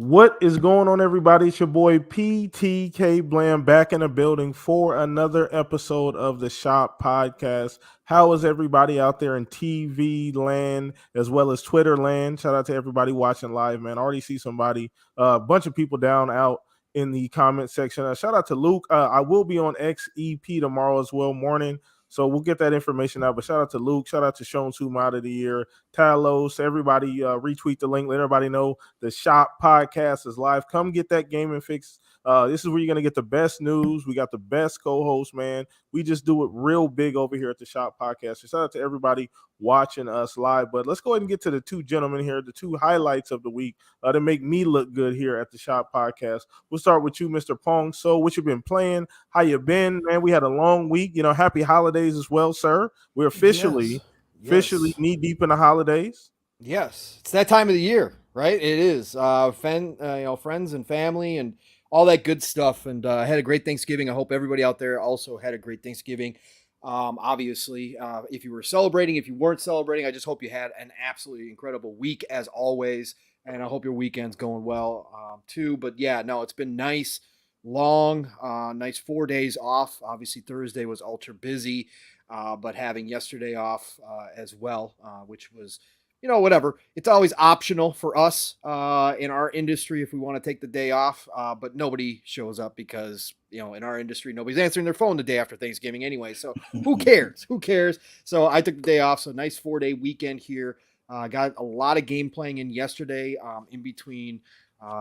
What is going on, everybody? It's your boy PTK Bland back in the building for another episode of the Shop Podcast. How is everybody out there in TV land as well as Twitter land? Shout out to everybody watching live, man. I already see somebody, a bunch of people down out in the comment section. Shout out to Luke. I will be on XEP tomorrow as well, morning. So we'll get that information out. But shout out to Luke. Shout out to Sean Suma out of the year. Talos. Everybody retweet the link. Let everybody know the Shop Podcast is live. Come get that gaming fix. This is where you're going to get the best news. We got the best co-host, man. We just do it real big over here at the Shop Podcast. So shout out to everybody watching us live. But let's go ahead and get to the two gentlemen here, the two highlights of the week to make me look good here at the Shop Podcast. We'll start with you, Mr. Pong Soul. What you been playing? How you been, man? We had a long week. Happy holidays as well, sir. We're officially knee deep in the holidays. Yes, it's that time of the year, right? It is. Friends and family and all that good stuff. And had a great Thanksgiving. I hope everybody out there also had a great Thanksgiving. Obviously, if you were celebrating, if you weren't celebrating, I just hope you had an absolutely incredible week as always. And I hope your weekend's going well too. But yeah, no, it's been nice, long, nice 4 days off. Obviously, Thursday was ultra busy, but having yesterday off as well, which was whatever. It's always optional for us in our industry if we want to take the day off, but nobody shows up because, in our industry, nobody's answering their phone the day after Thanksgiving anyway. So who cares? Who cares? So I took the day off. So nice 4-day weekend here. Got a lot of game playing in yesterday in between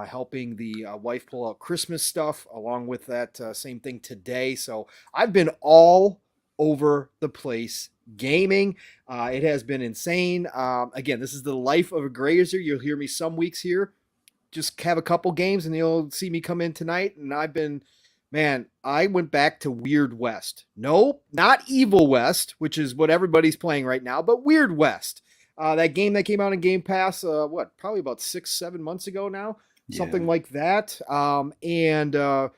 helping the wife pull out Christmas stuff along with that same thing today. So I've been all over the place gaming. It has been insane. Again, this is the life of a grazer. You'll hear me some weeks here, just have a couple games and you'll see me come in tonight. And I went back to Weird West. No, not Evil West, which is what everybody's playing right now, but Weird West. That game that came out in Game Pass, probably about 6-7 months ago now, something like that. And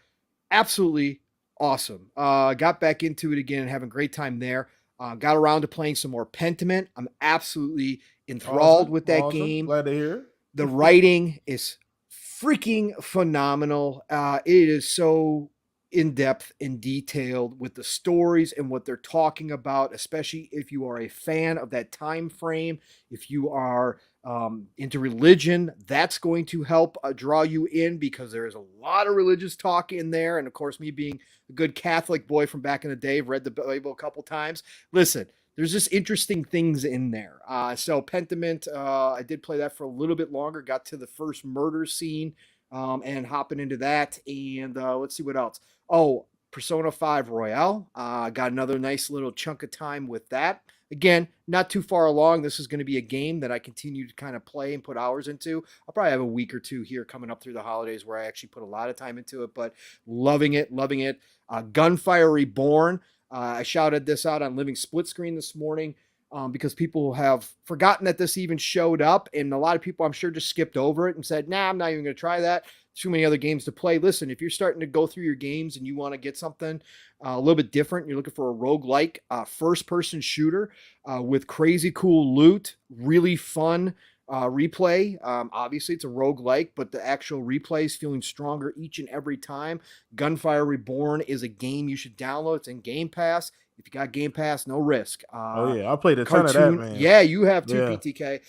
absolutely awesome. Got back into it again and having a great time there. Got around to playing some more Pentiment. I'm absolutely enthralled with that game. Glad to hear. The writing is freaking phenomenal. It is so in-depth and detailed with the stories and what they're talking about, especially if you are a fan of that time frame. If you are into religion, that's going to help draw you in because there is a lot of religious talk in there. And of course, me being a good Catholic boy from back in the day, I've read the Bible a couple times. Listen, there's just interesting things in there. So Pentiment, I did play that for a little bit longer, got to the first murder scene and hopping into that. And let's see what else. Oh, Persona 5 Royale. Got another nice little chunk of time with that. Again, not too far along. This is going to be a game that I continue to kind of play and put hours into. I'll probably have a week or two here coming up through the holidays where I actually put a lot of time into it, but loving it. Gunfire Reborn. I shouted this out on Living Split Screen this morning because people have forgotten that this even showed up, and a lot of people I'm sure just skipped over it and said, nah, I'm not even going to try that. Too many other games to play. Listen, if you're starting to go through your games and you want to get something a little bit different, you're looking for a roguelike first-person shooter with crazy cool loot, really fun replay. Obviously, it's a roguelike, but the actual replay is feeling stronger each and every time. Gunfire Reborn is a game you should download. It's in Game Pass. If you got Game Pass, no risk. I played a ton of that, man. Yeah, you have too, PTK.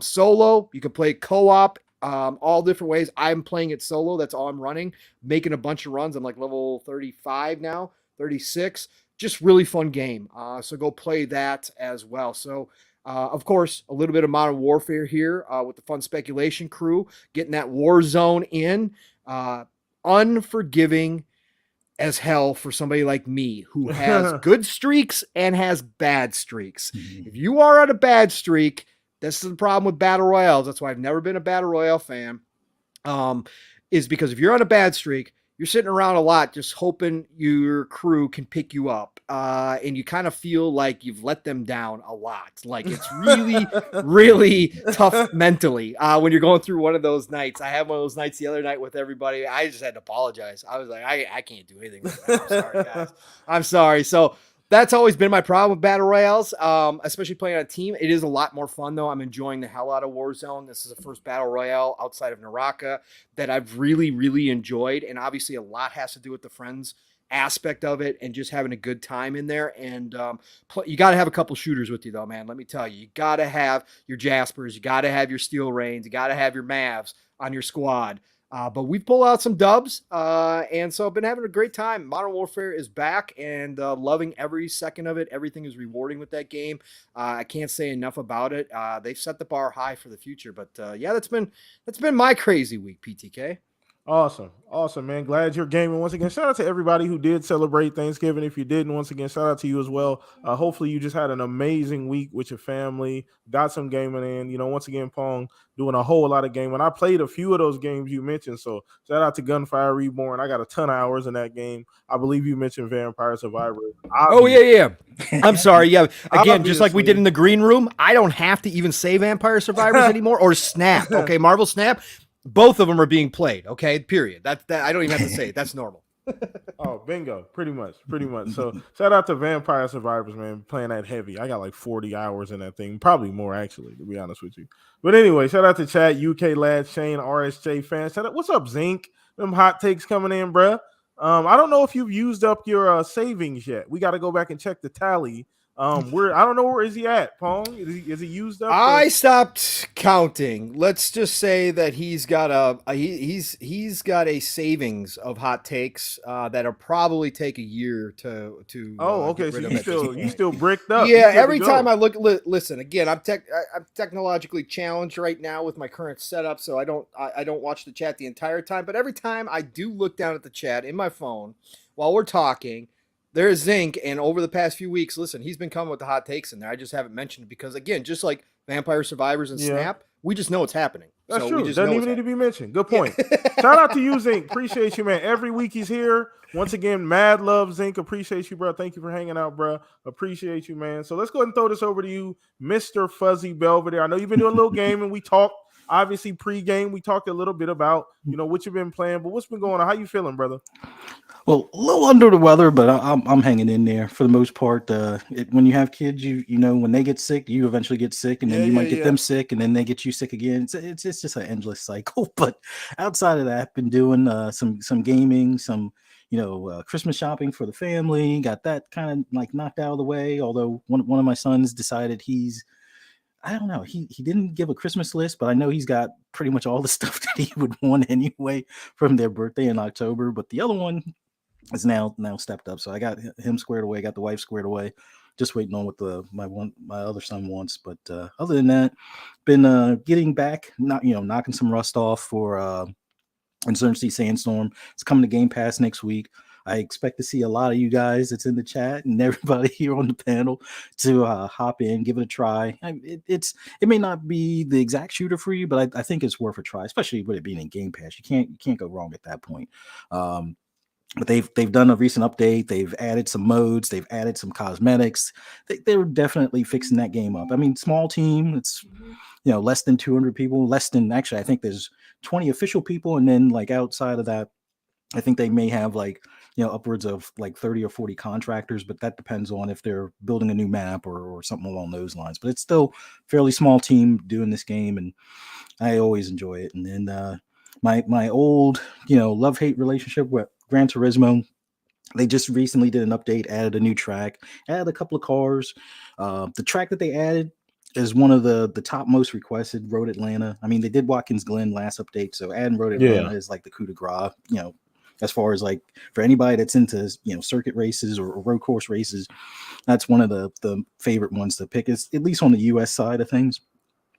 Solo, you can play co-op. All different ways. I'm playing it solo. That's all I'm running. Making a bunch of runs. I'm like level 35 now, 36. Just really fun game. So go play that as well. So, of course, a little bit of Modern Warfare here with the Fun Speculation crew. Getting that war zone in. Unforgiving as hell for somebody like me who has good streaks and has bad streaks. If you are on a bad streak, this is the problem with Battle Royales. That's why I've never been a Battle Royale fan, is because if you're on a bad streak, you're sitting around a lot just hoping your crew can pick you up. And you kind of feel like you've let them down a lot. Like it's really, really tough mentally when you're going through one of those nights. I had one of those nights the other night with everybody. I just had to apologize. I was like, I can't do anything with that. I'm sorry, guys. I'm sorry. So That's always been my problem with battle royales, especially playing on a team. It is a lot more fun though. I'm enjoying the hell out of Warzone. This is the first battle royale outside of Naraka that I've really enjoyed, and obviously a lot has to do with the friends aspect of it and just having a good time in there. And you got to have a couple shooters with you though, man. Let me tell you, you got to have your Jaspers, you got to have your Steel Rains, you got to have your Mavs on your squad. But we pull out some dubs, and so I've been having a great time. Modern Warfare is back, and loving every second of it. Everything is rewarding with that game. I can't say enough about it. They've set the bar high for the future. But yeah, that's been my crazy week, PTK. Awesome, man. Glad you're gaming once again. Shout out to everybody who did celebrate Thanksgiving. If you didn't, once again, shout out to you as well. Hopefully, you just had an amazing week with your family. Got some gaming in. Once again, Pong doing a whole lot of gaming. I played a few of those games you mentioned. So shout out to Gunfire Reborn. I got a ton of hours in that game. I believe you mentioned Vampire Survivor. Oh yeah. I'm sorry. Yeah. Again, just like we did Obviously. in the green room, I don't have to even say Vampire Survivors anymore or Snap. Okay, Marvel Snap. Both of them are being played. Okay, period. That I don't even have to say it. That's normal. Oh, bingo. Pretty much. So shout out to Vampire Survivors, man, playing that heavy. I got like 40 hours in that thing. Probably more, actually, to be honest with you. But anyway, shout out to Chat, UK Lad, Shane, RSJ fans. Shout out, what's up, Zinc? Them hot takes coming in, bruh. I don't know if you've used up your savings yet. We got to go back and check the tally. I don't know, where is he at, Pong? Is he used up? I stopped counting. Let's just say that he's got he's got a savings of hot takes that'll probably take a year to Okay, get so rid of. you still bricked up. Yeah, every time I look, listen again. I'm technologically challenged right now with my current setup, so I don't watch the chat the entire time. But every time I do look down at the chat in my phone while we're talking, there's Zinc, and over the past few weeks, listen, he's been coming with the hot takes in there. I just haven't mentioned it because, again, just like Vampire Survivors and Yeah. Snap, we just know it's happening. That's so true. We just Doesn't know even need to be mentioned. Good point. Shout out to you, Zinc. Appreciate you, man. Every week he's here. Once again, mad love, Zinc. Appreciate you, bro. Thank you for hanging out, bro. Appreciate you, man. So let's go ahead and throw this over to you, Mr. Fuzzy Belvedere. I know you've been doing a little game, and we talked, obviously, pre-game. We talked a little bit about, what you've been playing, but what's been going on? How you feeling, brother? Well, a little under the weather, but I'm hanging in there for the most part. When you have kids, you know when they get sick, you eventually get sick, and then you might get them sick, and then they get you sick again. It's just an endless cycle. But outside of that, I've been doing some gaming, some Christmas shopping for the family. Got that kind of like knocked out of the way. Although one of my sons decided I don't know. He didn't give a Christmas list, but I know he's got pretty much all the stuff that he would want anyway from their birthday in October. But the other one is now stepped up. So I got him squared away, got the wife squared away. Just waiting on what my other son wants. But other than that, been getting back, knocking some rust off for Insurgency Sandstorm. It's coming to Game Pass next week. I expect to see a lot of you guys that's in the chat and everybody here on the panel to hop in, give it a try. It may not be the exact shooter for you, but I think it's worth a try, especially with it being in Game Pass. You can't go wrong at that point. But they've done a recent update. They've added some modes. They've added some cosmetics. They're definitely fixing that game up. I mean, small team. It's less than 200 people. Less than actually, I think there's 20 official people, and then like outside of that, I think they may have like upwards of like 30 or 40 contractors. But that depends on if they're building a new map or something along those lines. But it's still fairly small team doing this game, and I always enjoy it. And then my old love-hate relationship with Gran Turismo, they just recently did an update, added a new track, added a couple of cars. The track that they added is one of the top most requested, Road Atlanta. I mean, they did Watkins Glen last update, so adding Road Atlanta is like the coup de grace, as far as like for anybody that's into circuit races or road course races, that's one of the favorite ones to pick, is at least on the US side of things.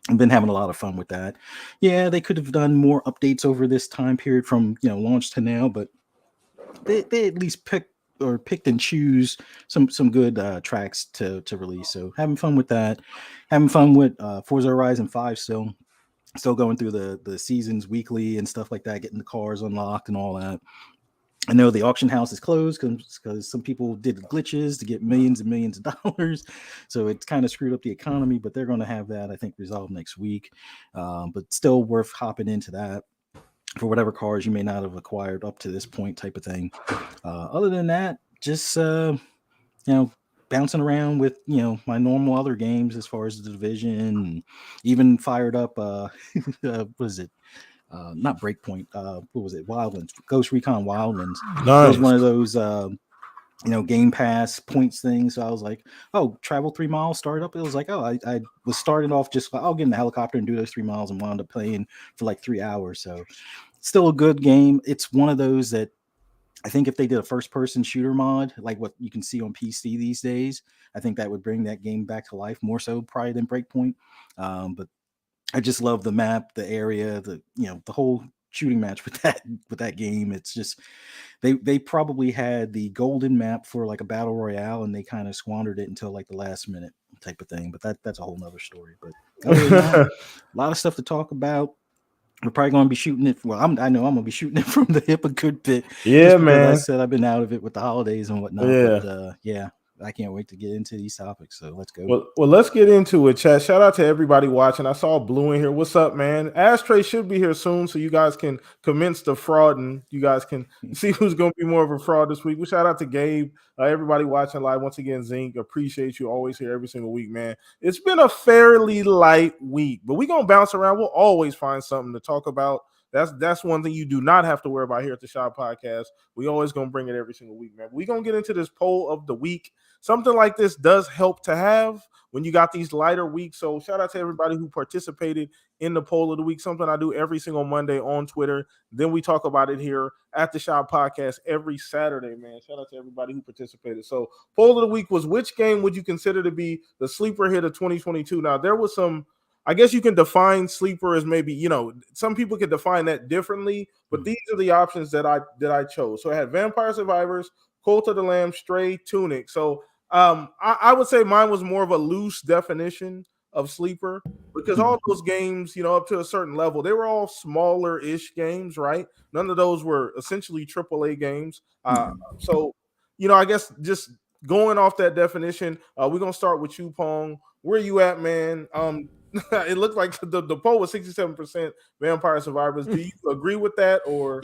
I've been having a lot of fun with that. Yeah, they could have done more updates over this time period from launch to now, but they at least picked and choose some good tracks to release. So having fun with that, having fun with Forza Horizon 5 still going through the seasons weekly and stuff like that, getting the cars unlocked and all that. I know the auction house is closed because some people did glitches to get millions and millions of dollars. So it's kind of screwed up the economy, but they're going to have that, I think, resolved next week. But still worth hopping into that for whatever cars you may not have acquired up to this point type of thing. Other than that, just, bouncing around with my normal other games as far as the division, and even fired up what is it, not Breakpoint, what was it, Wildlands, Ghost Recon Wildlands. It was Nice. one of those Game Pass points things. So I was like, oh, travel 3 miles, started up. It was like, oh, I was starting off just like, I'll get in the helicopter and do those 3 miles, and wound up playing for like 3 hours. So still a good game. It's one of those that I think if they did a first person shooter mod, like what you can see on PC these days, I think that would bring that game back to life more so probably than Breakpoint. But I just love the map, the area, the whole shooting match with that game. It's just they probably had the golden map for like a battle royale, and they kind of squandered it until like the last minute type of thing. But that's a whole nother story. But other than that, a lot of stuff to talk about. We're probably going to be shooting it. Well, I know I'm going to be shooting it from the hip a good bit, Yeah, just because I man. said I've been out of it with the holidays and whatnot. Yeah. But yeah, I can't wait to get into these topics. So let's go. Well, let's get into it, chat. Shout out to everybody watching. I saw Blue in here. What's up, man? Ashtray should be here soon, so you guys can commence the fraud, and you guys can see who's going to be more of a fraud this week. We shout out to Gabe, everybody watching live. Once again, Zink, appreciate you always here every single week, man. It's been a fairly light week, but we're going to bounce around. We'll always find something to talk about. That's one thing you do not have to worry about here at the Shop Podcast. We always going to bring it every single week, man. We're going to get into this poll of the week. Something like this does help to have when you got these lighter weeks. So shout out to everybody who participated in the poll of the week. Something I do every single Monday on Twitter. Then we talk about it here at the Shop Podcast every Saturday, man. Shout out to everybody who participated. So poll of the week was, which game would you consider to be the sleeper hit of 2022? Now, there was some, I guess you can define sleeper as maybe, some people can define that differently, but these are the options that I chose. So I had Vampire Survivors, Cult of the Lamb, Stray, Tunic. So I would say mine was more of a loose definition of sleeper, because all those games, up to a certain level, they were all smaller-ish games, right? None of those were essentially AAA games. So, I guess just going off that definition, we're going to start with you, Pong. Where you at, man? It looked like the poll was 67% Vampire Survivors. Do you agree with that, or?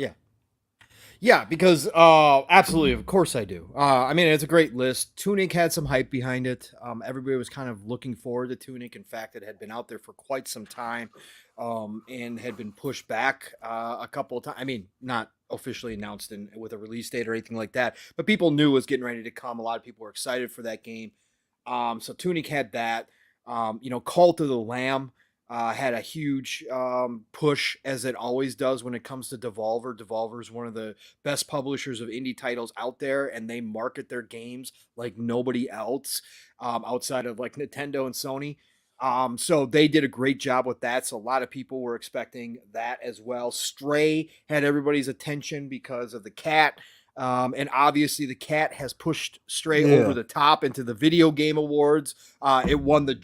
Yeah, because absolutely, of course I do. I mean, it's a great list. Tunic had some hype behind it. Everybody was kind of looking forward to Tunic. In fact, it had been out there for quite some time, and had been pushed back a couple of times. I mean, not officially announced with a release date or anything like that, but people knew it was getting ready to come. A lot of people were excited for that game. So Tunic had that. Cult of the Lamb had a huge push, as it always does when it comes to Devolver. Devolver is one of the best publishers of indie titles out there, and they market their games like nobody else outside of like Nintendo and Sony. So they did a great job with that. So a lot of people were expecting that as well. Stray had everybody's attention because of the cat. And obviously the cat has pushed Stray over the top into the video game awards. It won the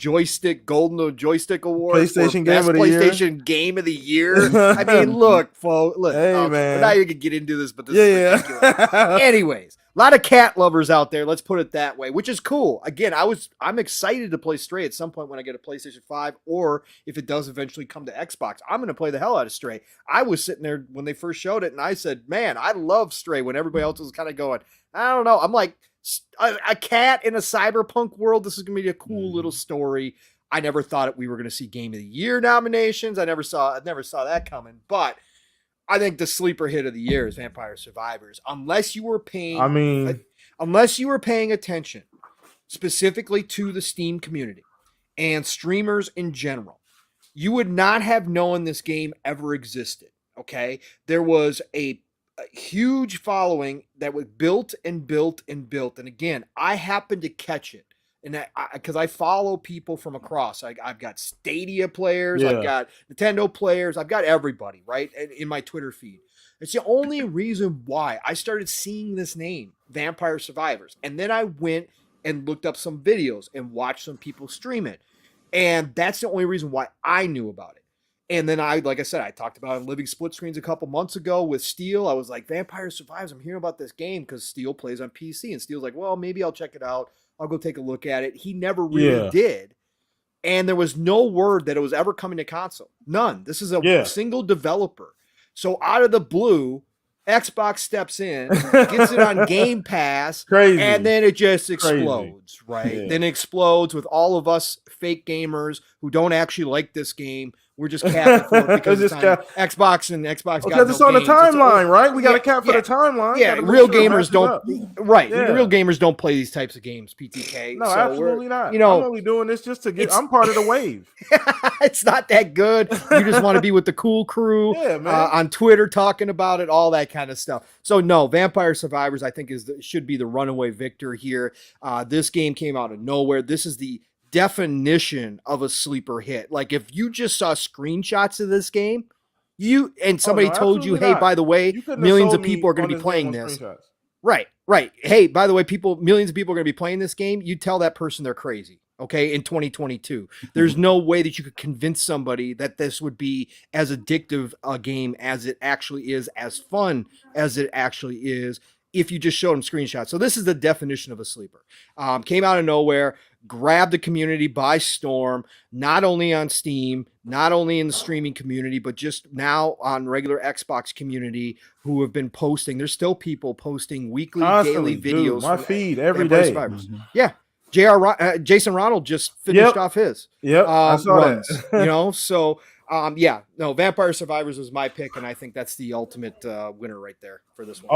Golden Joystick Award for PlayStation best Game of the PlayStation Year. Game of the Year. I mean, look, folks, Hey, okay, man. we're not even gonna get into this, but this is ridiculous. Anyways, a lot of cat lovers out there. Let's put it that way, which is cool. Again, I'm excited to play Stray at some point when I get a PlayStation 5, or if it does eventually come to Xbox. I'm going to play the hell out of Stray. I was sitting there when they first showed it, and I said, man, I love Stray, when everybody else was kind of going, I don't know. I'm like, a cat in a cyberpunk world. This is going to be a cool little story. I never thought we were going to see Game of the Year nominations. I never saw that coming, but I think the sleeper hit of the year is Vampire Survivors. Unless you were paying attention specifically to the Steam community and streamers in general, you would not have known this game ever existed. Okay, there was a huge following that was built and built and built, and again, I happened to catch it. And because I follow people from across, I've got Stadia players, I've got Nintendo players, I've got everybody, right, in my Twitter feed. It's the only reason why I started seeing this name, Vampire Survivors. And then I went and looked up some videos and watched some people stream it. And that's the only reason why I knew about it. And then like I said, I talked about Living Split Screens a couple months ago with Steel. I was like, Vampire Survivors, I'm hearing about this game because Steel plays on PC. And Steel's like, well, maybe I'll check it out. I'll go take a look at it. He never really did. And there was no word that it was ever coming to console. None. This is a single developer. So out of the blue, Xbox steps in, gets it on Game Pass, Crazy. and then it just explodes, right? Yeah. Then it explodes with all of us fake gamers who don't actually like this game. We're just capping for it because it's on Xbox and Xbox got because no it's on the games. timeline, right? We got to cap for the timeline. Yeah, Gotta real make sure it gamers matches don't. up. Right, Yeah. real gamers don't play these types of games. PTK. No, so absolutely not. You know, I'm only doing this just to get. I'm part of the wave. It's not that good. You just want to be with the cool crew on Twitter talking about it, all that kind of stuff. So no, Vampire Survivors, I think should be the runaway victor here. This game came out of nowhere. This is the definition of a sleeper hit. Like if you just saw screenshots of this game, somebody told you, hey, by the way, millions of people are going to be playing this. Right. Hey, by the way, millions of people are going to be playing this game. You tell that person they're crazy. Okay, in 2022, there's no way that you could convince somebody that this would be as addictive a game as it actually is, as fun as it actually is, if you just showed them screenshots. So this is the definition of a sleeper. Came out of nowhere, grabbed the community by storm, not only on Steam, not only in the streaming community, but just now on regular Xbox community who have been posting. There's still people posting weekly, daily videos. Dude, my feed every day. Yeah. Jason Ronald just finished off his I saw runs, that. So Vampire Survivors is my pick, and I think that's the ultimate winner right there for this one.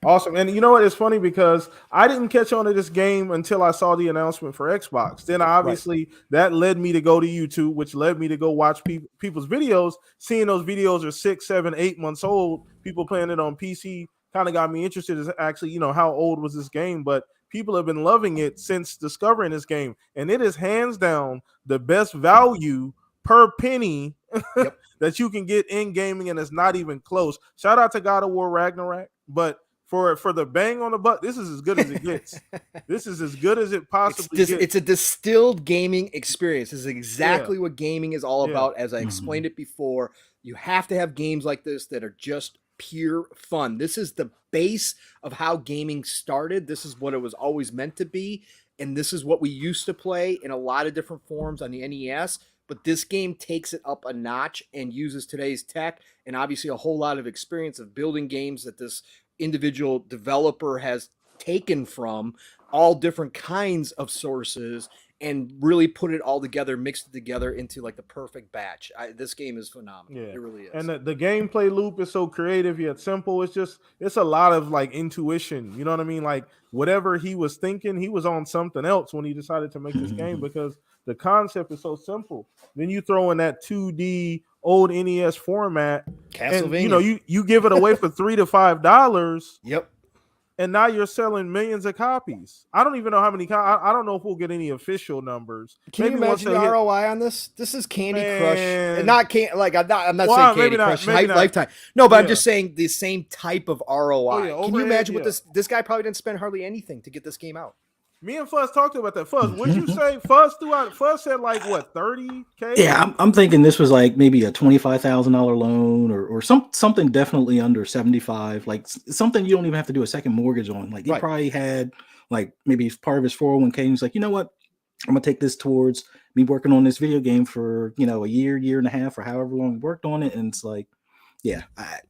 Awesome. And you know what? It's funny because I didn't catch on to this game until I saw the announcement for Xbox. Then obviously that led me to go to YouTube, which led me to go watch people's videos. Seeing those videos are 6, 7, 8 months old, people playing it on PC kind of got me interested in actually, how old was this game? But people have been loving it since discovering this game, and it is hands down the best value per penny that you can get in gaming, and it's not even close. Shout out to God of War Ragnarok, but for the bang on the butt, this is as good as it gets. This is as good as it possibly gets. It's a distilled gaming experience. This is exactly what gaming is all about. As I explained it before, you have to have games like this that are just pure fun. This is the base of how gaming started. This is what it was always meant to be, and this is what we used to play in a lot of different forms on the NES. But this game takes it up a notch and uses today's tech and obviously a whole lot of experience of building games that this individual developer has taken from all different kinds of sources and really put it all together, mixed it together into like the perfect batch. This game is phenomenal. It really is. And the gameplay loop is so creative yet simple. It's a lot of like intuition. You know what I mean? Like whatever he was thinking, he was on something else when he decided to make this game because the concept is so simple. Then you throw in that 2D old NES format, Castlevania. And you give it away for $3 to $5. Yep. And now you're selling millions of copies. I don't even know how many. I don't know if we'll get any official numbers. Can you imagine the ROI on this? This is Candy Crush, and not I'm not saying Candy Crush Lifetime. No, but I'm just saying the same type of ROI. Can you imagine what this guy probably didn't spend hardly anything to get this game out? Me and Fuzz talked about that. Fuzz, what'd you say? Fuzz said like what, 30K? Yeah, I'm thinking this was like maybe a $25,000 loan or something definitely under 75, like something you don't even have to do a second mortgage on. Like he probably had like maybe part of his 401k. And he's like, you know what? I'm gonna take this towards me working on this video game for a year and a half, or however long he worked on it. And it's like, yeah,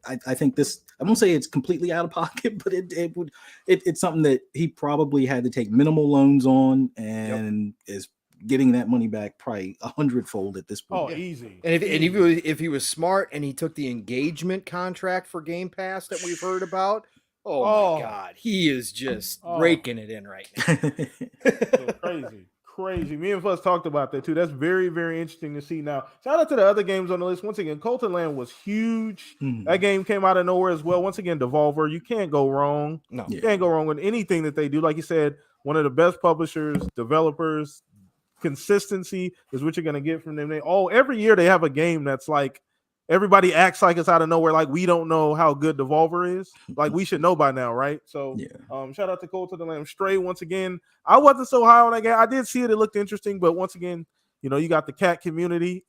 I think this, I won't say it's completely out of pocket, but it's something that he probably had to take minimal loans on and is getting that money back probably 100-fold at this point. Oh, easy. And if he was smart and he took the engagement contract for Game Pass that we've heard about, my God, he is just raking it in right now. Crazy. Me and Fuzz talked about that too. That's very, very interesting to see. Now, shout out to the other games on the list. Once again, Colton Land was huge. That game came out of nowhere as well. Once again, Devolver, you can't go wrong. No, you can't go wrong with anything that they do. Like you said, one of the best publishers, developers. Consistency is what you're gonna get from them. Every year they have a game that's like everybody acts like it's out of nowhere. Like we don't know how good Devolver is. Like we should know by now, right? So, shout out to Colton the Lamb. Stray once again. I wasn't so high on that game. I did see it. It looked interesting, but once again, you got the cat community.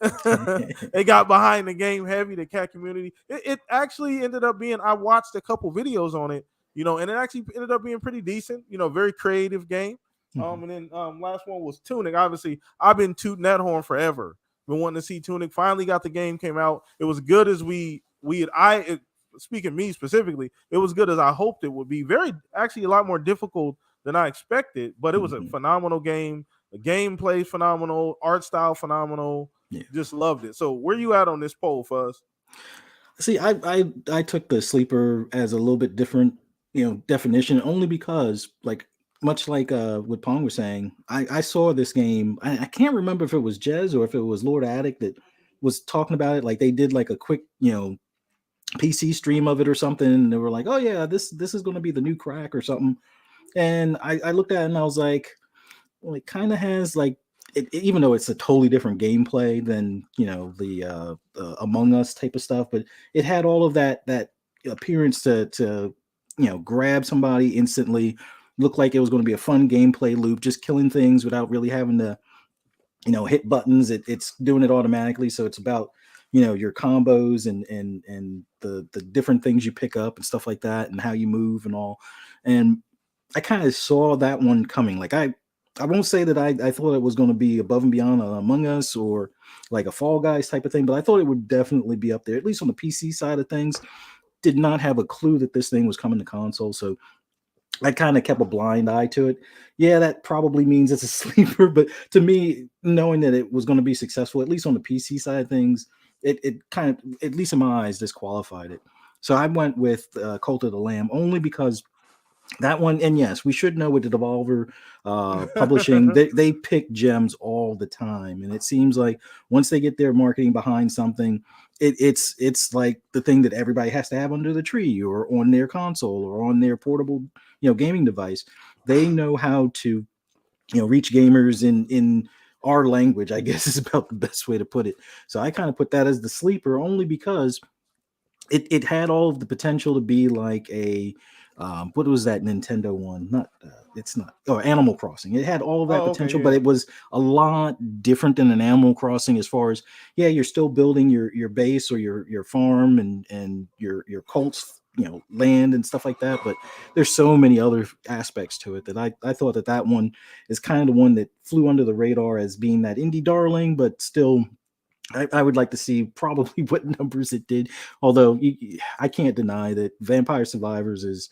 They got behind the game heavy. The cat community. It actually ended up being. I watched a couple videos on it. And it actually ended up being pretty decent. Very creative game. And then last one was Tunic. Obviously, I've been tooting that horn forever. Been wanting to see Tunic. Finally got the game, came out. It was good as speaking me specifically, it was good as I hoped it would be. Actually a lot more difficult than I expected, but it was a phenomenal game. The gameplay phenomenal, art style phenomenal. Yeah. Just loved it. So where you at on this poll, Fuzz? See, I took the sleeper as a little bit different, definition, only because, like, much like what Pong was saying, I saw this game. I can't remember if it was Jez or if it was Lord Addict that was talking about it. Like, they did like a quick, PC stream of it or something, and they were like, "Oh yeah, this is going to be the new crack or something." And I looked at it and I was like, well, it kind of has like even though it's a totally different gameplay than the Among Us type of stuff, but it had all of that appearance to grab somebody instantly, look like it was going to be a fun gameplay loop, just killing things without really having to hit buttons. It's doing it automatically, so it's about your combos and the different things you pick up and stuff like that, and how you move and all. And I kind of saw that one coming. Like I won't say that I thought it was going to be above and beyond Among Us or like a Fall Guys type of thing, but I thought it would definitely be up there, at least on the PC side of things. Did not have a clue that this thing was coming to console, so I kind of kept a blind eye to it. Yeah, that probably means it's a sleeper, but to me, knowing that it was going to be successful, at least on the PC side of things, it kind of, at least in my eyes, disqualified it. So I went with Cult of the Lamb only because that one, and yes, we should know with the Devolver publishing, they pick gems all the time, and it seems like once they get their marketing behind something, it's like the thing that everybody has to have under the tree or on their console or on their portable gaming device. They know how to reach gamers in our language, I guess, is about the best way to put it. So I kind of put that as the sleeper only because it had all of the potential to be like a what was that Nintendo one? Not it's not. Oh, Animal Crossing. It had all of that potential, but it was a lot different than an Animal Crossing as far as you're still building your base or your farm and your cult's land and stuff like that. But there's so many other aspects to it that I thought that one is kind of the one that flew under the radar as being that indie darling, but still. I would like to see probably what numbers it did, although I can't deny that Vampire Survivors is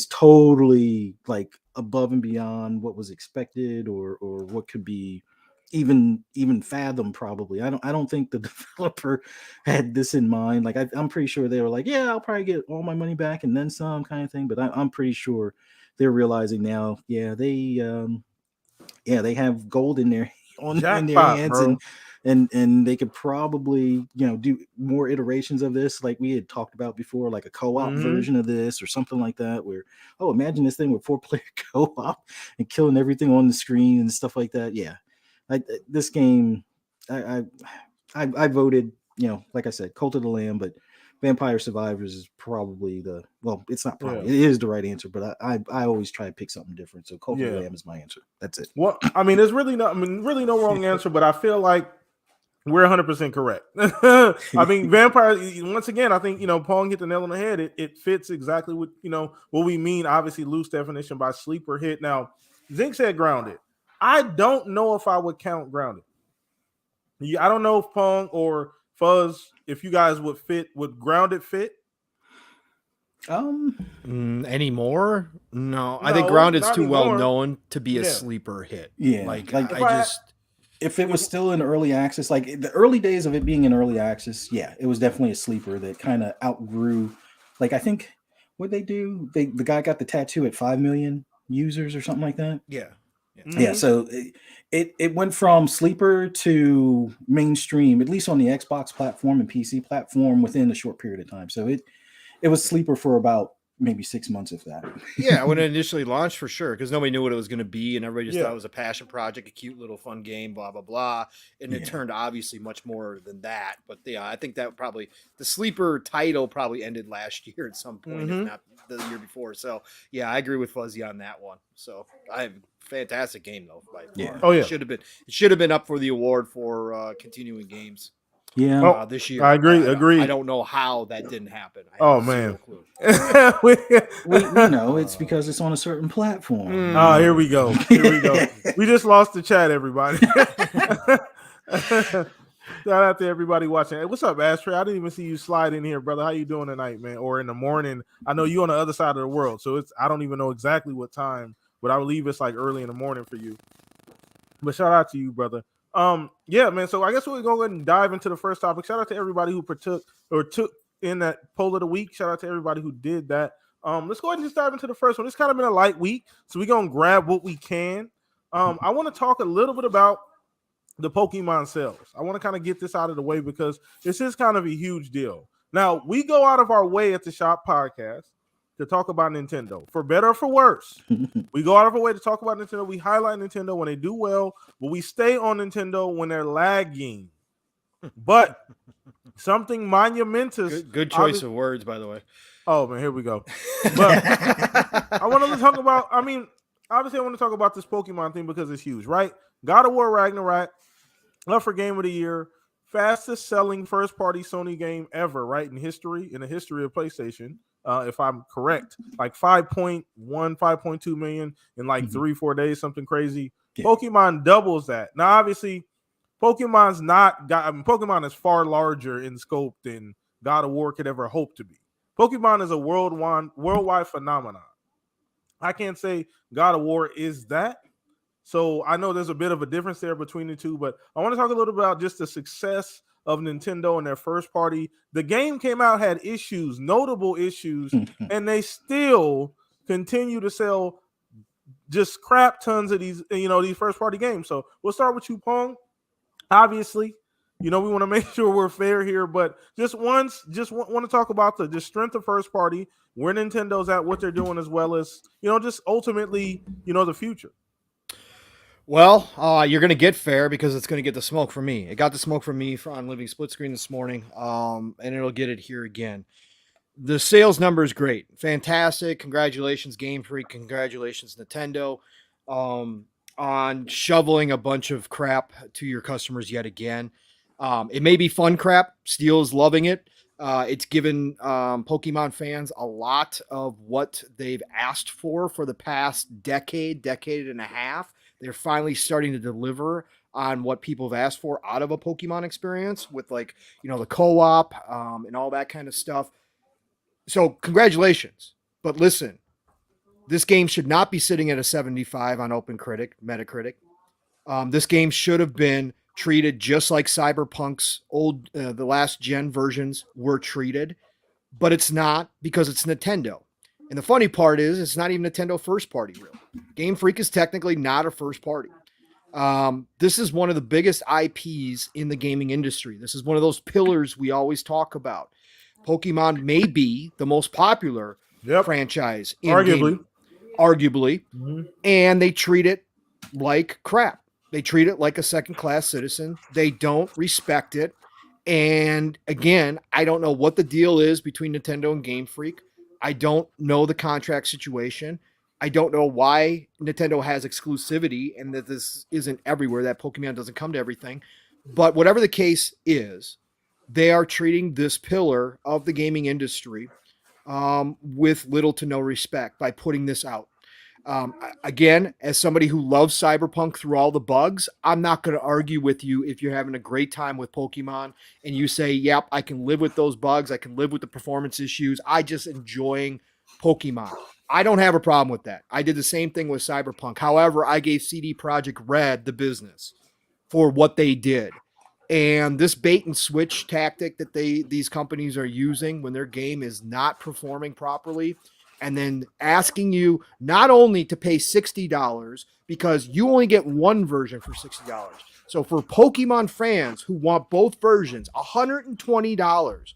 totally like above and beyond what was expected or what could be even fathom. Probably I don't think the developer had this in mind. Like I'm pretty sure they were like, yeah, I'll probably get all my money back and then some kind of thing, but I'm pretty sure they're realizing now, they have gold in their in their hands, bro. and they could probably do more iterations of this, like we had talked about before, like a co-op version of this or something like that, where imagine this thing with 4-player co-op and killing everything on the screen and stuff like that. This game, I voted, like I said, Cult of the Lamb, but Vampire Survivors is probably it's not probably, it is the right answer, but I always try to pick something different. So Cult of the Lamb is my answer. That's it. Well, I mean, there's really no wrong answer, but I feel like we're 100% correct. I mean, Vampire, once again, I think, Pong hit the nail on the head. It fits exactly what we mean, obviously loose definition by sleeper hit. Now, Zink said Grounded. I don't know if I would count Grounded. I don't know if Pong or Fuzz, if you guys would Grounded fit? Anymore? No, I think Grounded's too well known to be a sleeper hit. Yeah, if it was still in early access, like the early days of it being in early access, it was definitely a sleeper that kind of outgrew. Like I think what they do, the guy got the tattoo at 5 million users or something like that. Yeah. So it went from sleeper to mainstream, at least on the Xbox platform and PC platform, within a short period of time. So it was sleeper for about maybe 6 months, if that. Yeah, when it initially launched, for sure, because nobody knew what it was going to be, and everybody just thought it was a passion project, a cute little fun game, blah blah blah, and it turned obviously much more than that. But I think that probably the sleeper title probably ended last year at some point, if not the year before. So I agree with Fuzzy on that one. So fantastic game though. It should have been up for the award for continuing games. This year. I agree. I don't know how that didn't happen. Man. we know it's because it's on a certain platform. Here we go. We just lost the chat, everybody. Shout out to everybody watching. Hey, what's up, Ashtray? I didn't even see you slide in here, brother. How you doing tonight, man? Or in the morning? I know you on the other side of the world, so I don't even know exactly what time, but I believe it's like early in the morning for you. But shout out to you, brother. Yeah, man. So I guess we're going to go ahead and dive into the first topic. Shout out to everybody who partook or took in that poll of the week. Shout out to everybody who did that. Let's go ahead and just dive into the first one. It's kind of been a light week, so we're gonna grab what we can. I want to talk a little bit about the Pokemon sales. I want to kind of get this out of the way because this is kind of a huge deal. Now, we go out of our way at the Shop Podcast to talk about Nintendo, for better or for worse. We go out of our way to talk about Nintendo. We highlight Nintendo when they do well, but we stay on Nintendo when they're lagging. But something monumentous. Good choice of words, by the way. Oh, man, here we go. But I want to talk about, obviously I want to talk about this Pokemon thing because it's huge, right? God of War Ragnarok, up for Game of the Year, fastest selling first party Sony game ever, right? In the history of PlayStation, if I'm correct, like 5.1, 5.2 million in like 3-4 days, something crazy. Yeah. Pokemon doubles that. Now, obviously, Pokemon is far larger in scope than God of War could ever hope to be. Pokemon is a worldwide phenomenon. I can't say God of War is that. So I know there's a bit of a difference there between the two, but I want to talk a little bit about just the success of Nintendo and their first party. The game came out, had issues, notable issues, and they still continue to sell just crap tons of these first party games. So we'll start with you, Pong. Obviously, we want to make sure we're fair here, but just want to talk about the strength of first party, where Nintendo's at, what they're doing, as well as, just ultimately, the future. Well, you're going to get fair because it's going to get the smoke from me. It got the smoke from me on Living Split Screen this morning, and it'll get it here again. The sales number is great. Fantastic. Congratulations, Game Freak. Congratulations, Nintendo, on shoveling a bunch of crap to your customers yet again. It may be fun crap. Steel's loving it. It's given Pokemon fans a lot of what they've asked for the past decade and a half. They're finally starting to deliver on what people have asked for out of a Pokemon experience with the co-op and all that kind of stuff. So congratulations. But listen, this game should not be sitting at a 75 on Metacritic. This game should have been treated just like Cyberpunk's the last gen versions were treated, but it's not because it's Nintendo. And the funny part is it's not even Nintendo first party, really. Game Freak is technically not a first party. This is one of the biggest IPs in the gaming industry. This is one of those pillars we always talk about. Pokemon may be the most popular franchise in gaming, arguably, and they treat it like crap. They treat it like a second-class citizen. They don't respect it. And again, I don't know what the deal is between Nintendo and Game Freak. I don't know the contract situation. I don't know why Nintendo has exclusivity and that this isn't everywhere, that Pokemon doesn't come to everything. But whatever the case is, they are treating this pillar of the gaming industry with little to no respect by putting this out. Again, as somebody who loves Cyberpunk through all the bugs, I'm not going to argue with you if you're having a great time with Pokemon and you say, yep, I can live with those bugs. I can live with the performance issues. I just enjoying Pokemon. I don't have a problem with that. I did the same thing with Cyberpunk. However, I gave CD Projekt Red the business for what they did. And this bait and switch tactic that these companies are using when their game is not performing properly, and then asking you not only to pay $60 because you only get one version for $60. So for Pokemon fans who want both versions, $120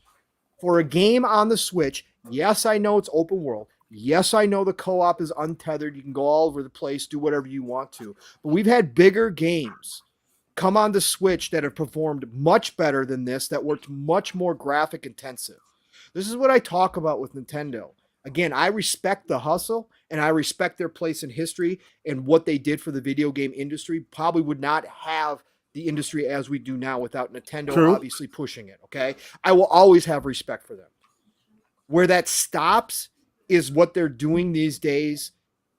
for a game on the Switch. Yes, I know it's open world. Yes, I know the co-op is untethered. You can go all over the place, do whatever you want to. But we've had bigger games come on the Switch that have performed much better than this, that worked much more graphic intensive. This is what I talk about with Nintendo. Again, I respect the hustle and I respect their place in history, and what they did for the video game industry probably would not have the industry as we do now without Nintendo obviously pushing it, okay? I will always have respect for them. Where that stops is what they're doing these days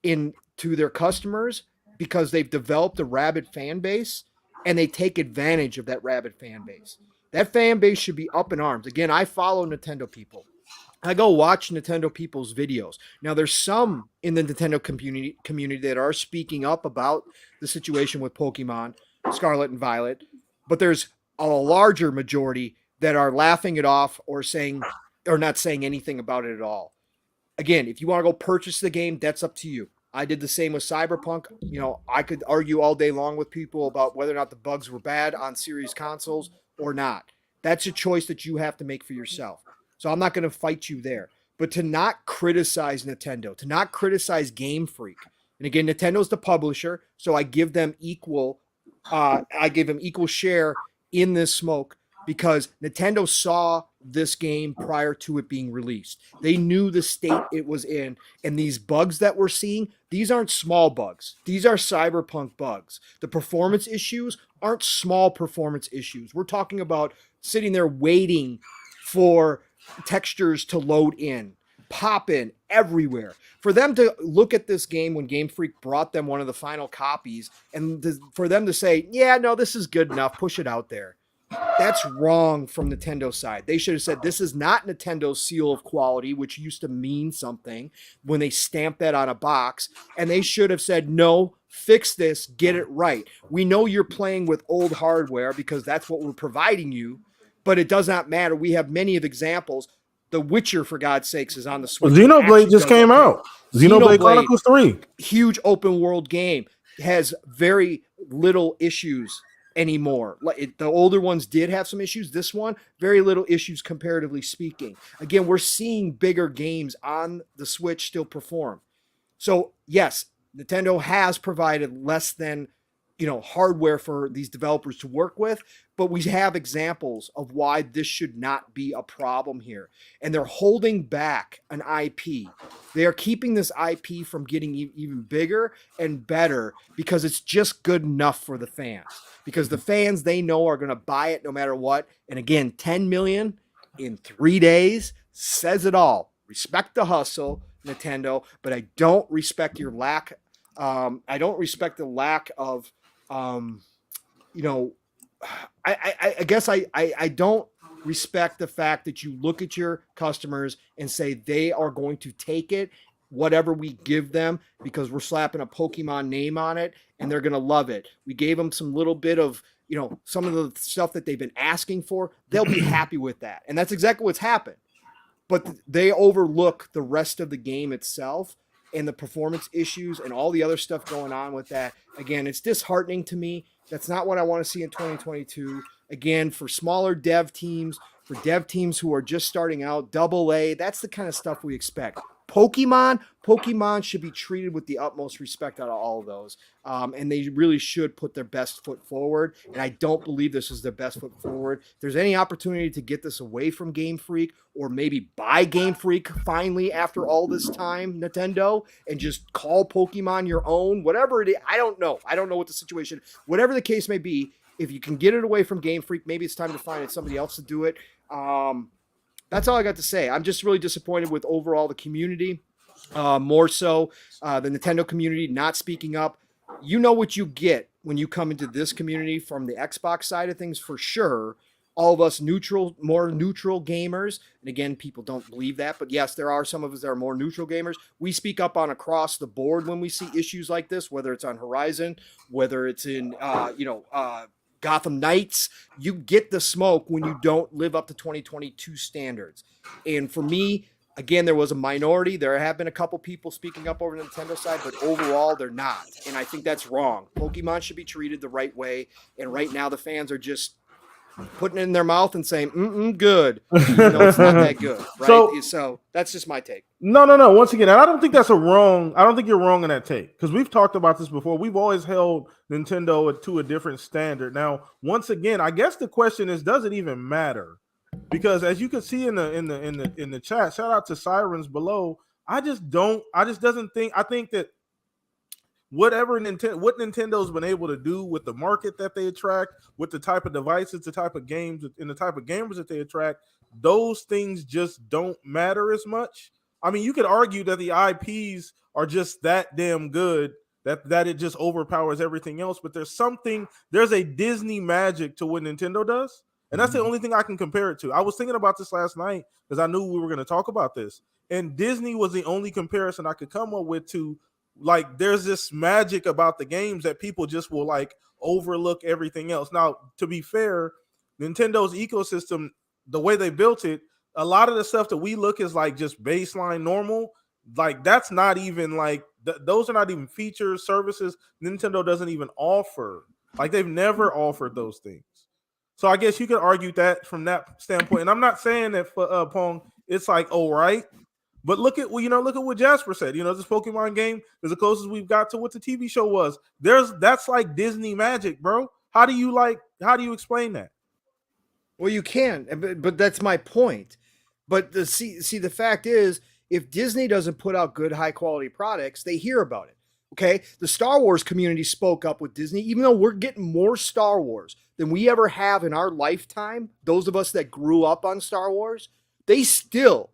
to their customers, because they've developed a rabid fan base and they take advantage of that rabid fan base. That fan base should be up in arms. Again, I follow Nintendo people. I go watch Nintendo people's videos. Now, there's some in the Nintendo community that are speaking up about the situation with Pokemon Scarlet and Violet, but there's a larger majority that are laughing it off or saying or not saying anything about it at all. Again, if you want to go purchase the game, that's up to you. I did the same with Cyberpunk. I could argue all day long with people about whether or not the bugs were bad on series consoles or not. That's a choice that you have to make for yourself. So I'm not going to fight you there. But to not criticize Nintendo, to not criticize Game Freak, and again, Nintendo's the publisher, so I give them equal share in this smoke because Nintendo saw this game prior to it being released. They knew the state it was in, and these bugs that we're seeing, these aren't small bugs. These are cyberpunk bugs. The performance issues aren't small performance issues. We're talking about sitting there waiting for textures to load in, pop in everywhere. For them to look at this game when Game Freak brought them one of the final copies and for them to say, yeah, no, this is good enough, push it out there. That's wrong from Nintendo's side. They should have said this is not Nintendo's seal of quality, which used to mean something when they stamped that on a box. And they should have said, no, fix this, get it right. We know you're playing with old hardware because that's what we're providing you, but it does not matter. We have many of examples. The Witcher, for God's sakes, is on the Switch. Xenoblade just came out. Xenoblade Chronicles 3. Huge open world game. Has very little issues anymore. The older ones did have some issues. This one, very little issues comparatively speaking. Again, we're seeing bigger games on the Switch still perform. So yes, Nintendo has provided less than hardware for these developers to work with, but we have examples of why this should not be a problem here. And they're holding back an IP. They are keeping this IP from getting even bigger and better because it's just good enough for the fans. Because the fans, they know, are going to buy it no matter what. And again, 10 million in 3 days says it all. Respect the hustle, Nintendo, but I don't respect your lack. I don't respect the lack of I guess I don't respect the fact that you look at your customers and say they are going to take it, whatever we give them, because we're slapping a Pokemon name on it and they're going to love it. We gave them some little bit of, some of the stuff that they've been asking for. They'll be happy with that. And that's exactly what's happened. But they overlook the rest of the game itself and the performance issues and all the other stuff going on with that. Again, it's disheartening to me. That's not what I want to see in 2022. Again, for smaller dev teams, for dev teams who are just starting out, AA, that's the kind of stuff we expect. Pokemon should be treated with the utmost respect out of all of those. And they really should put their best foot forward. And I don't believe this is their best foot forward. If there's any opportunity to get this away from Game Freak or maybe buy Game Freak finally after all this time, Nintendo, and just call Pokemon your own, whatever it is, I don't know. I don't know what the situation, whatever the case may be, if you can get it away from Game Freak, maybe it's time to find somebody else to do it. That's all I got to say. I'm just really disappointed with overall the community, more so the Nintendo community not speaking up. You know what you get when you come into this community from the Xbox side of things for sure. All of us more neutral gamers, and again, people don't believe that, but yes, there are some of us that are more neutral gamers. We speak up on across the board when we see issues like this, whether it's on Horizon, whether it's in Gotham Knights. You get the smoke when you don't live up to 2022 standards. And for me, again, there was a minority. There have been a couple people speaking up over the Nintendo side, but overall, they're not. And I think that's wrong. Pokemon should be treated the right way. And right now, the fans are just putting it in their mouth and saying, good. Even though it's not that good, right? So that's just my take. No. Once again, I don't think I don't think you're wrong in that take, because we've talked about this before. We've always held Nintendo to a different standard. Now, once again, I guess the question is, does it even matter? Because as you can see in the chat, shout out to Sirens below. I think that what Nintendo's been able to do with the market that they attract, with the type of devices, the type of games, and the type of gamers that they attract, those things just don't matter as much. I mean, you could argue that the IPs are just that damn good that it just overpowers everything else. But there's a Disney magic to what Nintendo does. And that's the only thing I can compare it to. I was thinking about this last night because I knew we were going to talk about this. And Disney was the only comparison I could come up with to, like, there's this magic about the games that people just will, like, overlook everything else. Now, to be fair, Nintendo's ecosystem, the way they built it, a lot of the stuff that we look is like just baseline normal. Like, that's not even like, those are not even features, services Nintendo doesn't even offer. Like, they've never offered those things. So I guess you could argue that from that standpoint. And I'm not saying that for Pong, it's like, all right. But look at what Jasper said. This Pokemon game is the closest we've got to what the TV show was. That's like Disney magic, bro. How do you explain that? Well, you can, but that's my point. But the fact is, if Disney doesn't put out good, high quality products, they hear about it. Okay, the Star Wars community spoke up with Disney, even though we're getting more Star Wars than we ever have in our lifetime. Those of us that grew up on Star Wars, they still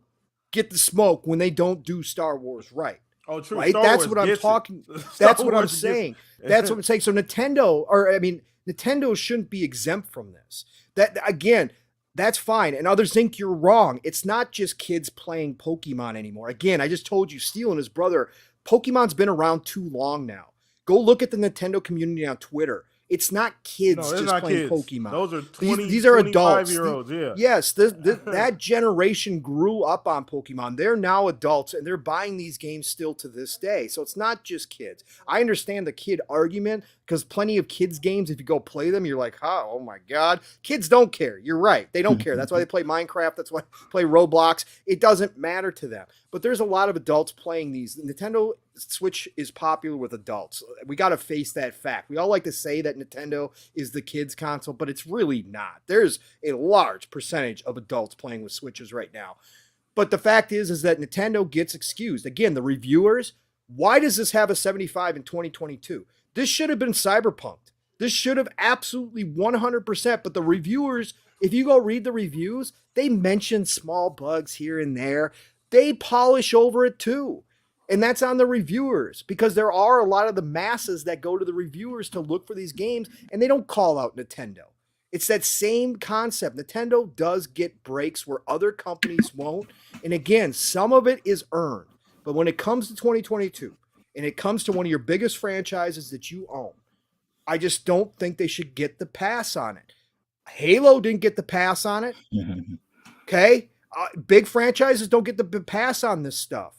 get the smoke when they don't do Star Wars right. Oh, true. Right? That's what I'm talking. That's what I'm saying. That's what I'm saying. So Nintendo shouldn't be exempt from this. That, again, that's fine. And others think you're wrong. It's not just kids playing Pokemon anymore. Again, I just told you, Steel and his brother, Pokemon's been around too long now. Go look at the Nintendo community on Twitter. It's not kids playing Pokemon. Those are these are adults. 25-year-olds, yeah. Yes, that generation grew up on Pokemon. They're now adults, and they're buying these games still to this day. So it's not just kids. I understand the kid argument, because plenty of kids' games, if you go play them, you're like, oh my God. Kids don't care. You're right. They don't care. That's why they play Minecraft. That's why they play Roblox. It doesn't matter to them. But there's a lot of adults playing these. Nintendo Switch is popular with adults. We got to face that fact. We all like to say that Nintendo is the kids' console, but it's really not. There's a large percentage of adults playing with Switches right now. But the fact is that Nintendo gets excused. Again, the reviewers, why does this have a 75 in 2022? This should have been cyberpunked. This should have absolutely 100%. But the reviewers, if you go read the reviews, they mention small bugs here and there. They polish over it too. And that's on the reviewers, because there are a lot of the masses that go to the reviewers to look for these games, and they don't call out Nintendo. It's that same concept. Nintendo does get breaks where other companies won't. And again, some of it is earned. But when it comes to 2022, and it comes to one of your biggest franchises that you own, I just don't think they should get the pass on it. Halo didn't get the pass on it. Okay? Big franchises don't get the pass on this stuff.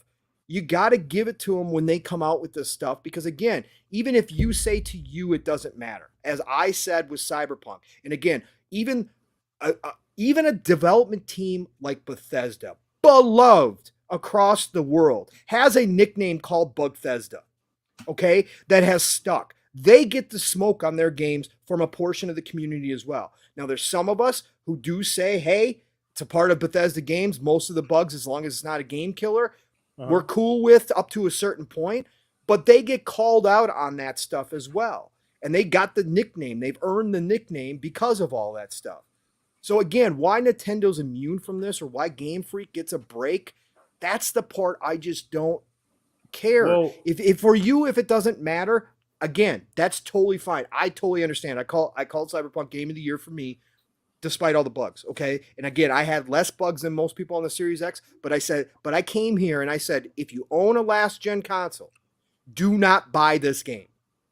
You got to give it to them when they come out with this stuff, because again, even if you say to you it doesn't matter, as I said with Cyberpunk, and again, even a development team like Bethesda, beloved across the world, has a nickname called Bugthesda, okay, that has stuck. They get the smoke on their games from a portion of the community as well. Now, there's some of us who do say, hey, it's a part of Bethesda games. Most of the bugs, as long as it's not a game killer, we're cool with up to a certain point, but they get called out on that stuff as well. And they got the nickname. They've earned the nickname because of all that stuff. So again, why Nintendo's immune from this, or why Game Freak gets a break, that's the part I just don't care. Well, if for you, if it doesn't matter, again, that's totally fine. I totally understand. I called Cyberpunk Game of the Year for me, despite all the bugs, okay? And again, I had less bugs than most people on the Series X, but I came here and I said, if you own a last-gen console, do not buy this game,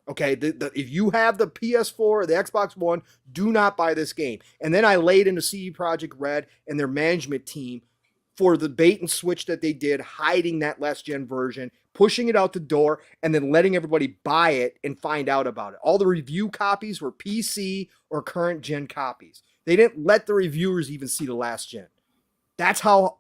okay? If you have the PS4 or the Xbox One, do not buy this game. And then I laid into CD Projekt Red and their management team for the bait and switch that they did, hiding that last-gen version, pushing it out the door, and then letting everybody buy it and find out about it. All the review copies were PC or current-gen copies. They didn't let the reviewers even see the last gen. That's how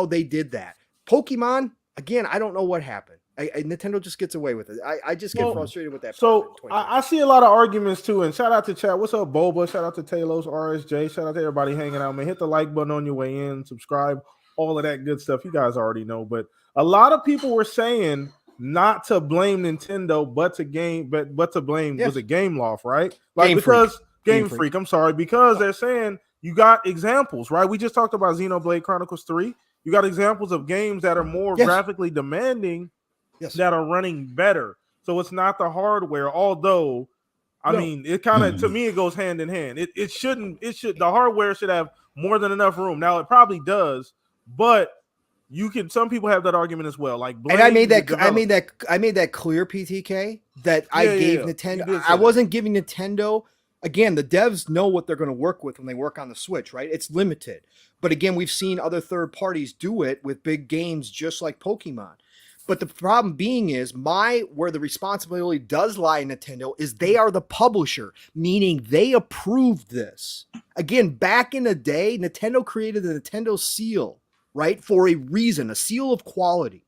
they did that. Pokemon, again, I don't know what happened. Nintendo just gets away with it. I just get frustrated with that. So I see a lot of arguments too. And shout out to chat. What's up, Boba? Shout out to Talos, RSJ. Shout out to everybody hanging out, man. Hit the like button on your way in. Subscribe. All of that good stuff. You guys already know. But a lot of people were saying not to blame Nintendo, but to blame was it Game Loft, right? Like Game Freak, I'm sorry, because they're saying you got examples, right? We just talked about Xenoblade Chronicles 3. You got examples of games that are more graphically demanding that are running better. So it's not the hardware, although I mean, it kind of, to me, it goes hand in hand. The hardware should have more than enough room. Now it probably does, but some people have that argument as well. Like And I blame made the that developer. I made that clear, PTK, that I Yeah, gave yeah. You Nintendo. did say I that. wasn't giving Nintendo. Again, the devs know what they're going to work with when they work on the Switch, right? It's limited. But again, we've seen other third parties do it with big games just like Pokemon. But the problem being is where the responsibility does lie in Nintendo is they are the publisher, meaning they approved this. Again, back in the day, Nintendo created the Nintendo seal, right? For a reason, a seal of quality,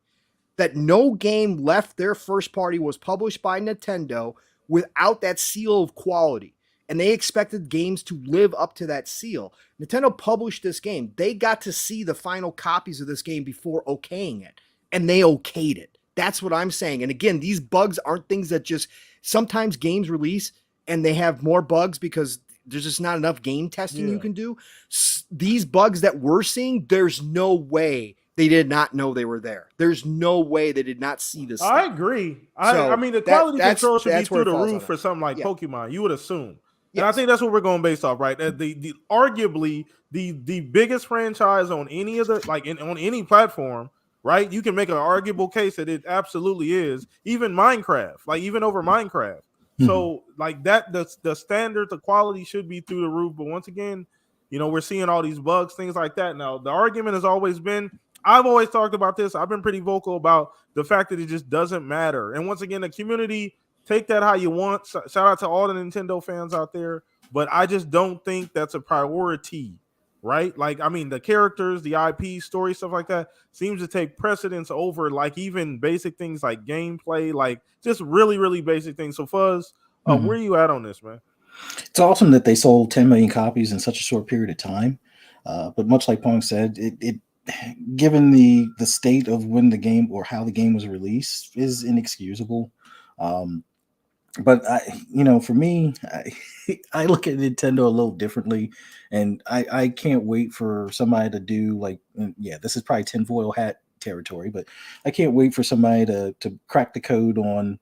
that no game left their first party was published by Nintendo without that seal of quality. And they expected games to live up to that seal. Nintendo published this game. They got to see the final copies of this game before okaying it, and they okayed it. That's what I'm saying. And again, these bugs aren't things that just sometimes games release and they have more bugs because there's just not enough game testing you can do. These bugs that we're seeing, there's no way they did not know they were there. There's no way they did not see this. I agree. So I mean, the quality control should be that's where through it the falls roof on for it. something like Yeah. Pokemon. You would assume. And I Yes. think that's what we're going based off, right? The arguably the biggest franchise on any of the on any platform, right? You can make an arguable case that it absolutely is. Even Minecraft, like even over Minecraft. So like that, the standard, the quality should be through the roof. But once again, we're seeing all these bugs, things like that. Now the argument has always been, I've always talked about this. I've been pretty vocal about the fact that it just doesn't matter. And once again, the community, take that how you want. Shout out to all the Nintendo fans out there, but I just don't think that's a priority, right? Like, I mean, the characters, the IP, story, stuff like that seems to take precedence over like even basic things like gameplay, like just really, really basic things. So Fuzz, where you at on this, man? It's awesome that they sold 10 million copies in such a short period of time. But much like Pong said, it given the state of when the game or how the game was released is inexcusable. But for me, I look at Nintendo a little differently, and I can't wait for somebody to do this is probably tinfoil hat territory, but I can't wait for somebody to crack the code on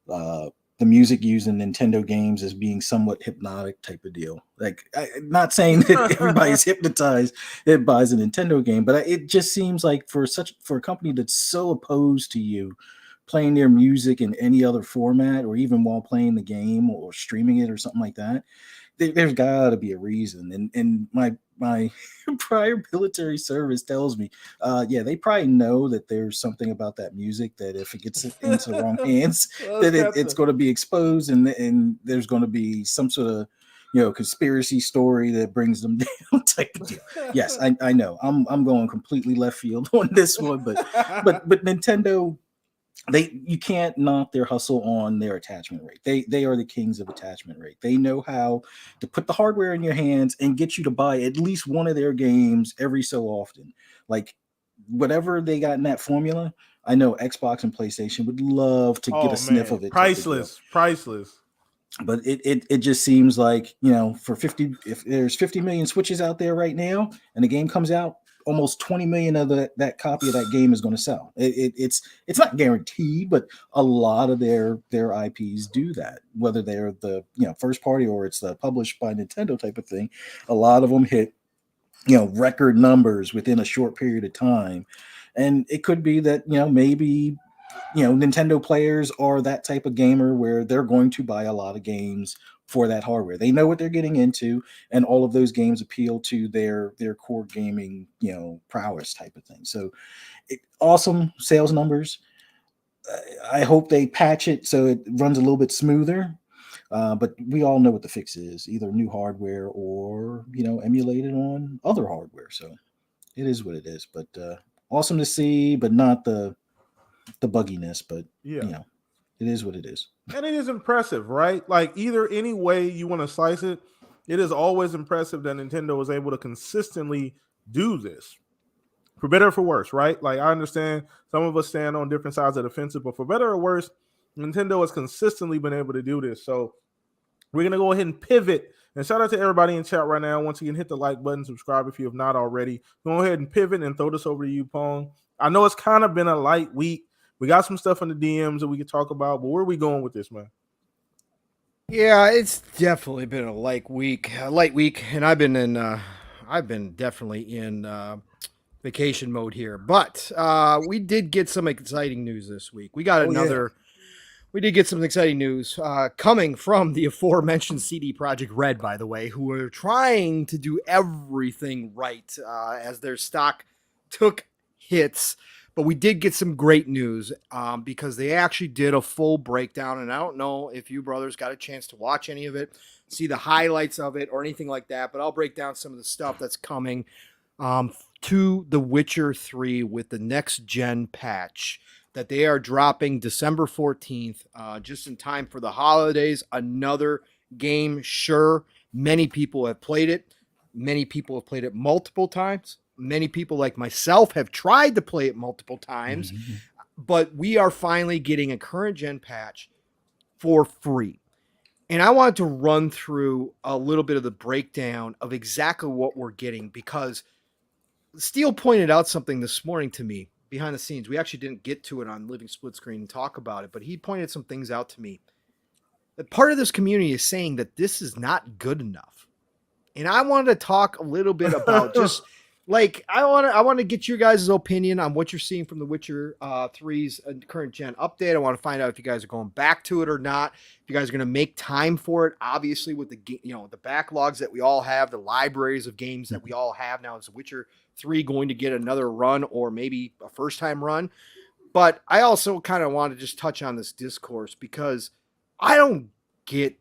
the music used in Nintendo games as being somewhat hypnotic type of deal. Like, I'm not saying that everybody's hypnotized that buys a Nintendo game, but it just seems like for a company that's so opposed to you playing their music in any other format, or even while playing the game or streaming it or something like that, there's got to be a reason. And my prior military service tells me, they probably know that there's something about that music that if it gets into the wrong hands, that it's going to be exposed, and there's going to be some sort of conspiracy story that brings them down type of deal. Yes, I know I'm going completely left field on this one, but Nintendo, you can't knock their hustle on their attachment rate. They are the kings of attachment rate. They know how to put the hardware in your hands and get you to buy at least one of their games every so often. Like, whatever they got in that formula, I know Xbox and PlayStation would love to get a sniff of it. Priceless. But it just seems like, if there's 50 million Switches out there right now and the game comes out, almost 20 million of that copy of that game is going to sell. It's not guaranteed, but a lot of their IPs do that, whether they're the first party or it's the published by Nintendo type of thing. A lot of them hit record numbers within a short period of time, and it could be that maybe Nintendo players are that type of gamer where they're going to buy a lot of games for that hardware. They know what they're getting into, and all of those games appeal to their core gaming, prowess type of thing. So, awesome sales numbers. I hope they patch it so it runs a little bit smoother. But we all know what the fix is: either new hardware or emulated on other hardware. So it is what it is. But awesome to see, but not the bugginess. But it is what it is. And it is impressive, right? Like, either any way you want to slice it, it is always impressive that Nintendo was able to consistently do this. For better or for worse, right? Like, I understand some of us stand on different sides of the fence, but for better or worse, Nintendo has consistently been able to do this. So we're going to go ahead and pivot. And shout out to everybody in chat right now. Once again, hit the like button, subscribe if you have not already. Go ahead and pivot and throw this over to you, Pong. I know it's kind of been a light week We got some stuff in the DMs that we could talk about, but where are we going with this, man? Yeah, it's definitely been a light week, and I've been definitely in vacation mode here. But we did get some exciting news this week. We did get some exciting news coming from the aforementioned CD Projekt Red, by the way, who are trying to do everything right as their stock took hits. But we did get some great news because they actually did a full breakdown. And I don't know if you brothers got a chance to watch any of it, see the highlights of it, or anything like that. But I'll break down some of the stuff that's coming to The Witcher 3 with the next gen patch that they are dropping December 14th, just in time for the holidays. Another game, sure. Many people have played it. Many people have played it multiple times. Many people, like myself, have tried to play it multiple times. Mm-hmm. But we are finally getting a current gen patch for free. And I wanted to run through a little bit of the breakdown of exactly what we're getting, because Steele pointed out something this morning to me behind the scenes. We actually didn't get to it on Living Split Screen and talk about it, but he pointed some things out to me. That part of this community is saying that this is not good enough. And I wanted to talk a little bit about just like, I want to get your guys' opinion on what you're seeing from The Witcher 3's current gen update. I want to find out if you guys are going back to it or not. If you guys are going to make time for it, obviously with the the backlogs that we all have, the libraries of games that we all have now. Is The Witcher 3 going to get another run, or maybe a first-time run? But I also kind of want to just touch on this discourse, because I don't get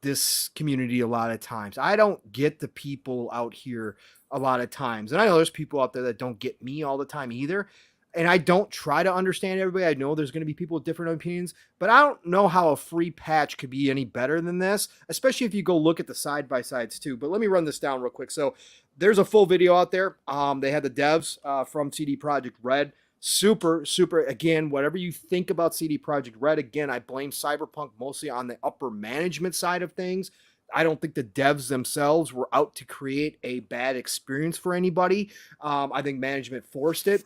this community a lot of times. I don't get the people out here a lot of times. And I know there's people out there that don't get me all the time either. And I don't try to understand everybody. I know there's going to be people with different opinions, but I don't know how a free patch could be any better than this, especially if you go look at the side-by-sides too. But let me run this down real quick. So there's a full video out there. They had the devs from CD Projekt Red. Super, again, whatever you think about CD Projekt Red, again, I blame Cyberpunk mostly on the upper management side of things. I don't think the devs themselves were out to create a bad experience for anybody. I think management forced it.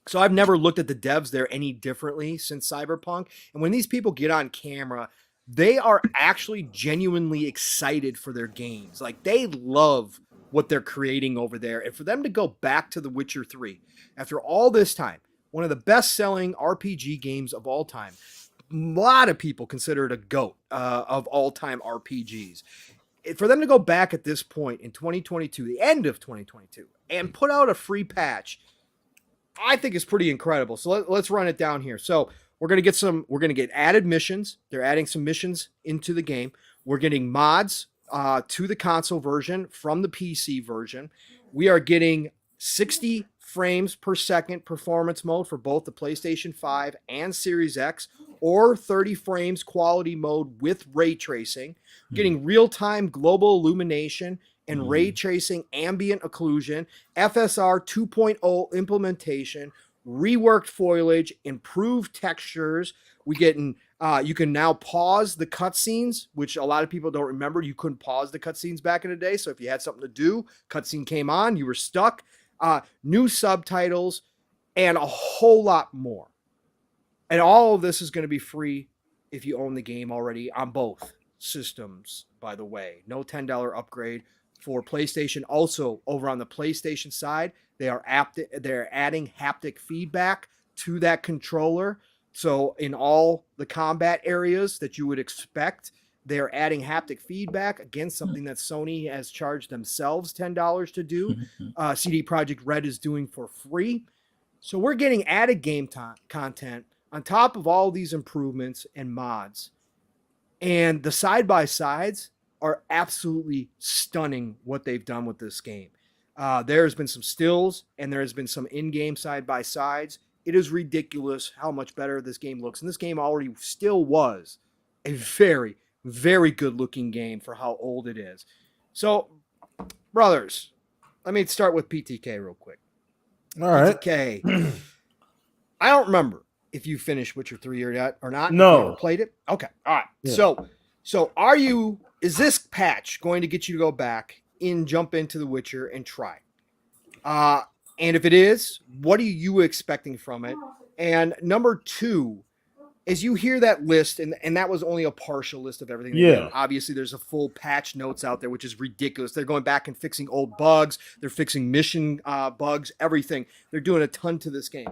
So I've never looked at the devs there any differently since Cyberpunk. And when these people get on camera, they are actually genuinely excited for their games. Like, they love what they're creating over there. And for them to go back to The Witcher 3 after all this time, one of the best-selling RPG games of all time. A lot of people consider it a GOAT of all-time RPGs. For them to go back at this point in 2022, the end of 2022, and put out a free patch, I think is pretty incredible. So let's run it down here. So we're going to get added missions. They're adding some missions into the game. We're getting mods to the console version from the PC version. We are getting 60 frames per second performance mode for both the PlayStation 5 and Series X, or 30 frames quality mode with ray tracing. Getting real-time global illumination and ray tracing ambient occlusion, FSR 2.0 implementation, reworked foliage, improved textures. We getting you can now pause the cutscenes, which a lot of people don't remember. You couldn't pause the cutscenes back in the day. So if you had something to do, cutscene came on, you were stuck. New subtitles, and a whole lot more. And all of this is going to be free if you own the game already on both systems, by the way. No $10 upgrade for PlayStation. Also, over on the PlayStation side, they're adding haptic feedback to that controller. So in all the combat areas that you would expect, they're adding haptic feedback. Again, something that Sony has charged themselves $10 to do. CD Projekt Red is doing for free. So we're getting added game content on top of all these improvements and mods. And the side-by-sides are absolutely stunning what they've done with this game. There's been some stills, and there has been some in-game side-by-sides. It is ridiculous how much better this game looks. And this game already still was a very, very good looking game for how old it is. So, brothers, let me start with PTK real quick. All right. PTK, I don't remember if you finished Witcher 3 or not. No. If you ever played it? Okay. All right. Yeah. So is this patch going to get you to go back and jump into The Witcher and try? And if it is, what are you expecting from it? And number two, as you hear that list, and that was only a partial list of everything they did. Yeah. Obviously, there's a full patch notes out there, which is ridiculous. They're going back and fixing old bugs. They're fixing mission bugs, everything. They're doing a ton to this game.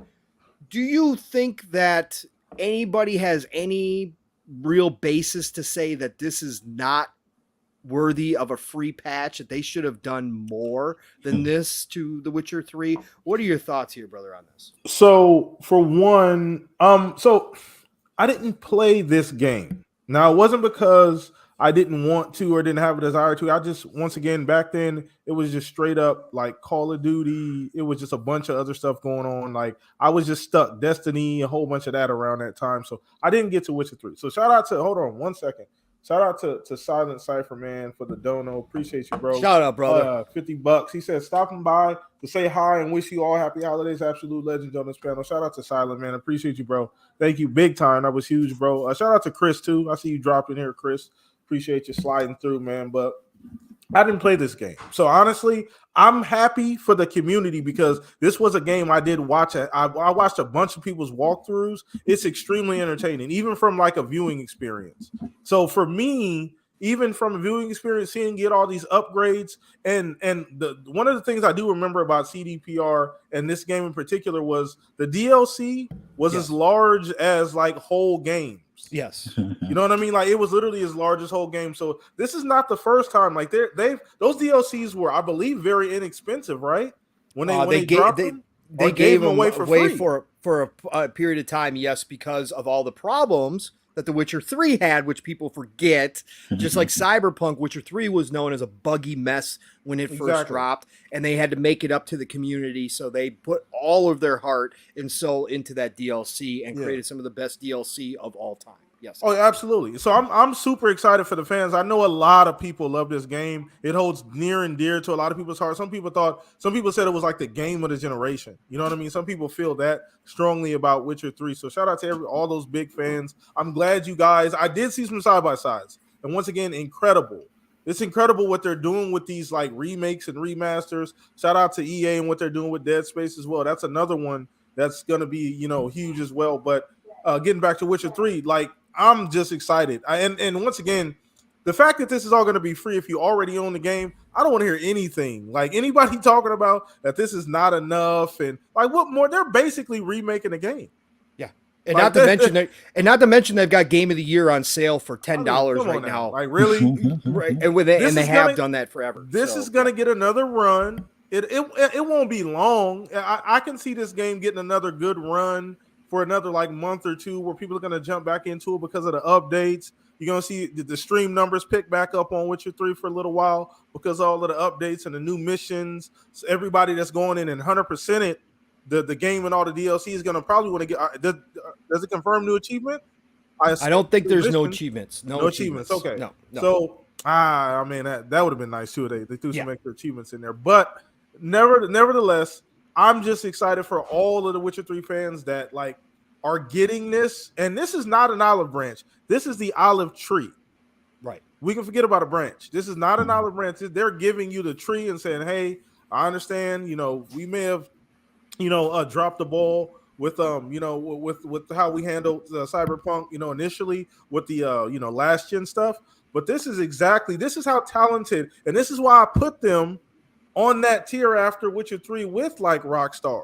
Do you think that anybody has any real basis to say that this is not worthy of a free patch, that they should have done more than this to The Witcher 3? What are your thoughts here, brother, on this? So for one, so I didn't play this game. Now it wasn't because I didn't want to or didn't have a desire to. I just, once again, back then it was just straight up like Call of Duty. It was just a bunch of other stuff going on. Like I was just stuck. Destiny, a whole bunch of that around that time. So I didn't get to Witcher 3. So shout out to, hold on one second. Shout out to Silent Cypher Man for the dono. Appreciate you, bro. Shout out, brother. $50. He said stopping by to say hi and wish you all happy holidays. Absolute legends on this panel. Shout out to Silent Man. Appreciate you, bro. Thank you, big time. That was huge, bro. Shout out to Chris too. I see you dropped in here, Chris. Appreciate you sliding through, man. But I didn't play this game. So honestly, I'm happy for the community because this was a game I did watch. I watched a bunch of people's walkthroughs. It's extremely entertaining, even from like a viewing experience. So for me, even from a viewing experience, seeing get all these upgrades and the one of the things I do remember about CDPR and this game in particular was the DLC was as large as like whole games. Yes. You know what I mean? Like it was literally as large as whole game. So this is not the first time. Like they've those DLCs were, I believe, very inexpensive, right? When they dropped them, they gave them away for free for a period of time. Yes, because of all the problems that The Witcher 3 had, which people forget. Just like Cyberpunk, Witcher 3 was known as a buggy mess when it first dropped, and they had to make it up to the community. So they put all of their heart and soul into that DLC and created some of the best DLC of all time. Yes. Oh, absolutely. So I'm super excited for the fans. I know a lot of people love this game. It holds near and dear to a lot of people's hearts. Some people said it was like the game of the generation. You know what I mean? Some people feel that strongly about Witcher 3. So shout out to all those big fans. I'm glad you guys. I did see some side by sides, and once again, incredible. It's incredible what they're doing with these like remakes and remasters. Shout out to EA and what they're doing with Dead Space as well. That's another one that's going to be huge as well. But getting back to Witcher 3, like. I'm just excited. And once again, the fact that this is all going to be free if you already own the game, I don't want to hear anything. Like anybody talking about that this is not enough and like what more? They're basically remaking the game. Yeah. And like, not to mention they've got Game of the Year on sale for $10 right now. Like really? Right. And they have done that forever. This is going to get another run. It won't be long. I can see this game getting another good run for another like month or two where people are going to jump back into it because of the updates. You're going to see the stream numbers pick back up on Witcher 3 for a little while because of all of the updates and the new missions. So everybody that's going in and 100% it, the game and all the DLC is going to probably want to get does it confirm new achievement? I don't think there's no achievements. No achievements. Okay. No. So, I mean, that would have been nice too. They threw some extra achievements in there. But nevertheless, I'm just excited for all of the Witcher 3 fans that like are getting this. And this is not an olive branch. This is the olive tree. Right. We can forget about a branch. This is not an olive branch. They're giving you the tree and saying, hey, I understand, we may have, dropped the ball with, with how we handled Cyberpunk, initially with the, last gen stuff. But this is how talented. And this is why I put them on that tier after Witcher 3 with like Rockstar,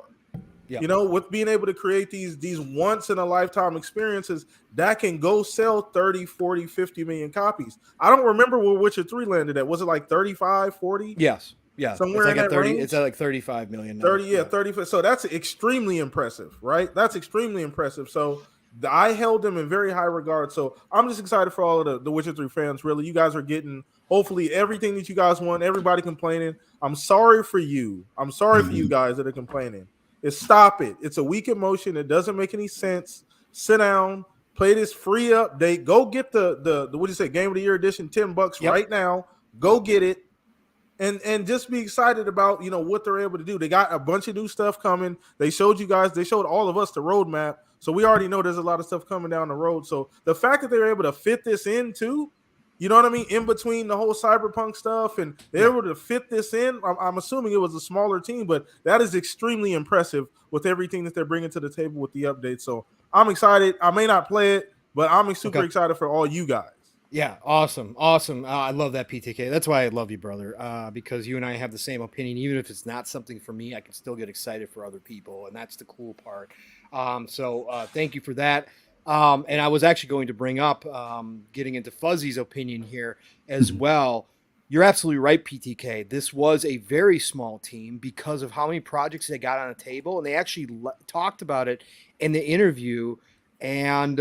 with being able to create these once in a lifetime experiences that can go sell 30, 40, 50 million copies. I don't remember where Witcher 3 landed at. Was it like 35, 40? Yes. Yeah. Somewhere in that 30, range? It's at like 35 million. Now. 30. So that's extremely impressive, right? That's extremely impressive. So I held them in very high regard. So I'm just excited for all of the Witcher 3 fans. Really, you guys are getting hopefully everything that you guys want. Everybody complaining. I'm sorry for you. I'm sorry for you guys that are complaining. Stop it. It's a weak emotion. It doesn't make any sense. Sit down. Play this free update. Go get the what do you say? Game of the Year edition, $10 right now. Go get it. And just be excited about what they're able to do. They got a bunch of new stuff coming. They showed all of us the roadmap. So we already know there's a lot of stuff coming down the road. So the fact that they're able to fit this in too, You know what I mean? In between the whole cyberpunk stuff, and they're able to fit this in. I'm assuming it was a smaller team, but that is extremely impressive with everything that they're bringing to the table with the update. So I'm excited. I may not play it, but I'm super Okay. excited for all you guys. Yeah, awesome, awesome. I love that PTK. That's why I love you, brother. Because you and I have the same opinion. Even if it's not something for me, I can still get excited for other people, and that's the cool part. Thank you for that. And I was actually going to bring up getting into Fuzzy's opinion here as Mhm. well. You're absolutely right, PTK. This was a very small team because of how many projects they got on the table, and they actually talked about it in the interview, and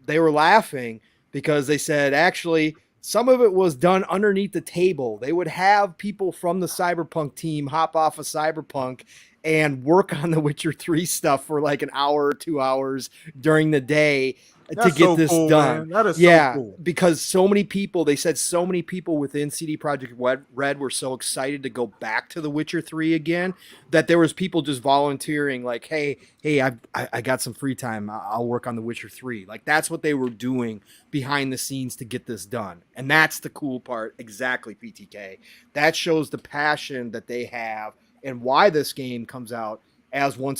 they were laughing because they said actually some of it was done underneath the table. They would have people from the Cyberpunk team hop off of Cyberpunk and work on the Witcher 3 stuff for like an hour or 2 hours during the day to That's get so this cool, done. man. That is so Yeah, cool. because so many people, they said so many people within CD Projekt Red were so excited to go back to The Witcher 3 again that there was people just volunteering like, hey, I got some free time. I'll work on The Witcher 3. Like that's what they were doing behind the scenes to get this done. And that's the cool part. Exactly, PTK. That shows the passion that they have and why this game comes out as one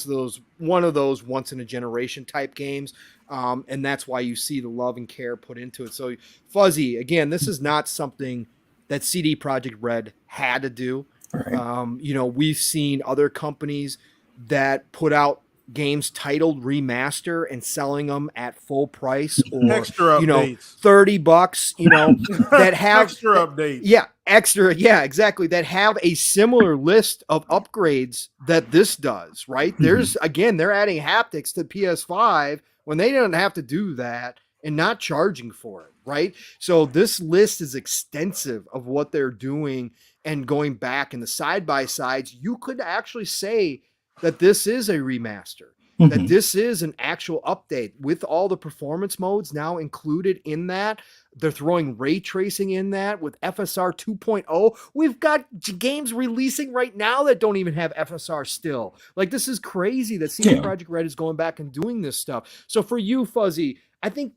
of those once in a generation type games. And that's why you see the love and care put into it. So Fuzzy, again, this is not something that CD Projekt Red had to do. Right. We've seen other companies that put out games titled remaster and selling them at full price or Extra updates. $30, that have Extra updates. yeah, extra, yeah, exactly, that have a similar list of upgrades that this does, right? There's again, they're adding haptics to PS5 when they don't have to do that and not charging for it, right? So this list is extensive of what they're doing and going back in the side by sides, you could actually say that this is a remaster, that this is an actual update with all the performance modes now included in that. They're throwing ray tracing in that with FSR 2.0. We've got games releasing right now that don't even have FSR still. Like this is crazy that CD Projekt Red is going back and doing this stuff. So for you, Fuzzy, I think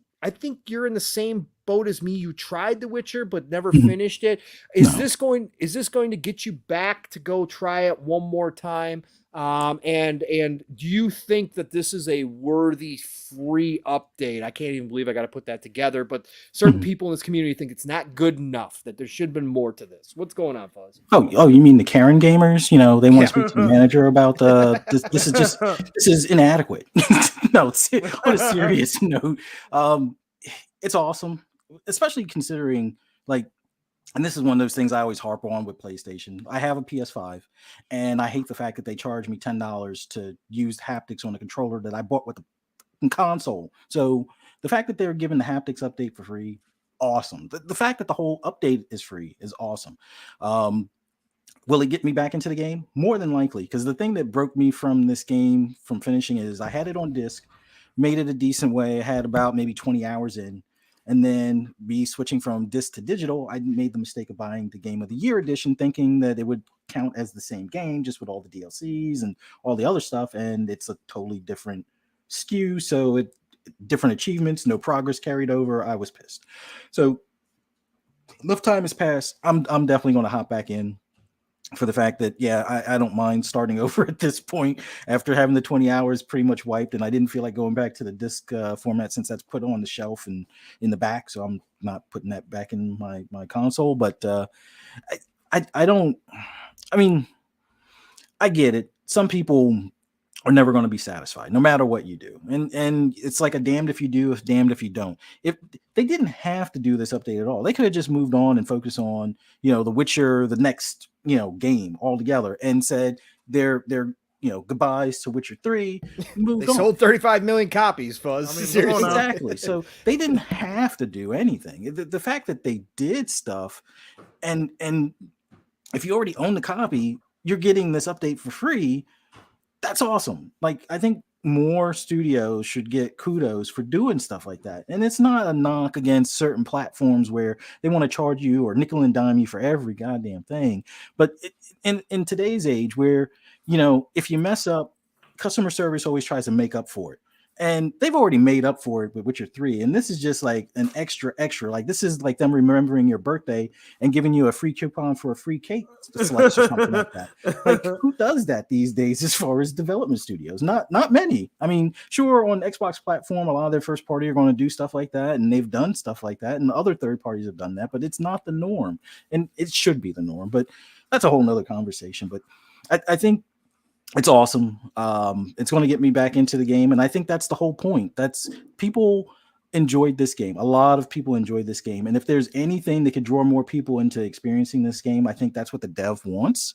you're in the same boat as me. You tried The Witcher but never finished it. Is this going to get you back to go try it one more time? And do you think that this is a worthy free update? I can't even believe I got to put that together, but certain people in this community think it's not good enough, that there should have been more to this. What's going on, Fuzz? Oh, you mean the Karen gamers? They want to speak to the manager about this is inadequate. No, on a serious note, it's awesome, especially considering like, and this is one of those things I always harp on with PlayStation. I have a PS5, and I hate the fact that they charge me $10 to use haptics on a controller that I bought with the console. So the fact that they're giving the haptics update for free, awesome. The fact that the whole update is free is awesome. Will it get me back into the game? More than likely, because the thing that broke me from this game from finishing is I had it on disc, made it a decent way. I had about maybe 20 hours in. And then me switching from disc to digital, I made the mistake of buying the Game of the Year edition, thinking that it would count as the same game, just with all the DLCs and all the other stuff. And it's a totally different SKU. So different achievements, no progress carried over. I was pissed. So enough time has passed. I'm definitely going to hop back in for the fact that, yeah, I don't mind starting over at this point after having the 20 hours pretty much wiped. And I didn't feel like going back to the disc format since that's put on the shelf and in the back. So I'm not putting that back in my console. But I don't, I mean, I get it. Some people are never going to be satisfied no matter what you do. And it's like a damned if you do, if damned if you don't. If they didn't have to do this update at all, they could have just moved on and focused on, The Witcher, the next, game altogether, and said they're goodbyes to Witcher 3. They sold 35 million copies, Fuzz. I mean, Seriously. Exactly. So they didn't have to do anything. The fact that they did stuff, and if you already own the copy, you're getting this update for free. That's awesome. Like, I think more studios should get kudos for doing stuff like that. And it's not a knock against certain platforms where they want to charge you or nickel and dime you for every goddamn thing. But in today's age where, if you mess up, customer service always tries to make up for it. And they've already made up for it with Witcher 3. And this is just like an extra. Like, this is like them remembering your birthday and giving you a free coupon for a free cake slice or something like that. Like, who does that these days as far as development studios? Not many. I mean, sure, on Xbox platform, a lot of their first party are going to do stuff like that, and they've done stuff like that, and other third parties have done that, but it's not the norm. And it should be the norm. But that's a whole nother conversation. But I think it's awesome. It's going to get me back into the game, and I think that's the whole point. That's people enjoyed this game. A lot of people enjoyed this game, and if there's anything that could draw more people into experiencing this game, I think that's what the dev wants.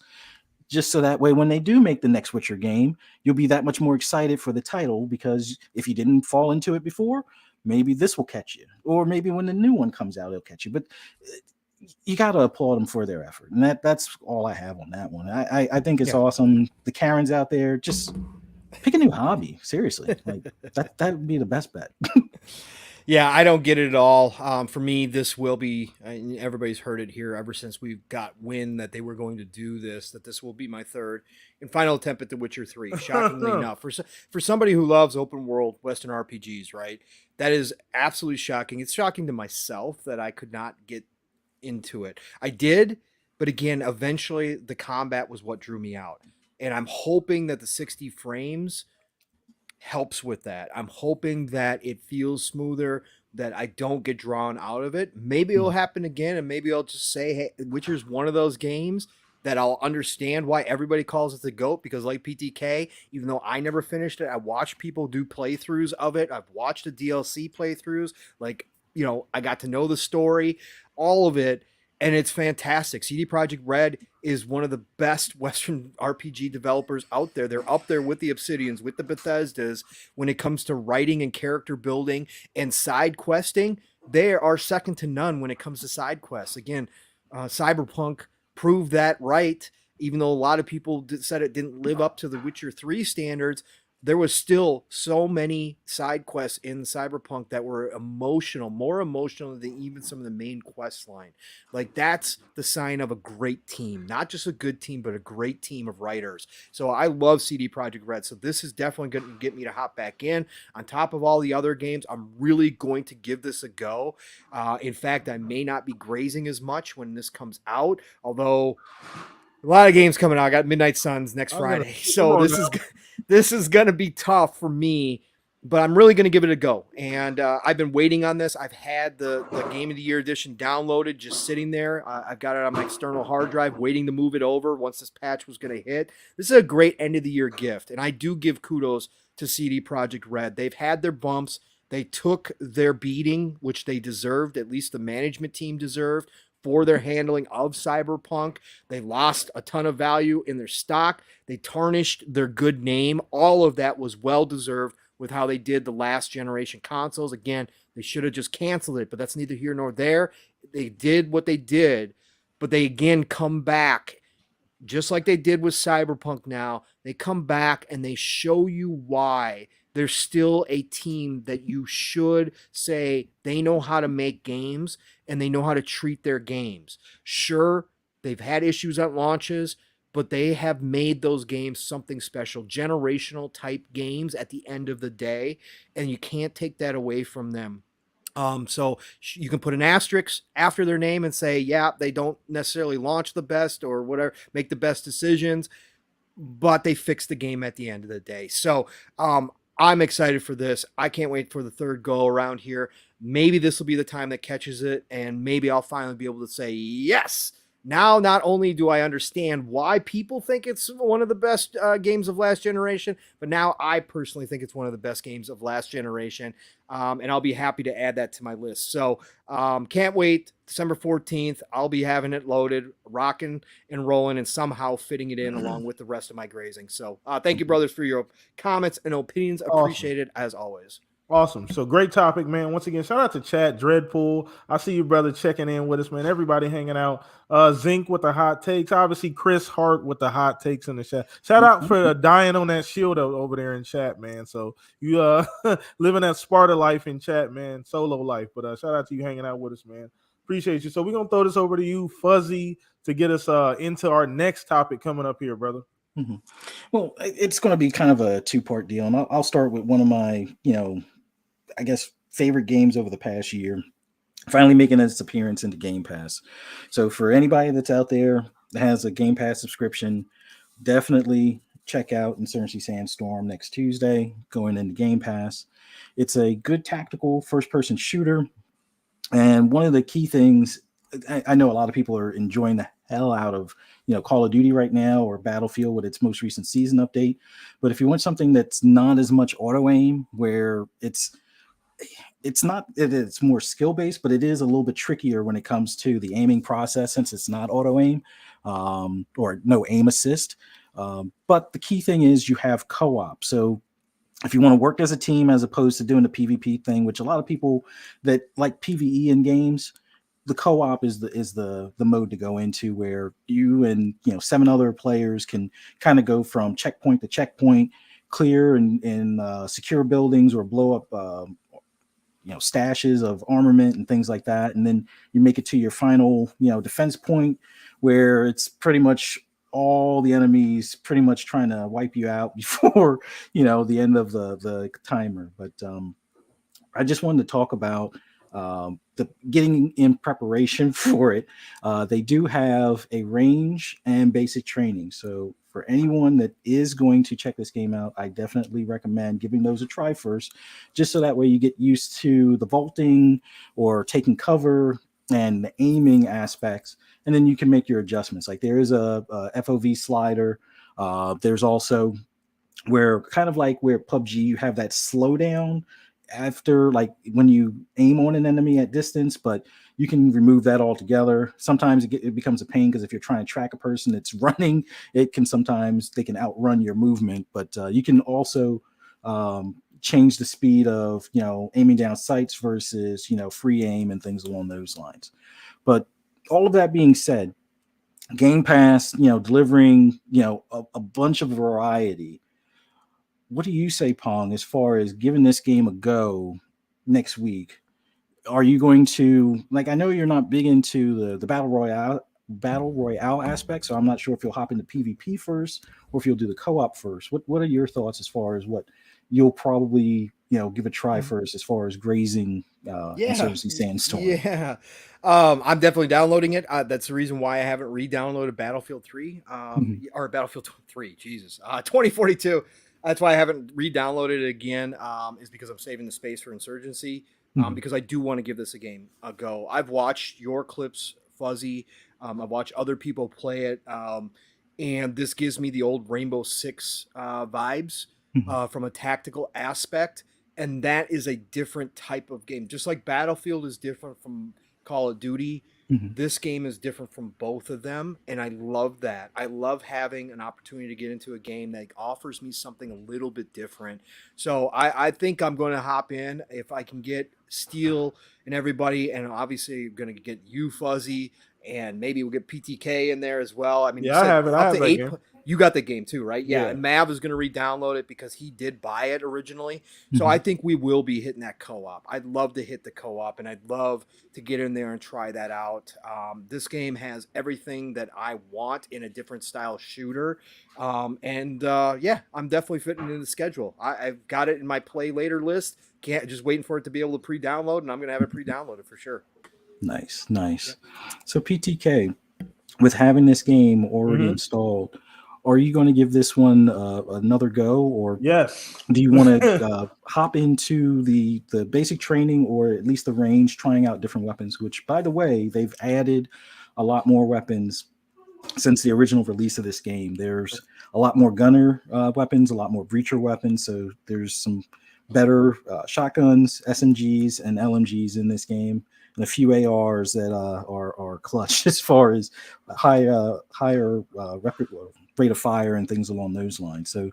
Just so that way, when they do make the next Witcher game, you'll be that much more excited for the title, because if you didn't fall into it before, maybe this will catch you, or maybe when the new one comes out, it'll catch you. But you got to applaud them for their effort, and that's all I have on that one. I think it's awesome. The Karens out there, just pick a new hobby. Seriously, like that would be the best bet. Yeah, I don't get it at all. For me, this will be, everybody's heard it here ever since we've got wind that they were going to do this, that this will be my third and final attempt at The Witcher 3. Shockingly enough, for somebody who loves open world Western RPGs, right? That is absolutely shocking. It's shocking to myself that I could not get into it. I did, but again, eventually the combat was what drew me out. And I'm hoping that the 60 frames helps with that. I'm hoping that it feels smoother, that I don't get drawn out of it. Maybe it'll happen again, and maybe I'll just say, hey, Witcher's one of those games that I'll understand why everybody calls it the GOAT, because like PTK, even though I never finished it, I watched people do playthroughs of it. I've watched the DLC playthroughs. Like, I got to know the story, all of it, and it's fantastic. CD Projekt Red is one of the best Western RPG developers out there. They're up there with the Obsidians, with the Bethesdas, when it comes to writing and character building and side questing. They are second to none when it comes to side quests. Again, Cyberpunk proved that right. Even though a lot of people said it didn't live up to the Witcher 3 standards, there was still so many side quests in Cyberpunk that were emotional, more emotional than even some of the main quest line. Like, that's the sign of a great team, not just a good team, but a great team of writers. So I love CD Projekt Red. So this is definitely going to get me to hop back in. On top of all the other games, I'm really going to give this a go. In fact, I may not be grazing as much when this comes out, although a lot of games coming out. I got Midnight Suns next Friday. So this is going to be tough for me, but I'm really going to give it a go. And I've been waiting on this. I've had the Game of the Year edition downloaded, just sitting there. I've got it on my external hard drive, waiting to move it over once this patch was going to hit. This is a great end of the year gift. And I do give kudos to CD Projekt Red. They've had their bumps. They took their beating, which they deserved, at least the management team deserved, for their handling of Cyberpunk. They lost a ton of value in their stock. They tarnished their good name. All of that was well-deserved with how they did the last generation consoles. Again, they should have just canceled it, but that's neither here nor there. They did what they did, but they again come back, just like they did with Cyberpunk now. They come back and they show you why there's still a team that you should say they know how to make games and they know how to treat their games. Sure, they've had issues at launches, but they have made those games something special, generational type games at the end of the day, and you can't take that away from them. So you can put an asterisk after their name and say, yeah, they don't necessarily launch the best or whatever, make the best decisions, but they fix the game at the end of the day. So I'm excited for this. I can't wait for the third go around here. Maybe this will be the time that catches it, and maybe I'll finally be able to say, yes, now not only do I understand why people think it's one of the best games of last generation, but now I personally think it's one of the best games of last generation, and I'll be happy to add that to my list. So can't wait. December 14th, I'll be having it loaded, rocking and rolling, and somehow fitting it in along with the rest of my grazing. So thank you, brothers, for your comments and opinions. Appreciated as always. Awesome. So great topic, man. Once again, shout out to Chat Dreadpool. I see you, brother, checking in with us, man. Everybody hanging out. Zinc with the hot takes. Obviously, Chris Hart with the hot takes in the chat. Shout out for dying on that shield over there in chat, man. So you living that Sparta life in chat, man. Solo life. But shout out to you hanging out with us, man. Appreciate you. So we're gonna throw this over to you, Fuzzy, to get us into our next topic coming up here, brother. Mhm. Well, it's going to be kind of a two-part deal, and I'll start with one of my, I guess, favorite games over the past year. Finally making its appearance into Game Pass. So for anybody that's out there that has a Game Pass subscription, definitely check out Insurgency Sandstorm next Tuesday, going into Game Pass. It's a good tactical first-person shooter, and one of the key things, I know a lot of people are enjoying the hell out of Call of Duty right now, or Battlefield with its most recent season update. But if you want something that's not as much auto aim, where it's not it's more skill based, but it is a little bit trickier when it comes to the aiming process, since it's not auto aim, or no aim assist. But the key thing is you have co-op. So if you want to work as a team as opposed to doing the PvP thing, which a lot of people that like PvE in games, the co-op is the mode to go into, where you and 7 other players can kind of go from checkpoint to checkpoint, clear and secure buildings, or blow up stashes of armament and things like that, and then you make it to your final defense point, where it's pretty much all the enemies pretty much trying to wipe you out before the end of the timer. But I just wanted to talk about the getting in preparation for it. They do have a range and basic training. So for anyone that is going to check this game out, I definitely recommend giving those a try first, just so that way you get used to the vaulting or taking cover and the aiming aspects, and then you can make your adjustments. Like there is a FOV slider. There's also where, kind of like where PUBG, you have that slowdown after, like when you aim on an enemy at distance, but you can remove that altogether. Sometimes it becomes a pain, because if you're trying to track a person that's running, they can outrun your movement. But you can also change the speed of aiming down sights versus free aim and things along those lines. But all of that being said, Game Pass, delivering a bunch of variety. What do you say, Pong, as far as giving this game a go next week? Are you going to, like, I know you're not big into the battle royale aspect, so I'm not sure if you'll hop into PvP first or if you'll do the co-op first. What are your thoughts as far as what you'll probably give a try first, as far as grazing Yeah, Insurgency Sandstorm? yeah. I'm definitely downloading it. That's the reason why I haven't re-downloaded Battlefield 3, Mhm. or Battlefield 3. Jesus, 2042. That's why I haven't re-downloaded it again. Is because I'm saving the space for Insurgency. Mhm. Because I do want to give this a game a go. I've watched your clips, Fuzzy. I've watched other people play it, and this gives me the old Rainbow Six vibes Mhm. from a tactical aspect, and that is a different type of game. Just like Battlefield is different from Call of Duty, Mhm. this game is different from both of them, and I love that. I love having an opportunity to get into a game that offers me something a little bit different. So I think I'm going to hop in if I can get Steel and everybody, and obviously going to get you, Fuzzy, and maybe we'll get PTK in there as well. I mean, you Yeah, I said have it. I up have to that eight. game. You got the game too, right? Yeah, Yeah. and Mav is going to re-download it because he did buy it originally. So I Mhm. think we will be hitting that co-op. I'd love to hit the co-op, and I'd love to get in there and try that out. This game has everything that I want in a different style shooter, and yeah, I'm definitely fitting in the schedule. I've got it in my play later list. Can't just waiting for it to be able to pre-download, and I'm going to have it pre-downloaded for sure. Nice, nice. Yep. So PTK, with having this game already Hmm. installed, are you going to give this one another go, or Yes. do you want to hop into the basic training, or at least the range, trying out different weapons? Which, by the way, they've added a lot more weapons since the original release of this game. There's a lot more gunner weapons, a lot more breacher weapons. So there's some better shotguns, SMGs, and LMGs in this game, and a few ARs that are clutch as far as higher rate of fire and things along those lines. So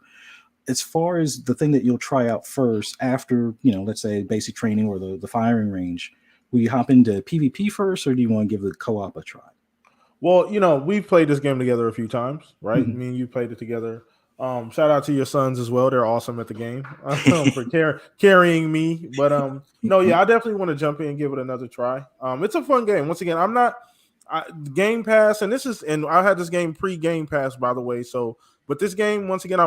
as far as the thing that you'll try out first after, let's say basic training or the firing range, will you hop into PvP first, or do you want to give the co-op a try? Well, we've played this game together a few times, right? Mhm. Me and you played it together. Shout out to your sons as well. They're awesome at the game for carrying me. But no, yeah, I definitely want to jump in and give it another try. It's a fun game. Once again, Game Pass, and I had this game pre Game Pass, by the way. So But this game, once again,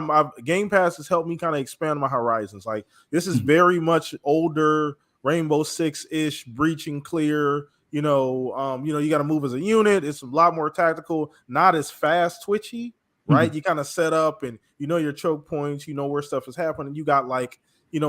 Game Pass has helped me kind of expand my horizons. Like this is Mhm. very much older Rainbow Six ish, breach and clear. You got to move as a unit. It's a lot more tactical, not as fast twitchy, right? Mhm. You kind of set up and you know your choke points, you know where stuff is happening. You got like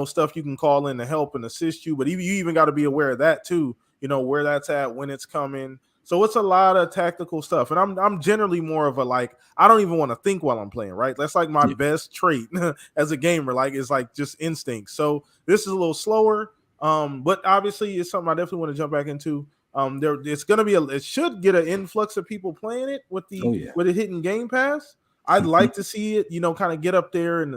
stuff you can call in to help and assist you, but you even got to be aware of that too. You know where that's at, when it's coming. So it's a lot of tactical stuff, and I'm generally more of a like I don't even want to think while I'm playing. Right, that's like my Yeah. best trait as a gamer. Like it's like just instinct. So this is a little slower, but obviously it's something I definitely want to jump back into. It's gonna be it should get an influx of people playing it Oh yeah. with it hitting Game Pass. I'd Mhm. like to see it, kind of get up there and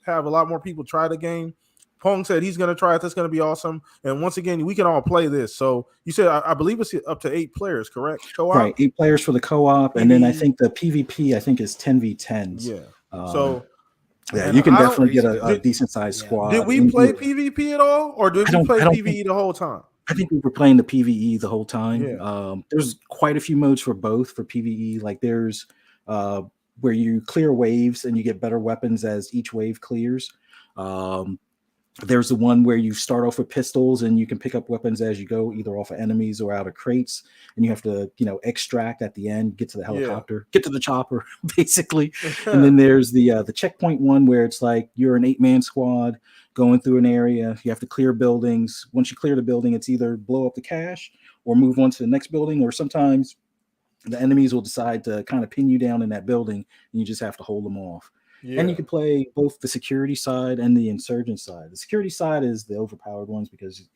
have a lot more people try the game. Pong said he's going to try it. That's going to be awesome. And once again, we can all play this. So you said, I believe it's up to 8 players, correct? Right, Co-op? 8 players for the co-op, and then I PV, think the PvP I think is 10v10s. yeah. Um, So, yeah, and you can I don't, definitely get Crazy a good. decent sized Yeah. did squad. we play PvP at all? Or did we play I don't think PvE the whole time? I think we were playing the PVE the whole time. Yeah. There's quite a few modes for both for PVE. Like there's uh, where you clear waves and you get better weapons as each wave clears. Um, there's the one where you start off with pistols and you can pick up weapons as you go, either off of enemies or out of crates. And you have to, extract at the end, get to the Yeah. helicopter, get to the chopper, basically. And then there's the checkpoint one where it's like you're an 8-man squad going through an area. You have to clear buildings. Once you clear the building, it's either blow up the cache or move on to the next building, or sometimes the enemies will decide to kind of pin you down in that building and you just have to hold them off. And you yeah. can play both the security side and the insurgent side. The security side is the overpowered ones because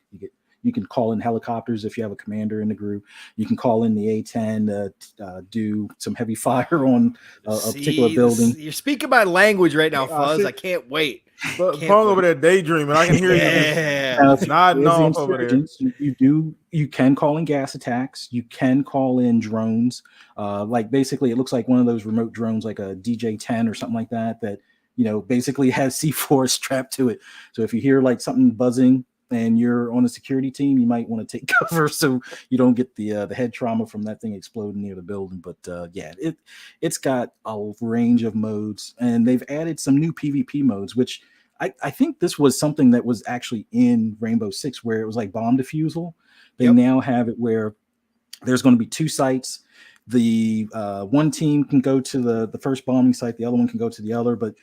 you can call in helicopters if you have a commander in the group. You can call in the A-10 to do some heavy fire on a particular building. You're speaking my language right now, I Fuzz. see. I can't wait. But Can't Pong over wait. there daydreaming. I can hear you just Yeah. Now, if you nodding play as the off over there. insurgents, you can call in gas attacks. You can call in drones. Like basically, it looks like one of those remote drones, like a DJ-10 or something like that. That basically has C4 strapped to it. So if you hear like something buzzing and you're on a security team, you might want to take cover so you don't get the head trauma from that thing exploding near the building. But yeah, it's got a range of modes, and they've added some new PvP modes, which I think this was something that was actually in Rainbow Six, where it was like bomb defusal. They Yep. now have it where there's going to be 2 sites. The one team can go to the first bombing site, the other one can go to the other. But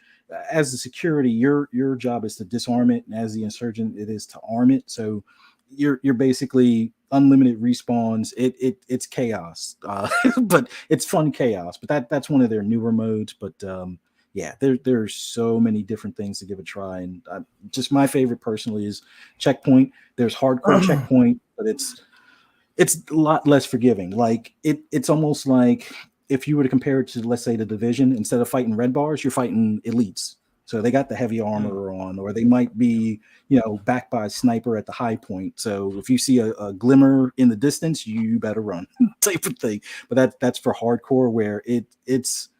as the security, your job is to disarm it, and as the insurgent, it is to arm it. So you're basically unlimited respawns. It's chaos, but it's fun chaos. But that's one of their newer modes. But yeah, there's so many different things to give a try, and just my favorite personally is Checkpoint. There's hardcore Checkpoint, but it's a lot less forgiving. Like it's almost like if you were to compare it to, let's say, the Division, instead of fighting red bars, you're fighting elites. So they got the heavy armor on, or they might be, backed by a sniper at the high point. So if you see a glimmer in the distance, you better run, type of thing. But that's for hardcore, where it's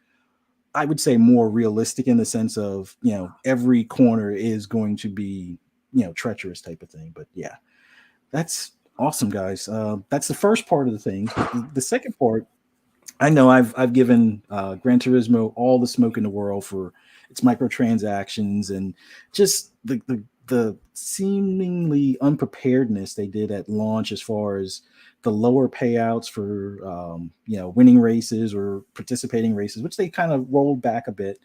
I would say more realistic in the sense of, every corner is going to be, treacherous type of thing. But yeah, that's awesome, guys. That's the first part of the thing. The second part, I know I've given Gran Turismo all the smoke in the world for its microtransactions and just the seemingly unpreparedness they did at launch as far as the lower payouts for winning races or participating races, which they kind of rolled back a bit.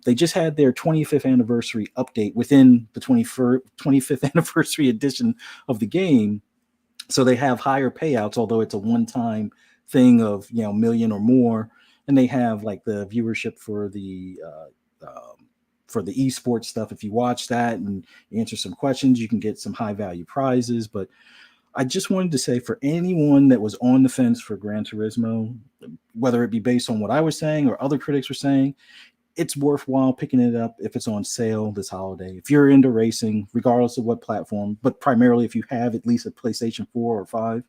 They just had their 25th anniversary update within the 25th anniversary edition of the game, so they have higher payouts, although it's a one-time thing of million or more, and they have like the viewership for the esports stuff. If you watch that and answer some questions, you can get some high-value prizes. But I just wanted to say, for anyone that was on the fence for Gran Turismo, whether it be based on what I was saying or other critics were saying, it's worthwhile picking it up if it's on sale this holiday. If you're into racing, regardless of what platform, but primarily if you have at least a PlayStation 4 or 5,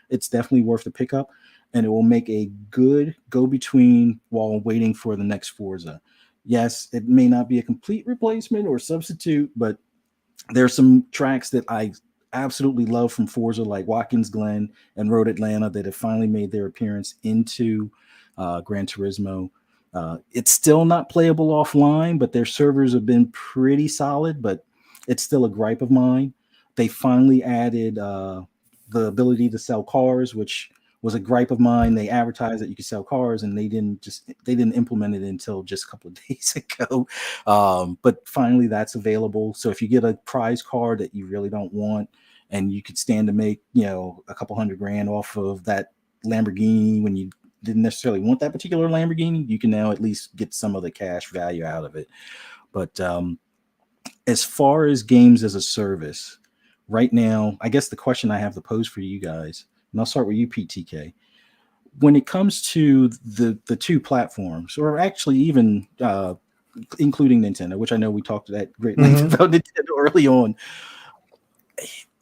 it's definitely worth the pickup, and it will make a good go-between while waiting for the next Forza. Yes, it may not be a complete replacement or substitute, but there's some tracks that I absolutely love from Forza, like Watkins Glen and Road Atlanta, that have finally made their appearance into Gran Turismo. It's still not playable offline, but their servers have been pretty solid. But it's still a gripe of mine. They finally added the ability to sell cars, which was a gripe of mine. They advertised that you could sell cars, and they didn't implement it until just a couple of days ago. But finally, that's available. So if you get a prize car that you really don't want, and you could stand to make a couple $100,000 off of that Lamborghini when you didn't necessarily want that particular Lamborghini, you can now at least get some of the cash value out of it. But as far as games as a service, right now, I guess the question I have to pose for you guys, and I'll start with you, PTK. When it comes to the two platforms, or actually even including Nintendo, which I know we talked at great length about Nintendo early on,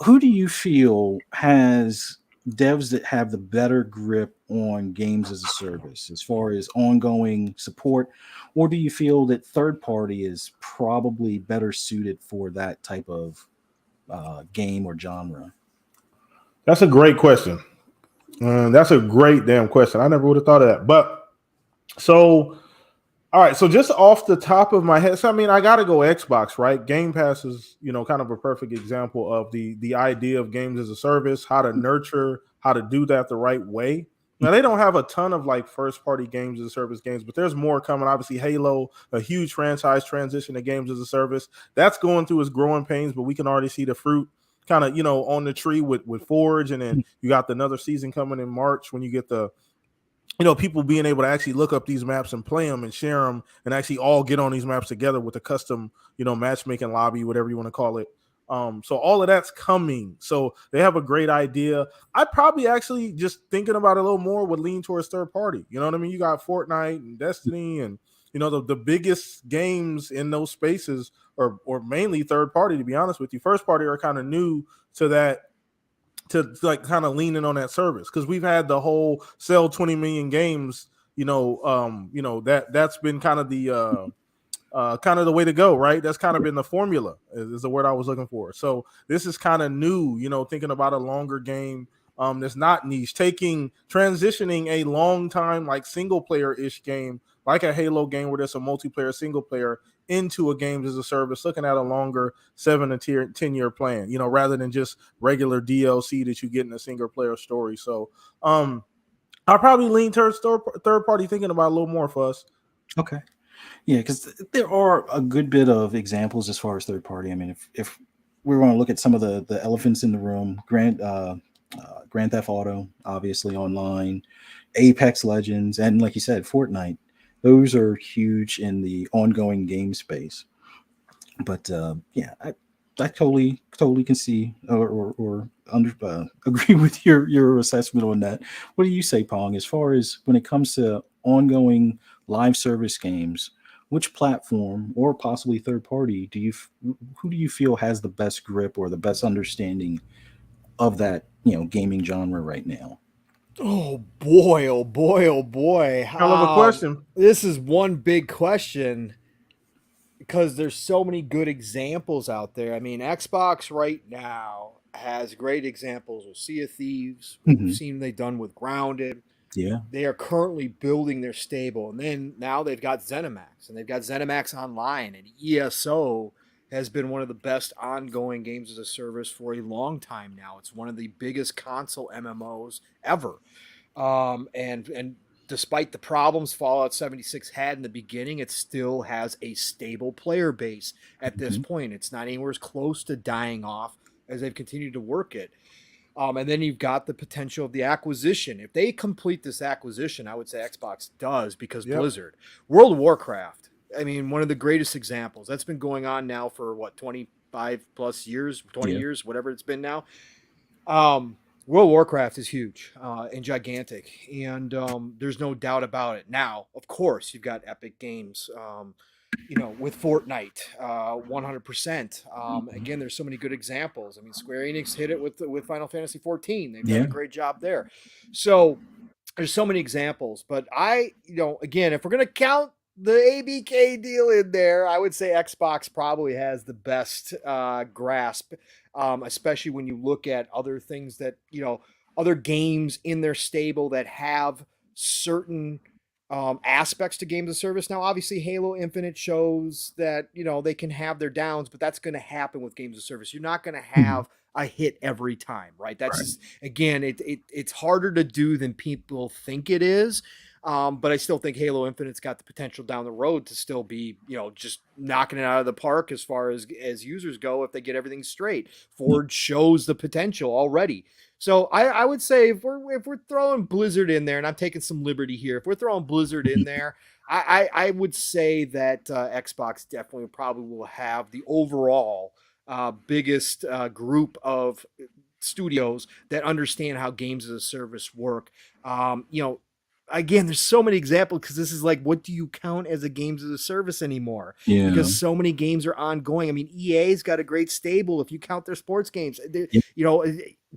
who do you feel has devs that have the better grip on games as a service as far as ongoing support, or do you feel that third party is probably better suited for that type of game or genre? That's a great question. That's a great damn question. I never would have thought of that. But so, all right. So just off the top of my head, so I mean, I got to go Xbox, right? Game Pass is, kind of a perfect example of the idea of games as a service, how to nurture, how to do that the right way. Now they don't have a ton of like first party games as a service games, but there's more coming. Obviously, Halo, a huge franchise transition to games as a service, that's going through its growing pains, but we can already see the fruit kind of on the tree with Forge, and then you got another season coming in March when you get the people being able to actually look up these maps and play them and share them and actually all get on these maps together with a custom, matchmaking lobby, whatever you want to call it. So all of that's coming. So they have a great idea. I probably actually just thinking about it a little more would lean towards third party. You know what I mean? You got Fortnite and Destiny and the biggest games in those spaces or mainly third party, to be honest with you. First party are kind of new to that, to like kind of leaning on that service, because we've had the whole sell 20 million games, that's been kind of the way to go, right? That's kind of been the formula, is the word I was looking for. So this is kind of new, thinking about a longer game that's not niche, transitioning a long time like single player ish game, like a Halo game where there's a multiplayer single player, into a games as a service, looking at a longer 7 to 10 year plan, rather than just regular DLC that you get in a single player story. So I'll probably lean towards third party, thinking about a little more for us. Okay. Yeah, because there are a good bit of examples as far as third party. I mean, if we want to look at some of the elephants in the room, Grand Theft Auto, obviously online, Apex Legends, and like you said, Fortnite. Those are huge in the ongoing game space. But yeah, I totally can see or agree with your assessment on that. What do you say, Pong? As far as when it comes to ongoing live service games, which platform or possibly third party who do you feel has the best grip or the best understanding of that gaming genre right now? Oh boy, oh boy, oh boy. Hell of a question. This is one big question because there's so many good examples out there. I mean, Xbox right now has great examples with Sea of Thieves. We've Hmm. seen they've done with Grounded. Yeah. They are currently building their stable, and then now they've got ZeniMax, and they've got ZeniMax Online, and ESO has been one of the best ongoing games as a service for a long time now. It's one of the biggest console MMOs ever. And despite the problems Fallout 76 had in the beginning, it still has a stable player base at this Hmm. point. It's not anywhere as close to dying off as they've continued to work it. And then you've got the potential of the acquisition. If they complete this acquisition, I would say Xbox does, because Yep. Blizzard, World of Warcraft, I mean, one of the greatest examples. That's been going on now for what, 25 plus years, 20 Yeah. years, whatever it's been now. World of Warcraft is huge and gigantic, and there's no doubt about it. Now, of course, you've got Epic Games, with Fortnite, 100%. Mhm. Again, there's so many good examples. I mean, Square Enix hit it with Final Fantasy 14. They've done Yeah. a great job there. So there's so many examples, but again, if we're gonna count the ABK deal in there, I would say Xbox probably has the best grasp, especially when you look at other things that other games in their stable that have certain aspects to games of service. Now, obviously, Halo Infinite shows that they can have their downs, but that's going to happen with games of service. You're not going to Mhm. have a hit every time, right? That's Right. just, again, it's harder to do than people think it is. But I still think Halo Infinite's got the potential down the road to still be, just knocking it out of the park as far as users go if they get everything straight. Yeah. Ford shows the potential already. So I would say if we're throwing Blizzard in there, and I'm taking some liberty here, if we're throwing Blizzard in Mhm. there, I would say that Xbox definitely probably will have the overall biggest group of studios that understand how games as a service work. Again, there's so many examples because this is like, what do you count as a games as a service anymore? Yeah. Because so many games are ongoing. I mean, EA's got a great stable if you count their sports games. Yeah. You know,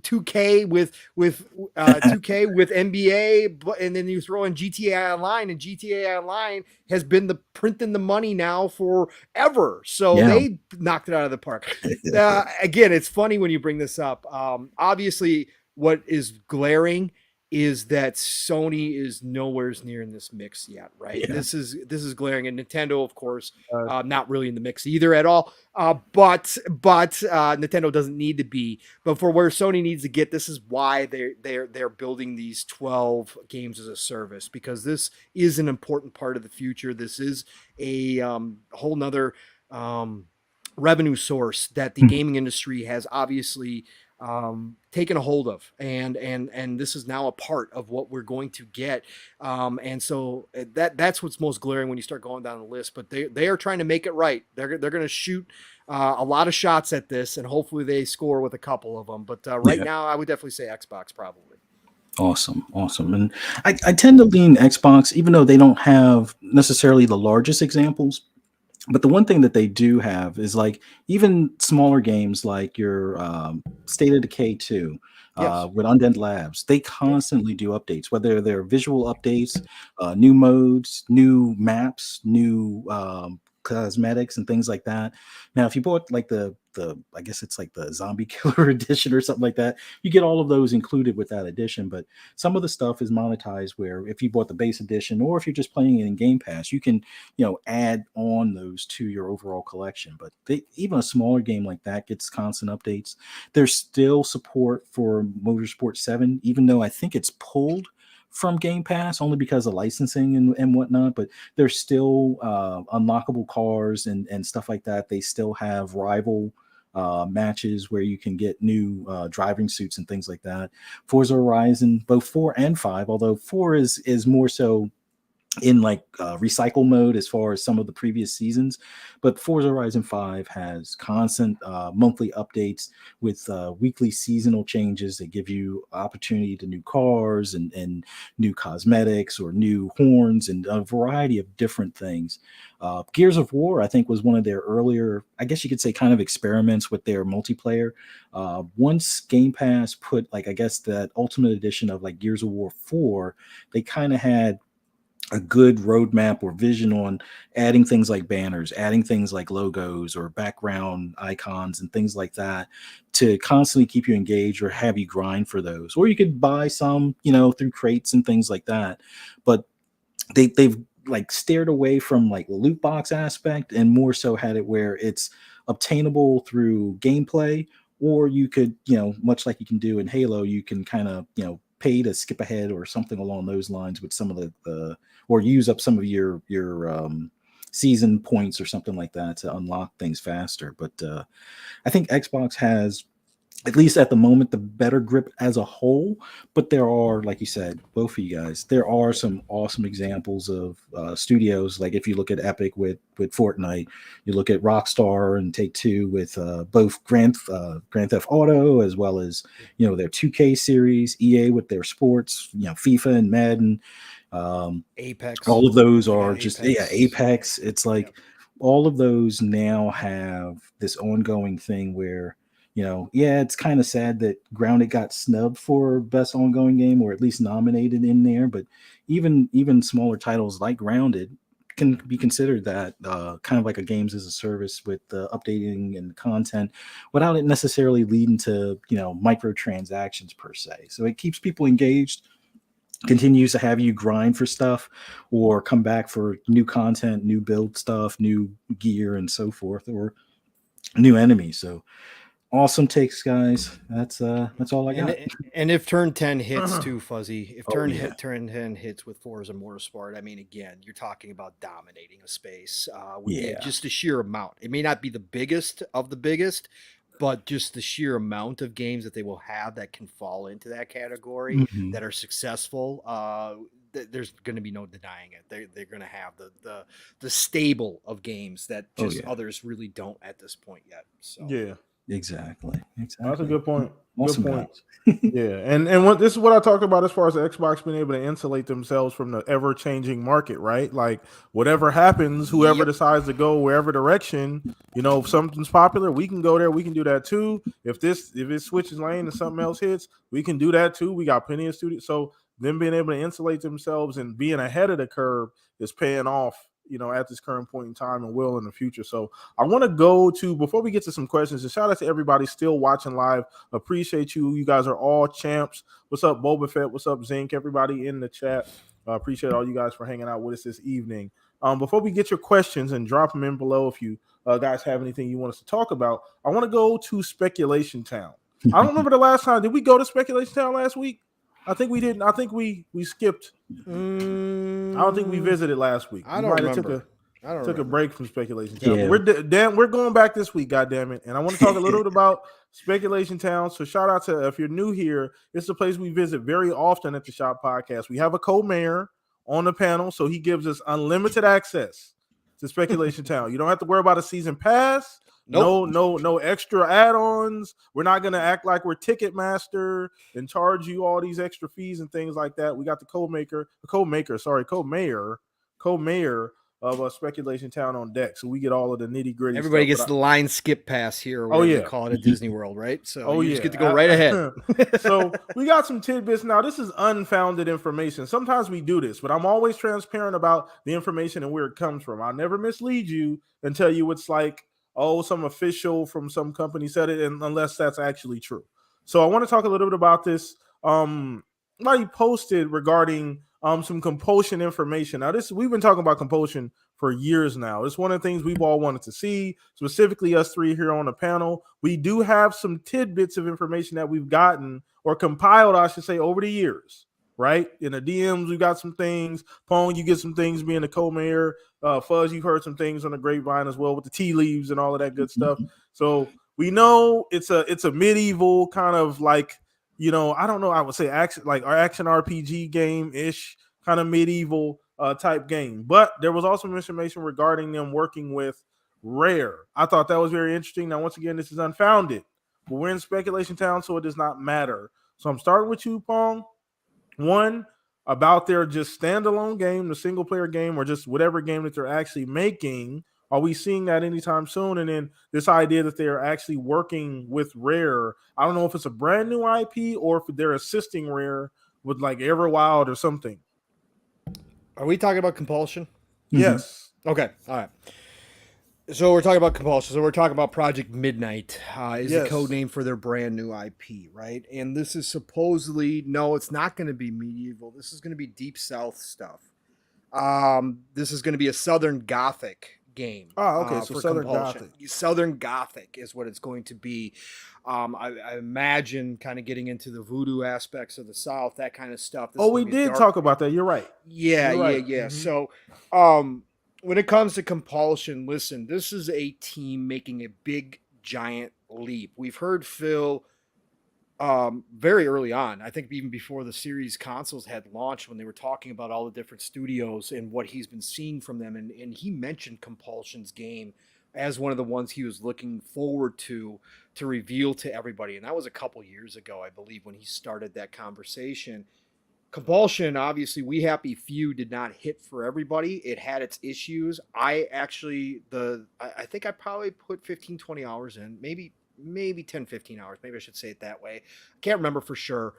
2K with 2K with NBA, and then you throw in GTA Online, and GTA Online has been the printing the money now forever. So Yeah. they knocked it out of the park. Again, it's funny when you bring this up. Obviously, what is glaring is that Sony is nowhere near in this mix yet, right? Yeah. This is glaring, and Nintendo, of course, Uh, not really in the mix either at all. But Nintendo doesn't need to be. But for where Sony needs to get, this is why they're building these 12 games as a service, because this is an important part of the future. This is a whole nother um, revenue source that the Mhm. gaming industry has obviously taken a hold of, and this is now a part of what we're going to get. And so that's what's most glaring when you start going down the list. But they are trying to make it right. They're going to shoot a lot of shots at this, and hopefully they score with a couple of them. But right Yeah. now, I would definitely say Xbox probably. Awesome. Awesome. And I tend to lean Xbox, even though they don't have necessarily the largest examples. But the one thing that they do have is like even smaller games like your State of Decay 2 Yes. with Undead Labs, they Yeah. constantly do updates, whether they're visual updates, new modes, new maps, new cosmetics, and things like that. Now, if you bought like the I guess it's like the Zombie Killer Edition or something like that, you get all of those included with that edition. But some of the stuff is monetized where if you bought the base edition or if you're just playing it in Game Pass, you can add on those to your overall collection. But even a smaller game like that gets constant updates. There's still support for Motorsport 7, even though I think it's pulled from Game Pass only because of licensing and whatnot. But there's still unlockable cars and stuff like that. They still have rival matches where you can get new driving suits and things like that. Forza Horizon, both 4 and 5, although 4 is more so in like recycle mode as far as some of the previous seasons, but Forza Horizon 5 has constant monthly updates with weekly seasonal changes that give you opportunity to new cars and new cosmetics or new horns and a variety of different things. Gears of War, I think, was one of their earlier, I guess you could say, kind of experiments with their multiplayer. Once Game Pass put, like, I guess that Ultimate Edition of like Gears of War 4, they kind of had a good roadmap or vision on adding things like banners, adding things like logos or background icons and things like that to constantly keep you engaged or have you grind for those. Or you could buy some, through crates and things like that. But they've like steered away from like the loot box aspect and more so had it where it's obtainable through gameplay, or you could, much like you can do in Halo, you can kind of, pay to skip ahead or something along those lines with some of the or use up some of your season points or something like that to unlock things faster. But I think Xbox has, at least at the moment, the better grip as a whole. But there are, like you said, both of you guys, there are some awesome examples of studios. Like if you look at Epic with Fortnite, you look at Rockstar and Take Two with both Grand Theft Auto as well as their 2K series, EA with their sports, FIFA and Madden. Apex. All of those They got are just, yeah, Apex. Apex. It's Yep. like all of those now have this ongoing thing where yeah, it's kind of sad that Grounded got snubbed for best ongoing game or at least nominated in there, but even smaller titles like Grounded can be considered that kind of like a games as a service with the updating and content without it necessarily leading to microtransactions per se. So it keeps people engaged continues to have you grind for stuff or come back for new content, new build stuff, new gear, and so forth, or new enemies. So awesome takes, guys. That's all I got. And if turn 10 hits too, Fuzzy, if Oh yeah, turn 10 hits with Forza Motorsport, I mean, again, you're talking about dominating a space with yeah. just the sheer amount. It may not be the biggest of the biggest, but just the sheer amount of games that they will have that can fall into that category Hmm. that are successful. There's going to be no denying it. They're going to have the stable of games that Oh just yeah, others really don't at this point yet. So Yeah, exactly, that's a exactly. good point. Good Awesome point. guys. Yeah, and what this is what I talked about as far as the Xbox being able to insulate themselves from the ever changing market, right? Like whatever happens, whoever yep. decides to go wherever direction, if something's popular, we can go there. We can do that too. If it switches lane and something else hits, we can do that too. We got plenty of studios. So them being able to insulate themselves and being ahead of the curve is paying off, at this current point in time and will in the future. So I want to go to before we get to some questions. And shout out to everybody still watching live. Appreciate you. You guys are all champs. What's up, Boba Fett? What's up, Zinc? Everybody in the chat. Appreciate all you guys for hanging out with us this evening. Before we get your questions and drop them in below, if you guys have anything you want us to talk about, I want to go to Speculation Town. I don't remember the last time. Did we go to Speculation Town last week? I think we didn't. I think we skipped. I don't think we visited last week. I We don't might have remember. I don't took a remember. break from Speculation Town, but Yeah. we're going back this week. God damn it! And I want to talk a little bit about Speculation Town. So shout out to if you're new here, it's the place we visit very often at the Shop Podcast. We have a co-mayor on the panel, so he gives us unlimited access to Speculation Town. You don't have to worry about a season pass. Nope. No extra add-ons. We're not gonna act like we're Ticketmaster and charge you all these extra fees and things like that. We got the co-mayor of Speculation Town on deck, so we get all of the nitty gritty Everybody stuff. gets the line skip pass here, or Oh whatever they yeah, call it at Disney World, right? So oh you yeah, just get to go right ahead. So we got some tidbits now. This is unfounded information. Sometimes we do this, but I'm always transparent about the information and where it comes from. I'll never mislead you and tell you it's like, oh, some official from some company said it, and unless that's actually true. So I want to talk a little bit about this. Somebody posted regarding some compulsion information. Now, this we've been talking about compulsion for years now. It's one of the things we've all wanted to see, specifically us three here on the panel. We do have some tidbits of information that we've gotten or compiled, I should say, over the years, right? In the DMs, we got some things. Pong, you get some things being the co-mayor. Fuzz, you've heard some things on the grapevine as well with the tea leaves and all of that good stuff. So we know it's a medieval kind of like, I don't know, I would say action RPG game ish kind of medieval type game. But there was also information regarding them working with Rare. I thought that was very interesting. Now, once again, this is unfounded, but we're in Speculation Town, so it does not matter. So I'm starting with you, Pong. One, about their just standalone game, the single player game, or just whatever game that they're actually making. Are we seeing that anytime soon? And then this idea that they're actually working with Rare. I don't know if it's a brand new IP or if they're assisting Rare with like Everwild or something. Are we talking about Compulsion? Yes. Okay. All right. So we're talking about Compulsion. So we're talking about Project Midnight is the Yes. code name for their brand new IP, right? And this is supposedly it's not going to be medieval. This is going to be Deep South stuff. This is going to be a Southern Gothic game. Okay. So for Southern Compulsion. Gothic. Southern Gothic is what it's going to be. I imagine kind of getting into the voodoo aspects of the South, that kind of stuff. This We did talk about that. You're right. Yeah, You're right. yeah. Mhm. So, when it comes to Compulsion, listen, this is a team making a big, giant leap. We've heard Phil very early on, I think even before the series consoles had launched, when they were talking about all the different studios and what he's been seeing from them. And he mentioned Compulsion's game as one of the ones he was looking forward to reveal to everybody. And that was a couple years ago, I believe, when he started that conversation. Compulsion, obviously, We Happy Few did not hit for everybody. It had its issues. I think I probably put 15, 20 hours in, maybe 10, 15 hours. Maybe I should say it that way. I can't remember for sure.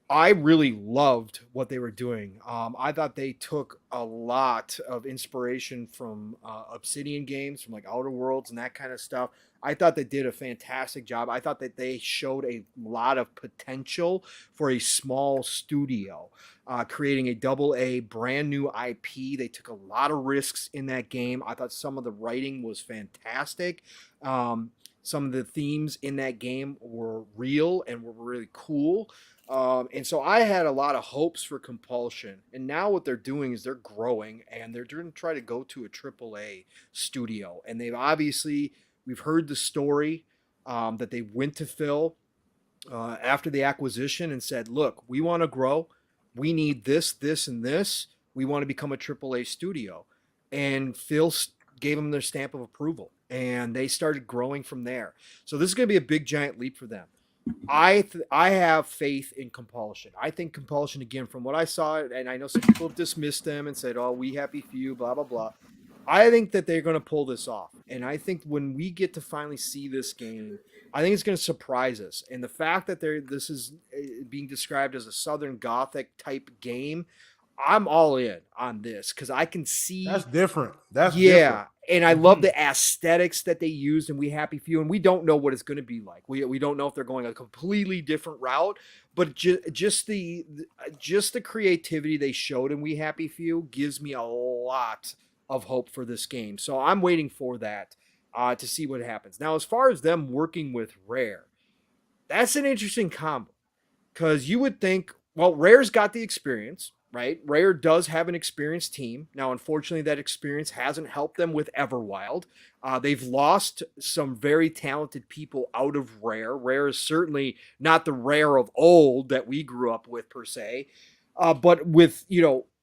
I really loved what they were doing. I thought they took a lot of inspiration from Obsidian games, from like Outer Worlds and that kind of stuff. I thought they did a fantastic job. I thought that they showed a lot of potential for a small studio, creating a double A brand new IP. They took a lot of risks in that game. I thought some of the writing was fantastic. Some of the themes in that game were real and were really cool. And so I had a lot of hopes for Compulsion. And now what they're doing is they're growing and they're going to try to go to a AAA studio. And they've obviously, we've heard the story that they went to Phil after the acquisition and said, look, we want to grow. We need this, this, and this. We want to become a AAA studio. And Phil gave them their stamp of approval. And they started growing from there. So this is going to be a big, giant leap for them. I have faith in Compulsion. I think Compulsion, again, from what I saw, and I know some people have dismissed them and said, "Oh, we happy few," blah blah blah. I think that they're going to pull this off, and I think when we get to finally see this game, I think it's going to surprise us. And the fact that this is being described as a Southern Gothic type game, I'm all in on this because I can see that's different. That's yeah, different. and I love the aesthetics that they used, and we happy few, and we don't know what it's going to be like. We don't know if they're going a completely different route, but just the creativity they showed in We Happy Few gives me a lot of hope for this game. So I'm waiting for that to see what happens. Now, as far as them working with Rare, that's an interesting combo because you would think, well, Rare's got the experience, right? Rare does have an experienced team. Now, unfortunately, that experience hasn't helped them with Everwild. They've lost some very talented people out of Rare. Rare is certainly not the Rare of old that we grew up with, per se. But with,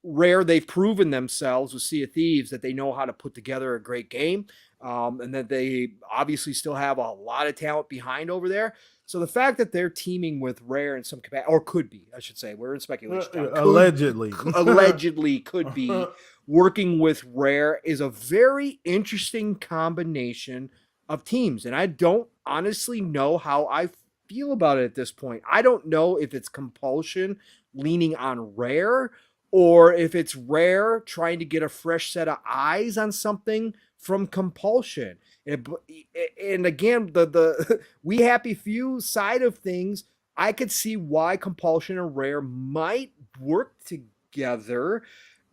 Rare, they've proven themselves with Sea of Thieves that they know how to put together a great game, and that they obviously still have a lot of talent behind over there. So the fact that they're teaming with Rare in some capacity, or could be, I should say, we're in speculation. Allegedly could be working with Rare is a very interesting combination of teams. And I don't honestly know how I feel about it at this point. I don't know if it's Compulsion leaning on Rare or if it's Rare trying to get a fresh set of eyes on something from Compulsion. And again, the We Happy Few side of things, I could see why Compulsion and Rare might work together,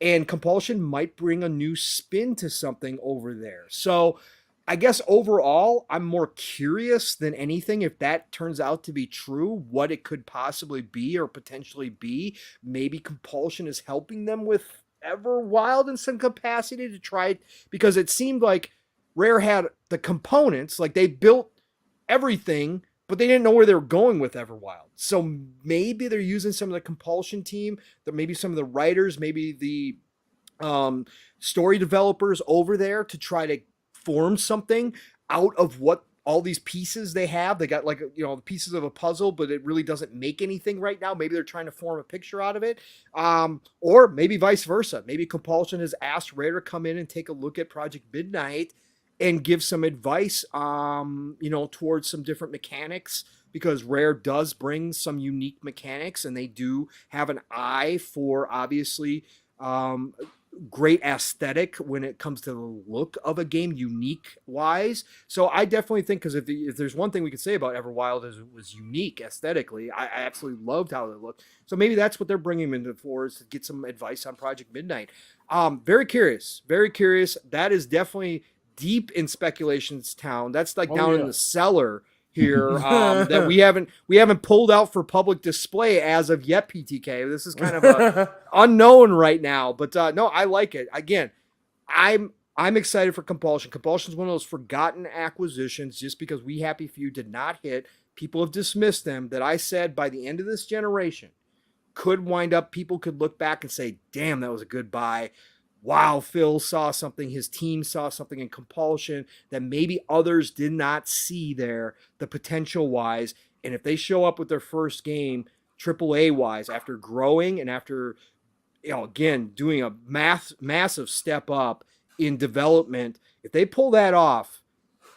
and Compulsion might bring a new spin to something over there. So I guess overall, I'm more curious than anything if that turns out to be true, what it could possibly be or potentially be. Maybe Compulsion is helping them with Everwild in some capacity to try, because it seemed like Rare had the components, like they built everything, but they didn't know where they were going with Everwild. So maybe they're using some of the Compulsion team, that maybe some of the writers, maybe the story developers over there to try to form something out of what all these pieces they have. They got the pieces of a puzzle, but it really doesn't make anything right now. Maybe they're trying to form a picture out of it. Or maybe vice versa. Maybe Compulsion has asked Rare to come in and take a look at Project Midnight and give some advice, towards some different mechanics, because Rare does bring some unique mechanics and they do have an eye for, obviously, great aesthetic when it comes to the look of a game, unique wise. So I definitely think, because if there's one thing we could say about Everwild is it was unique aesthetically. I absolutely loved how it looked. So maybe that's what they're bringing him into for, is to get some advice on Project Midnight. Very curious, very curious. That is definitely deep in speculations town. That's like down in the cellar here, that we haven't pulled out for public display as of yet, PTK. This is kind of a unknown right now, but no, I like it. Again, I'm excited for Compulsion. Compulsion is one of those forgotten acquisitions just because We Happy Few did not hit. People have dismissed them, that I said by the end of this generation could wind up, people could look back and say, damn, that was a good buy. Wow, Phil saw something, his team saw something in Compulsion that maybe others did not see there, the potential wise. And if they show up with their first game, AAA wise, after growing and after, again, doing a massive step up in development, if they pull that off,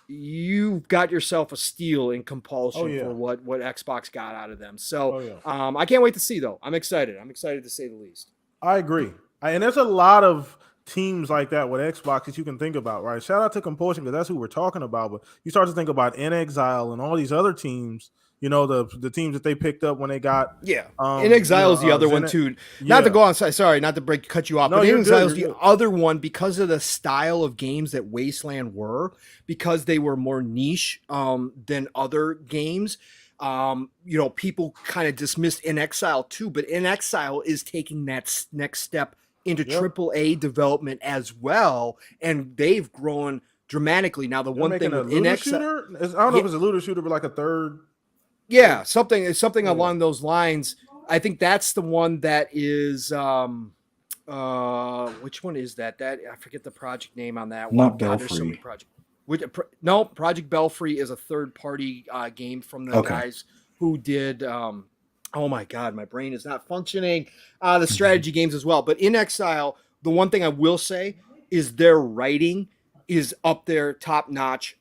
you've got yourself a steal in Compulsion for what Xbox got out of them. So I can't wait to see, though. I'm excited. I'm excited to say the least. I agree. And there's a lot of teams like that with Xbox that you can think about, right? Shout out to Compulsion because that's who we're talking about. But you start to think about In Exile and all these other teams. The teams that they picked up when they got Yeah. In Exile is the other one Zenit. too. Yeah. Not to go on, sorry, not to cut you off, No, but In you're Exile good. is the other one because of the style of games that Wasteland were, because they were more niche than other games. People kind of dismissed In Exile too, but In Exile is taking that next step into AAA development as well, and they've grown dramatically. Now, the They're one making thing a with In looter Exile, shooter. I don't know if it's a looter shooter, but like a third. yeah, something along those lines. I think that's the one that is which one is that? That I forget the project name on that one. Not God, there's so many Belfry. projects. No, Project Belfry is a third party game from the guys who did oh my god, my brain is not functioning. The strategy games as well. But In Exile, the one thing I will say is their writing is up there top notch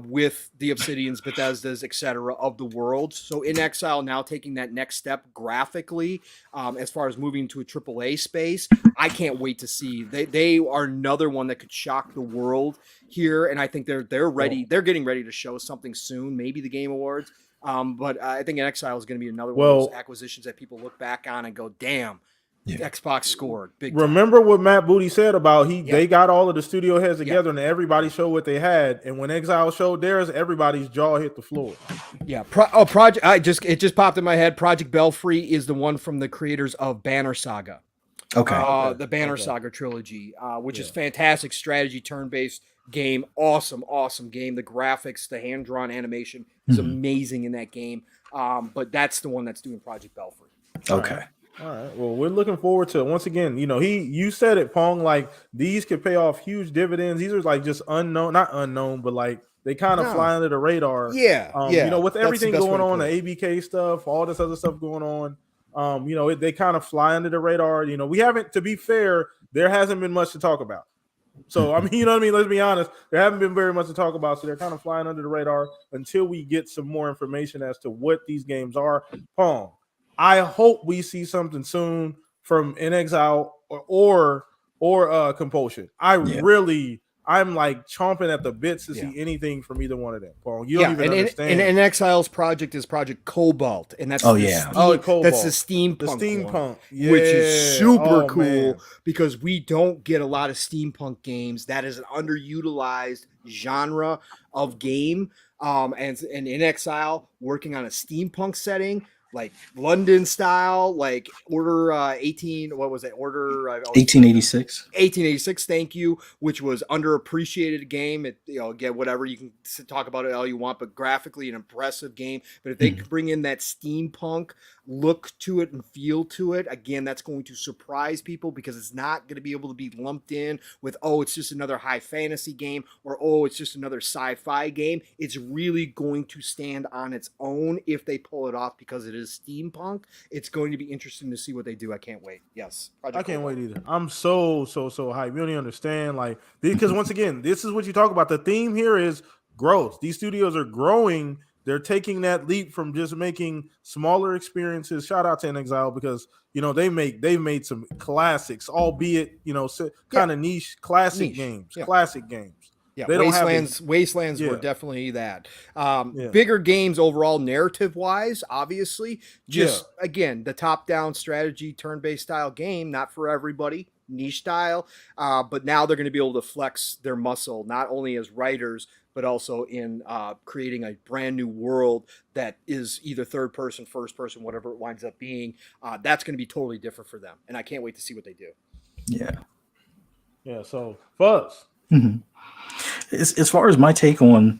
with the Obsidians, Bethesda's, etc. of the world. So In Exile now taking that next step graphically, as far as moving to a AAA space, I can't wait to see. They are another one that could shock the world here, and I think they're ready. They're getting ready to show something soon, maybe the Game Awards. But I think In Exile is going to be another one of those acquisitions that people look back on and go, "Damn, Xbox scored big time." Remember what Matt Booty said about they got all of the studio heads together and everybody showed what they had, and when Exile showed theirs, everybody's jaw hit the floor. Yeah, Project. It just popped in my head. Project Belfry is the one from the creators of Banner Saga. Okay. The Banner Saga trilogy, which is fantastic strategy turn-based game. Awesome game. The graphics, the hand-drawn animation is amazing in that game. But that's the one that's doing Project Belfry. Okay. All right. Well, we're looking forward to it. Once again, you said it, Pong, like these could pay off huge dividends. These are like just not unknown, but like they kind of fly under the radar. With everything going on, the ABK stuff, all this other stuff going on, they kind of fly under the radar. We haven't, to be fair, there hasn't been much to talk about. So, I mean, you know what I mean? Let's be honest. There haven't been very much to talk about. So they're kind of flying under the radar until we get some more information as to what these games are. Pong, I hope we see something soon from In Exile or Compulsion. I'm like chomping at the bits to see anything from either one of them. Paul, you don't even understand. And In Exile's project is Project Cobalt, and that's Cobalt. That's the steampunk, one, which is super cool because we don't get a lot of steampunk games. That is an underutilized genre of game. And In Exile working on a steampunk setting, like London style, like Order 1886. 1886, thank you, which was underappreciated game. Again, whatever, you can talk about it all you want, but graphically an impressive game. But if they bring in that steampunk look to it and feel to it, again, that's going to surprise people because it's not going to be able to be lumped in with, it's just another high fantasy game or, it's just another sci-fi game. It's really going to stand on its own if they pull it off because it is steampunk. It's going to be interesting to see what they do. I can't wait. Yes. I can't wait either. I'm so hyped. You don't even understand. Like, because once again, this is what you talk about. The theme here is growth. These studios are growing. They're taking that leap from just making smaller experiences. Shout out to In Exile because they've made some classics, albeit kind of niche classic games. Classic games. Yeah, Wastelands were definitely that. Bigger games overall, narrative wise, obviously. Just again, the top-down strategy, turn-based style game, not for everybody, niche style. But now they're going to be able to flex their muscle, not only as writers, but also in creating a brand new world that is either third person, first person, whatever it winds up being. That's going to be totally different for them, and I can't wait to see what they do. Yeah. So Fuzz. As far as my take on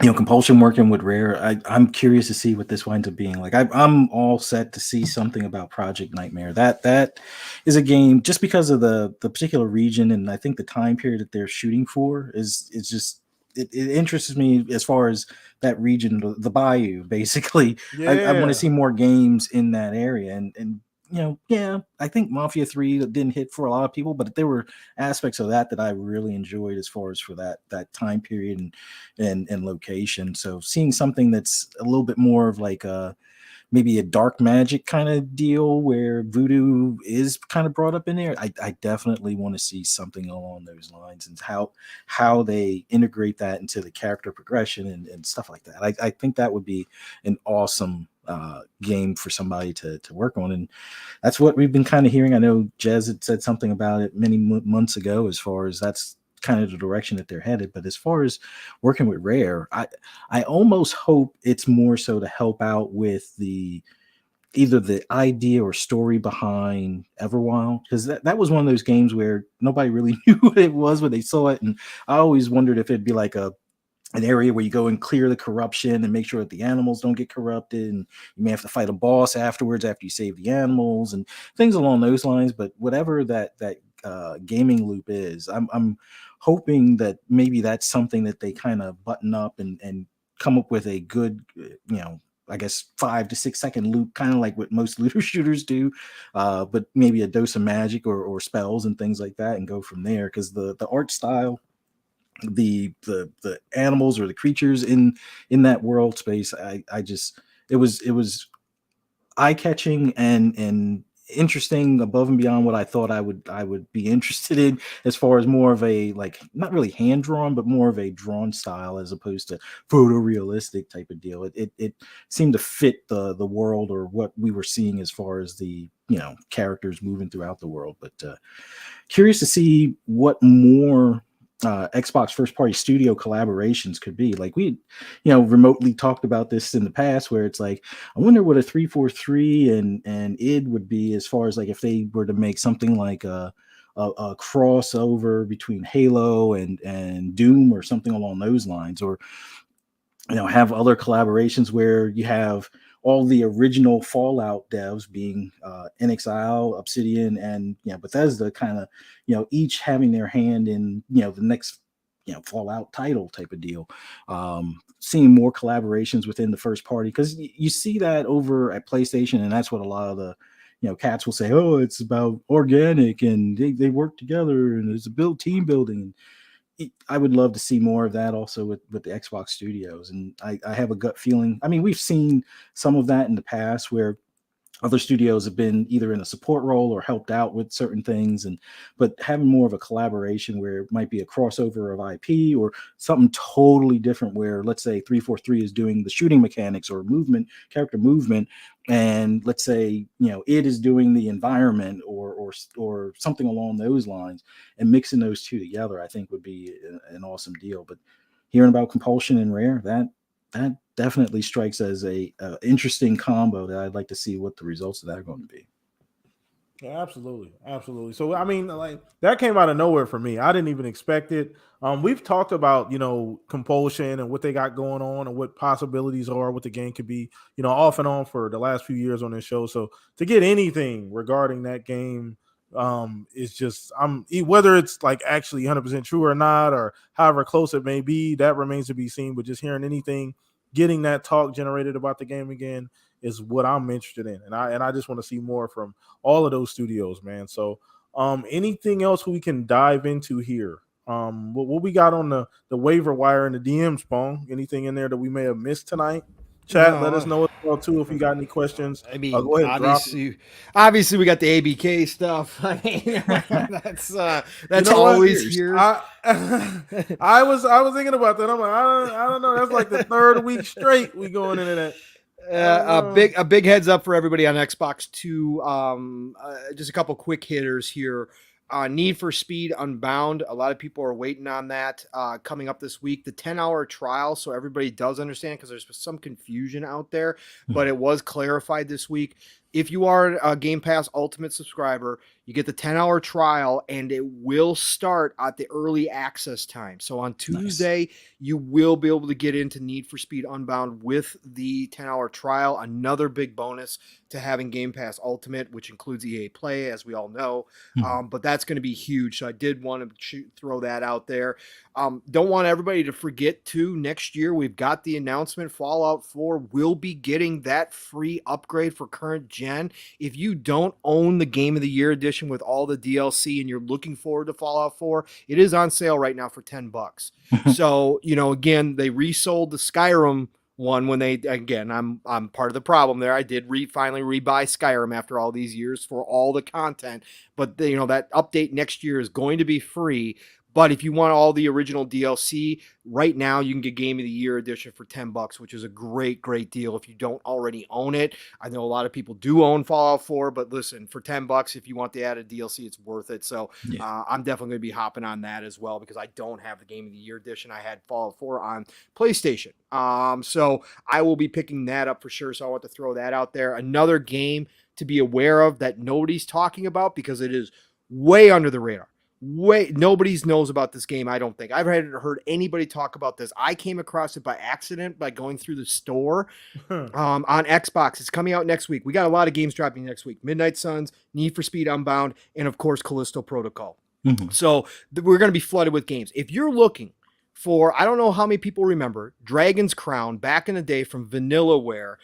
Compulsion working with Rare, I'm curious to see what this winds up being like. I'm all set to see something about Project Nightmare. That is a game just because of the particular region and I think the time period that they're shooting for is just it interests me as far as that region, the Bayou, basically. I want to see more games in that area and yeah, I think Mafia 3 didn't hit for a lot of people, but there were aspects of that that I really enjoyed as far as for that time period and location. So seeing something that's a little bit more of like a maybe a dark magic kind of deal where voodoo is kind of brought up in there. I definitely want to see something along those lines and how they integrate that into the character progression and stuff like that. I think that would be an awesome game for somebody to work on. And that's what we've been kind of hearing. I know Jez had said something about it many months ago as far as that's kind of the direction that they're headed. But as far as working with Rare, I almost hope it's more so to help out with the either the idea or story behind Everwild, because that was one of those games where nobody really knew what it was when they saw it, and I always wondered if it'd be like a an area where you go and clear the corruption and make sure that the animals don't get corrupted, and you may have to fight a boss afterwards after you save the animals and things along those lines. But whatever that gaming loop is, I'm hoping that maybe that's something that they kind of button up and come up with a good I guess 5 to 6 second loop, kind of like what most looter shooters do, but maybe a dose of magic or spells and things like that, and go from there. Because the art style, the animals or the creatures in that world space, I just it was eye catching and interesting above and beyond what I thought I would be interested in, as far as more of a, like, not really hand drawn but more of a drawn style as opposed to photorealistic type of deal. It seemed to fit the world or what we were seeing as far as the characters moving throughout the world. But curious to see what more Xbox first party studio collaborations could be. Like, we, remotely talked about this in the past, where it's like, I wonder what a 343 and id would be, as far as like if they were to make something like a crossover between Halo and Doom or something along those lines, or have other collaborations where you have all the original Fallout devs being NXIL, Obsidian, and Bethesda, kind of each having their hand in the next Fallout title type of deal. Seeing more collaborations within the first party, because you see that over at PlayStation, and that's what a lot of the cats will say. Oh, it's about organic and they work together and it's a team building. I would love to see more of that also with the Xbox Studios. And I have a gut feeling. I mean, we've seen some of that in the past where other studios have been either in a support role or helped out with certain things, but having more of a collaboration where it might be a crossover of IP or something totally different, where let's say 343 is doing the shooting mechanics or character movement, and let's say it is doing the environment or something along those lines, and mixing those two together, I think would be an awesome deal. But hearing about Compulsion and Rare, that definitely strikes as a interesting combo that I'd like to see what the results of that are going to be. Yeah, absolutely, absolutely. So I mean, like, that came out of nowhere for me. I didn't even expect it. We've talked about Compulsion and what they got going on and what possibilities are, what the game could be, off and on for the last few years on this show. So to get anything regarding that game, is just, whether it's like actually 100% true or not, or however close it may be, that remains to be seen. But just hearing anything, getting that talk generated about the game again, is what I'm interested in, and I just want to see more from all of those studios, man. So, anything else we can dive into here? What we got on the waiver wire and the DMs, Pong? Anything in there that we may have missed tonight? Chat, let us No, know as well too if you got any questions. I mean, Go ahead and drop it. obviously we got the ABK stuff. I mean, You that's know what? always here. I I was thinking about that. I'm like, I don't know. That's like the third week straight we going into that. I don't know. A big heads up for everybody on Xbox Two. Just a couple quick hitters here. Need for Speed Unbound. A lot of people are waiting on that coming up this week. The 10-hour trial, so everybody does understand, because there's some confusion out there, but it was clarified this week. If you are a Game Pass Ultimate subscriber, you get the 10-hour trial, and it will start at the early access time. So on Tuesday, nice, you will be able to get into Need for Speed Unbound with the 10-hour trial. Another big bonus to having Game Pass Ultimate, which includes EA Play, as we all know. But that's going to be huge. So I did want to throw that out there. Don't want everybody to forget, too, next year we've got the announcement. Fallout 4 will be getting that free upgrade for current gen. If you don't own the Game of the Year edition with all the DLC and you're looking forward to Fallout 4, it is on sale right now for $10. So, again, they resold the Skyrim one when they, again, I'm part of the problem there. I did finally rebuy Skyrim after all these years for all the content, but that update next year is going to be free. But if you want all the original DLC, right now you can get Game of the Year edition for $10, which is a great, great deal if you don't already own it. I know a lot of people do own Fallout 4, but listen, for $10, if you want the added DLC, it's worth it. So I'm definitely going to be hopping on that as well because I don't have the Game of the Year edition. I had Fallout 4 on PlayStation. So I will be picking that up for sure. So I want to throw that out there. Another game to be aware of that nobody's talking about because it is way under the radar. Nobody knows about this game. I don't think I've heard anybody talk about this. I came across it by accident by going through the store on Xbox. It's coming out next week. We got a lot of games dropping next week: Midnight Suns, Need for Speed Unbound, and of course Callisto Protocol. So we're going to be flooded with games. If you're looking for, I don't know how many people remember Dragon's Crown back in the day from Vanillaware,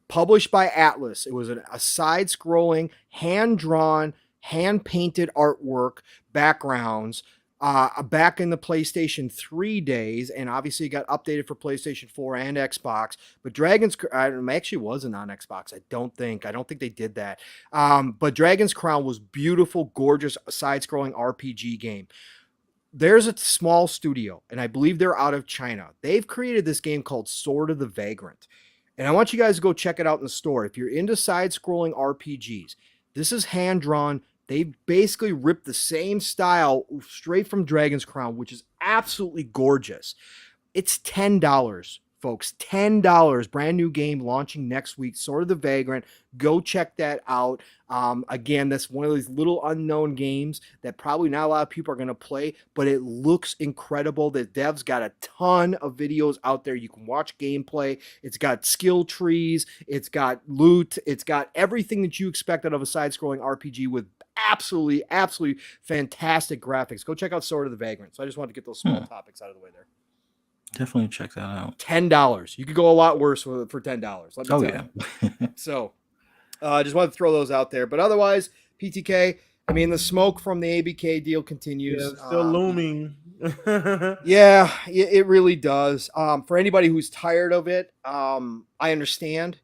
published by Atlas. It was a side-scrolling, hand-drawn, hand-painted artwork backgrounds back in the PlayStation 3 days, and obviously it got updated for PlayStation 4 and Xbox. But Dragon's actually wasn't on Xbox. I don't think they did that. But Dragon's Crown was beautiful, gorgeous side-scrolling RPG game. There's a small studio, and I believe they're out of China. They've created this game called Sword of the Vagrant, and I want you guys to go check it out in the store. If you're into side-scrolling RPGs, this is hand-drawn. They basically ripped the same style straight from Dragon's Crown, which is absolutely gorgeous. It's $10, folks. $10. Brand new game launching next week. Sword of the Vagrant. Go check that out. Again, that's one of these little unknown games that probably not a lot of people are going to play, but it looks incredible. The devs got a ton of videos out there. You can watch gameplay. It's got skill trees. It's got loot. It's got everything that you expect out of a side-scrolling RPG with absolutely fantastic graphics. Go check out Sword of the Vagrant. So I just wanted to get those small topics out of the way there. Definitely check that out. $10. You could go a lot worse for $10. Let me tell you. So I just wanted to throw those out there. But otherwise, PTK, I mean, the smoke from the ABK deal continues. Yeah, it's still looming. Yeah, it really does. For anybody who's tired of it, I understand.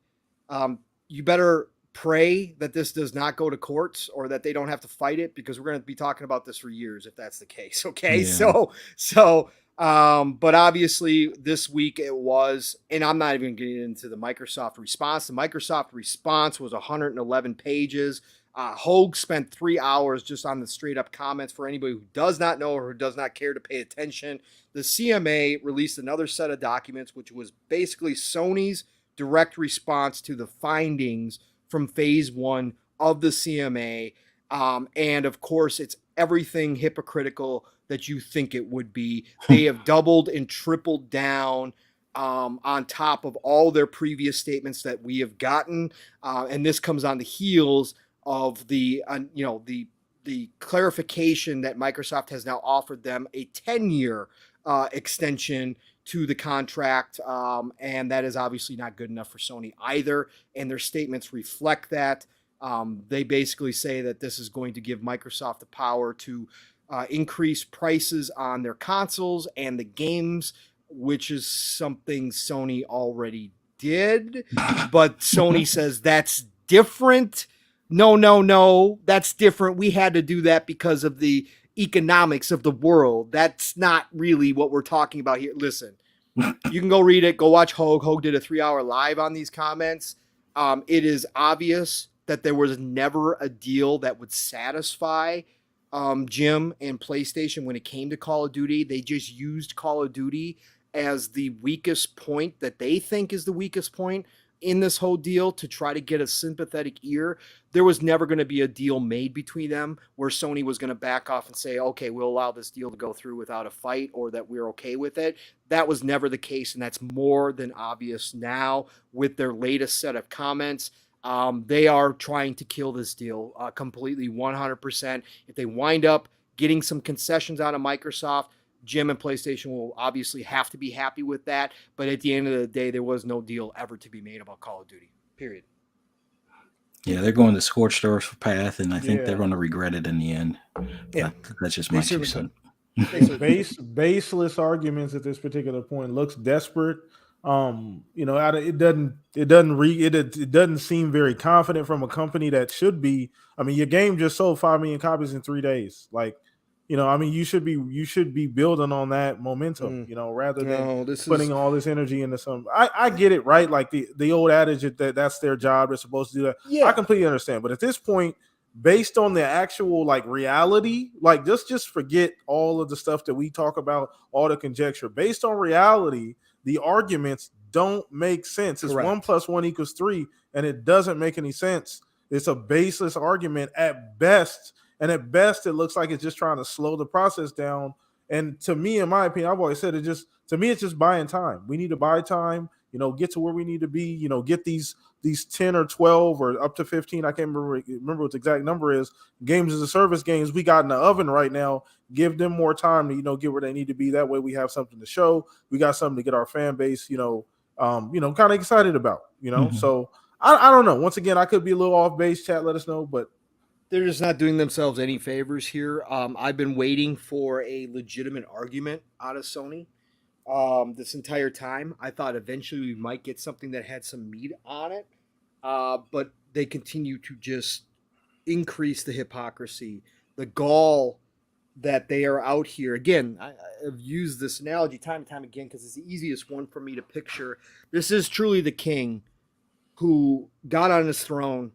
You better pray that this does not go to courts or that they don't have to fight it, because we're going to be talking about this for years if that's the case. Okay. Yeah. So, but obviously this week it was, and I'm not even getting into the Microsoft response. The Microsoft response was 111 pages. Hogue spent 3 hours just on the straight up comments. For anybody who does not know or who does not care to pay attention, the CMA released another set of documents, which was basically Sony's direct response to the findings from phase 1 of the CMA. And of course, it's everything hypocritical that you think it would be. They have doubled and tripled down on top of all their previous statements that we have gotten. And this comes on the heels of the clarification that Microsoft has now offered them a 10-year extension to the contract, and that is obviously not good enough for Sony either, and their statements reflect that. They basically say that this is going to give Microsoft the power to increase prices on their consoles and the games, which is something Sony already did, but Sony says that's different. No, that's different. We had to do that because of the economics of the world. That's not really what we're talking about here. Listen, you can go read it. Go watch Hogue. Hogue did a 3-hour live on these comments. It is obvious that there was never a deal that would satisfy Jim and PlayStation when it came to Call of Duty. They just used Call of Duty as the weakest point that they think is the weakest point in this whole deal to try to get a sympathetic ear. There was never going to be a deal made between them where Sony was going to back off and say, okay, we'll allow this deal to go through without a fight, or that we're okay with it. That was never the case, and that's more than obvious now with their latest set of comments. They are trying to kill this deal completely, 100%. If they wind up getting some concessions out of Microsoft, Jim and PlayStation will obviously have to be happy with that. But at the end of the day, there was no deal ever to be made about Call of Duty, period. Yeah, they're going the scorched earth path, and I think they're Yeah. going to regret it in the end. Yeah, That's just they my two certainly could. cents. They Yeah, certainly could. baseless arguments at this particular point. Looks desperate. It doesn't seem very confident from a company that should be. I mean, your game just sold 5 million copies in 3 days. Like, I mean, you should be building on that momentum. Mm. Rather than No, this putting is all this energy into some. I get it, right? Like the old adage that's their job. They're supposed to do that. I yeah. completely understand. But at this point, based on the actual like reality, like just forget all of the stuff that we talk about, all the conjecture. Based on reality, the arguments don't make sense. It's one Correct. plus one equals three, and it doesn't make any sense. It's a baseless argument at best, and at best, it looks like it's just trying to slow the process down. And to me, in my opinion, I've always said it's just buying time. We need to buy time, get to where we need to be, get these 10 or 12 or up to 15, I can't remember what the exact number is, games as a service games we got in the oven right now. Give them more time to get where they need to be. That way we have something to show, we got something to get our fan base kind of excited about. Mhm. So I don't know, once again I could be a little off base. Chat, let us know. But They're just not doing themselves any favors here. I've been waiting for a legitimate argument out of Sony this entire time. I thought eventually we might get something that had some meat on it, but they continue to just increase the hypocrisy, the gall that they are out here. Again, I've used this analogy time and time again because it's the easiest one for me to picture. This is truly the king who got on his throne,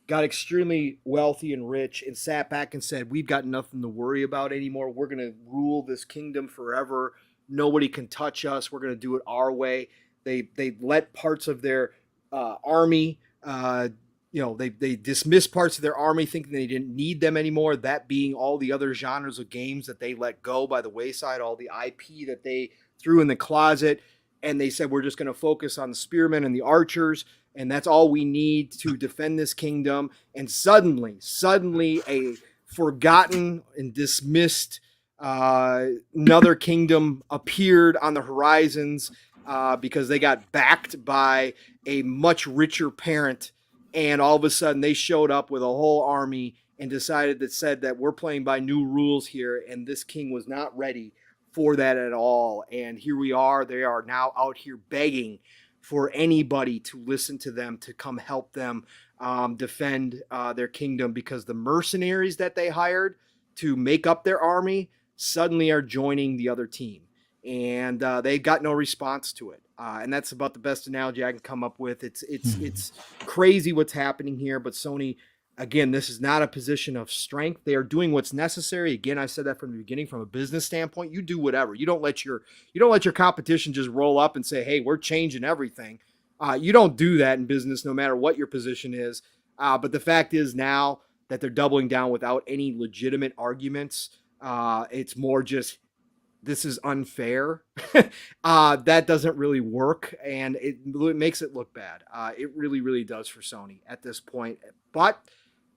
got extremely wealthy and rich, and sat back and said, "We've got nothing to worry about anymore. We're going to rule this kingdom forever. Nobody can touch us. We're going to do it our way." They let parts of their army, they dismissed parts of their army thinking they didn't need them anymore. That being all the other genres of games that they let go by the wayside, all the IP that they threw in the closet, and they said we're just going to focus on the spearmen and the archers, and that's all we need to defend this kingdom. And suddenly, a forgotten and dismissed another kingdom appeared on the horizons because they got backed by a much richer parent, and all of a sudden they showed up with a whole army and said that we're playing by new rules here, and this king was not ready for that at all. And here we are. They are now out here begging for anybody to listen to them, to come help them defend their kingdom, because the mercenaries that they hired to make up their army suddenly are joining the other team, and they got no response to it. And that's about the best analogy I can come up with. It's crazy what's happening here, but Sony, again, this is not a position of strength. They are doing what's necessary. Again, I said that from the beginning. From a business standpoint, you do whatever. You don't let your competition just roll up and say, "Hey, we're changing everything." You don't do that in business, no matter what your position is. But the fact is now that they're doubling down without any legitimate arguments. It's more just, this is unfair. That doesn't really work, and it makes it look bad. It really, really does for Sony at this point. But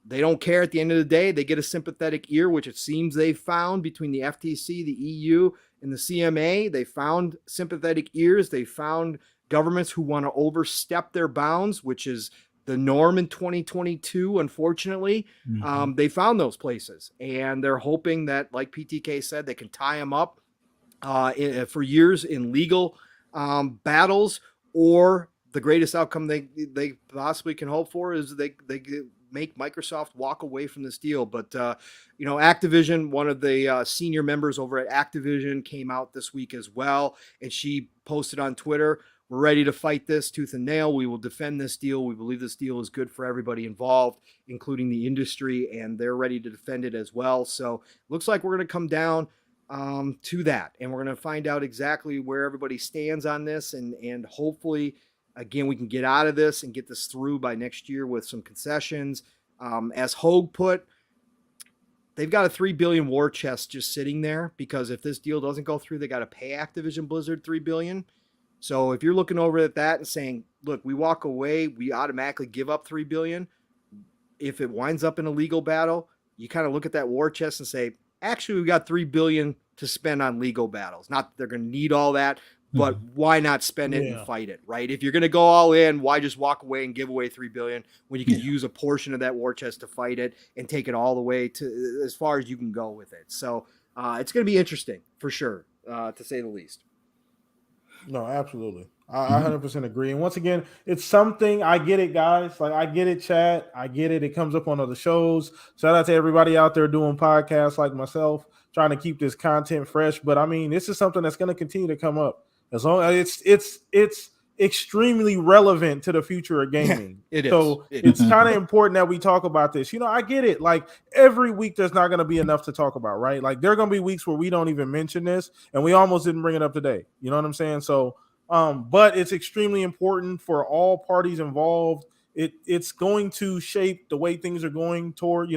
they don't care at the end of the day. They get a sympathetic ear, which it seems they found between the FTC, the EU, and the CMA. They found sympathetic ears. They found governments who want to overstep their bounds, which is the norm in 2022, unfortunately. Mhm. They found those places, and they're hoping that, like PTK said, they can tie them up for years in legal battles, or the greatest outcome they possibly can hope for is they make Microsoft walk away from this deal. But Activision, one of the senior members over at Activision, came out this week as well, and she posted on Twitter, "We're ready to fight this tooth and nail. We will defend this deal. We believe this deal is good for everybody involved, including the industry, and they're ready to defend it as well." So looks like we're going to come down to that, and we're going to find out exactly where everybody stands on this, and hopefully, again, we can get out of this and get this through by next year with some concessions. As Hogue put, they've got a $3 billion war chest just sitting there, because if this deal doesn't go through, they got to pay Activision Blizzard $3 billion. So if you're looking over at that and saying, "Look, we walk away, we automatically give up $3 billion," if it winds up in a legal battle, you kind of look at that war chest and say, "Actually, we got $3 billion to spend on legal battles. Not that they're going to need all that, but why not spend it and Yeah. fight it, right? If you're going to go all in, why just walk away and give away $3 billion when you can use a portion of that war chest to fight it and take it all the way to as far as you can go with it? So it's going to be interesting for sure, to say the least. No, absolutely. I 100% agree. And once again, it's something, I get it, guys. Like, I get it, chat. I get it. It comes up on other shows. Shout out to everybody out there doing podcasts like myself, trying to keep this content fresh. But I mean, this is something that's going to continue to come up as long as it's extremely relevant to the future of gaming. It is. So it's kind of important that we talk about this. I get it. Like, every week there's not going to be enough to talk about, right? Like, there are going to be weeks where we don't even mention this, and we almost didn't bring it up today. You know what I'm saying? So but it's extremely important for all parties involved. It's going to shape the way things are going toward,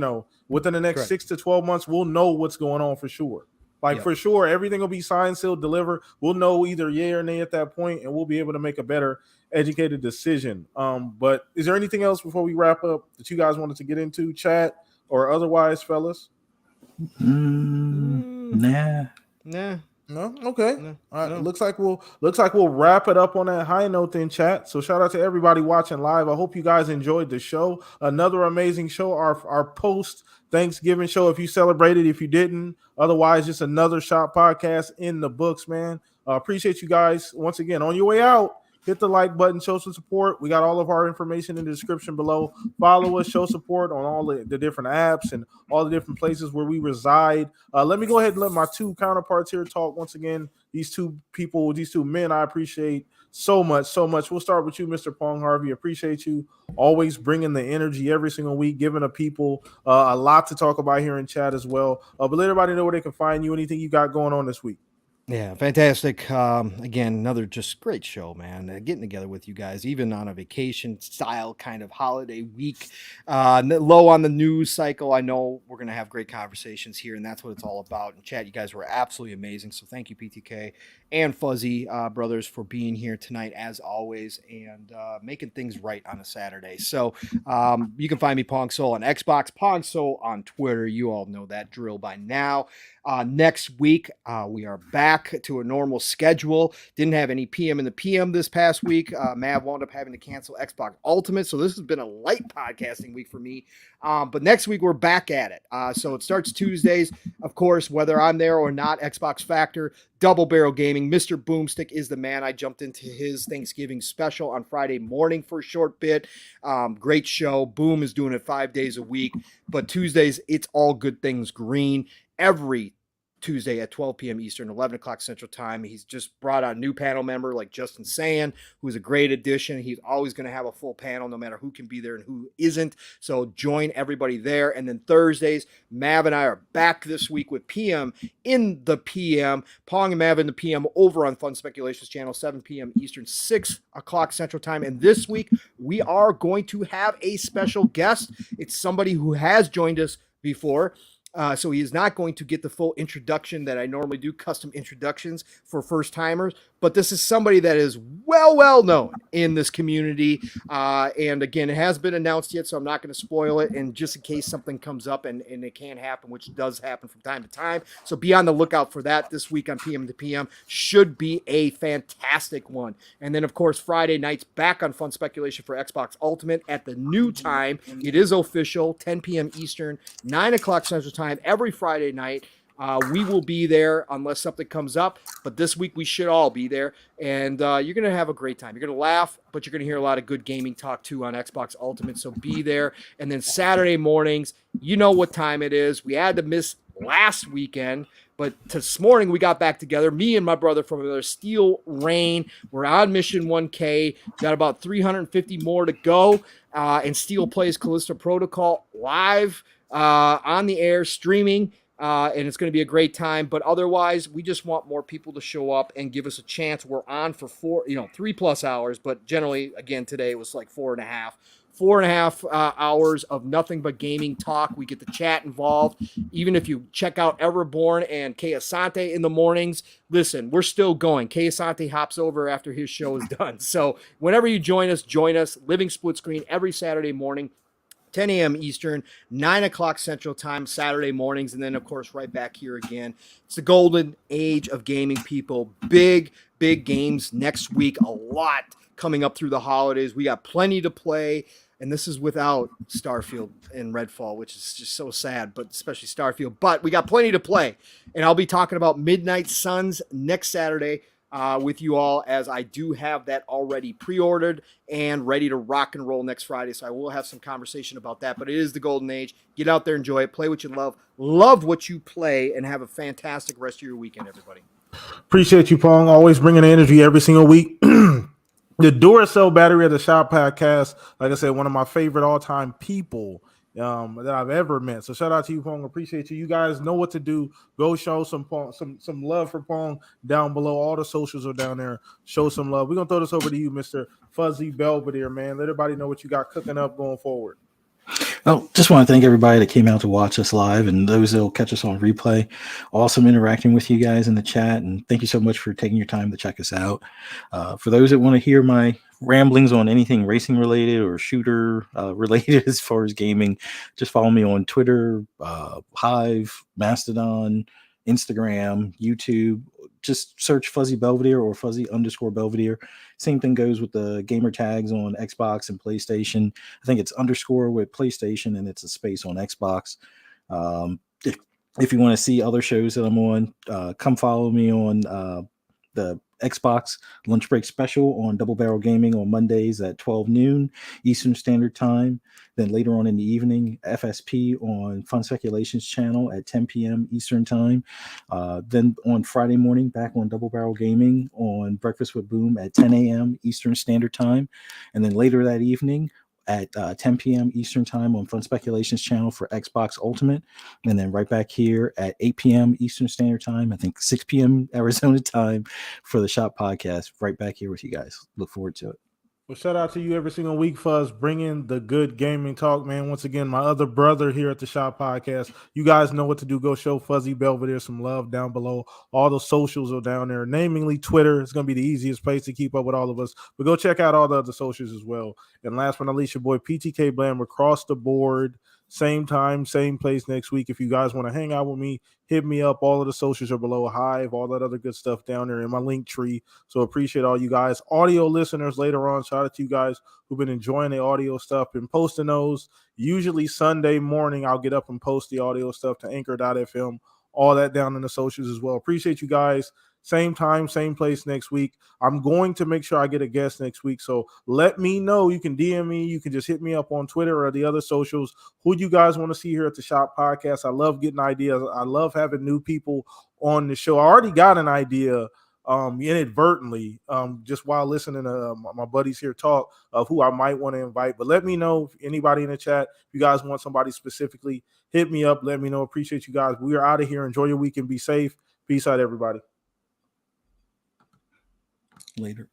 within the next 6 to 12 months, we'll know what's going on for sure. Like, for sure, everything will be signed, sealed, delivered. We'll know either yay or nay at that point, and we'll be able to make a better educated decision. But is there anything else before we wrap up that you guys wanted to get into, chat or otherwise, fellas? Nah. No, okay. All right. Looks like we'll wrap it up on that high note then, chat. So shout out to everybody watching live. I hope you guys enjoyed the show. Another amazing show. Our post Thanksgiving show. If you celebrated, if you didn't, otherwise just another Shop podcast in the books, man. Appreciate you guys once again. On your way out, hit the like button, show some support. We got all of our information in the description below. Follow us, show support on all the different apps and all the different places where we reside. Let me go ahead and let my two counterparts here talk once again. These two men, I appreciate so much. We'll start with you, Mr. Pong Harvey. Appreciate you always bringing the energy every single week, giving the people a lot to talk about here in chat as well. But let everybody know where they can find you, anything you got going on this week. Yeah, fantastic. Again, another just great show, man. Getting together with you guys, even on a vacation style kind of holiday week. Low on the news cycle. I know we're going to have great conversations here, and that's what it's all about. And chat, you guys were absolutely amazing. So thank you, PTK and Fuzzy Brothers, for being here tonight, as always, and making things right on a Saturday. So you can find me, Pong Soul, on Xbox, Pong Soul on Twitter. You all know that drill by now. Next week, we are back to a normal schedule. Didn't have any PM in the PM this past week. Mav wound up having to cancel Xbox Ultimate, so this has been a light podcasting week for me. But next week, we're back at it. So it starts Tuesdays, of course, whether I'm there or not. Xbox Factor, Double Barrel Gaming. Mr. Boomstick is the man. I jumped into his Thanksgiving special on Friday morning for a short bit. Great show. Boom is doing it 5 days a week. But Tuesdays, it's all good things green. Every Tuesday at 12 p.m. Eastern, 11 o'clock Central Time. He's just brought on a new panel member like Justin Sand, who's a great addition. He's always going to have a full panel no matter who can be there and who isn't. So join everybody there. And then Thursdays, Mav and I are back this week with PM in the PM. Pong and Mav in the PM over on Fun Speculations channel, 7 p.m. Eastern, 6 o'clock Central Time. And this week, we are going to have a special guest. It's somebody who has joined us before. So he is not going to get the full introduction that I normally do, custom introductions for first timers. But this is somebody that is well known in this community. And again, it hasn't been announced yet, so I'm not going to spoil it. And just in case something comes up and it can happen, which does happen from time to time. So be on the lookout for that this week on PM to PM. Should be a fantastic one. And then, of course, Friday nights back on Fun Speculation for Xbox Ultimate at the new time. It is official, 10 p.m. Eastern, 9 o'clock Central Time every Friday night. We will be there unless something comes up, but this week we should all be there, and you're going to have a great time. You're going to laugh, but you're going to hear a lot of good gaming talk too on Xbox Ultimate, so be there. And then Saturday mornings, you know what time it is. We had to miss last weekend, but this morning we got back together, me and my brother from another Steel Rain. We're on Mission 1K, got about 350 more to go, and Steel plays Callisto Protocol live on the air, streaming. And it's going to be a great time. But otherwise, we just want more people to show up and give us a chance. We're on for 3+ hours, but generally, again, today it was like 4.5 hours of nothing but gaming talk. We get the chat involved. Even if you check out Everborn and Kay Asante in the mornings, listen, we're still going. Kay Asante hops over after his show is done. So whenever you join us, Living Split Screen every Saturday morning, 10 a.m. Eastern, 9 o'clock Central Time, Saturday mornings, and then, of course, right back here again. It's the golden age of gaming, people. Big games next week. A lot coming up through the holidays. We got plenty to play, and this is without Starfield and Redfall, which is just so sad, but especially Starfield. But we got plenty to play, and I'll be talking about Midnight Suns next Saturday with you all, as I do have that already pre-ordered and ready to rock and roll next Friday. So I will have some conversation about that, but it is the golden age. Get out there, enjoy it, play what you love what you play, and have a fantastic rest of your weekend, everybody. Appreciate you, Pong. Always bringing the energy every single week. The Duracell battery of the Shop podcast, like I said, one of my favorite all-time people that I've ever met. So shout out to you, Pong. Appreciate you. You guys know what to do. Go show some love for Pong down below. All the socials are down there. Show some love. We're gonna throw this over to you, Mr. Fuzzy Belvedere, man. Let everybody know what you got cooking up going forward. Well, just want to thank everybody that came out to watch us live and those that will catch us on replay. Awesome interacting with you guys in the chat, and thank you so much for taking your time to check us out. For those that want to hear my ramblings on anything racing related or shooter related as far as gaming, just follow me on Twitter, Hive, Mastodon, Instagram, YouTube. Just search Fuzzy Belvedere or Fuzzy_Belvedere. Same thing goes with the gamer tags on Xbox and PlayStation. I think it's underscore with PlayStation and it's a space on Xbox. If you want to see other shows that I'm on, come follow me on the Xbox Lunch Break Special on Double Barrel Gaming on Mondays at 12 noon Eastern Standard Time. Then later on in the evening, FSP on Fun Speculations channel at 10 p.m. Eastern Time. Then on Friday morning, back on Double Barrel Gaming on Breakfast with Boom at 10 a.m. Eastern Standard Time. And then later that evening, at 10 p.m. Eastern Time on Fun Speculations channel for Xbox Ultimate. And then right back here at 8 p.m. Eastern Standard Time, I think 6 p.m. Arizona time for the Shop podcast. Right back here with you guys. Look forward to it. Well, shout out to you every single week, Fuzz, bringing the good gaming talk, man. Once again, my other brother here at the Shop Podcast. You guys know what to do. Go show Fuzzy Belvedere some love down below. All the socials are down there, namely Twitter. It's going to be the easiest place to keep up with all of us. But go check out all the other socials as well. And last but not least, your boy PTK Blam across the board. Same time, same place next week. If you guys want to hang out with me, hit me up. All of the socials are below. Hive, all that other good stuff down there in my link tree. So appreciate all you guys. Audio listeners later on, shout out to you guys who've been enjoying the audio stuff and posting those. Usually Sunday morning, I'll get up and post the audio stuff to anchor.fm. All that down in the socials as well. Appreciate you guys. Same time, same place next week. I'm going to make sure I get a guest next week. So let me know. You can DM me. You can just hit me up on Twitter or the other socials. Who you guys want to see here at the Shop Podcast? I love getting ideas. I love having new people on the show. I already got an idea inadvertently, just while listening to my buddies here talk of who I might want to invite. But let me know if anybody in the chat, if you guys want somebody specifically, hit me up. Let me know. Appreciate you guys. We are out of here. Enjoy your weekend. Be safe. Peace out, everybody. Later.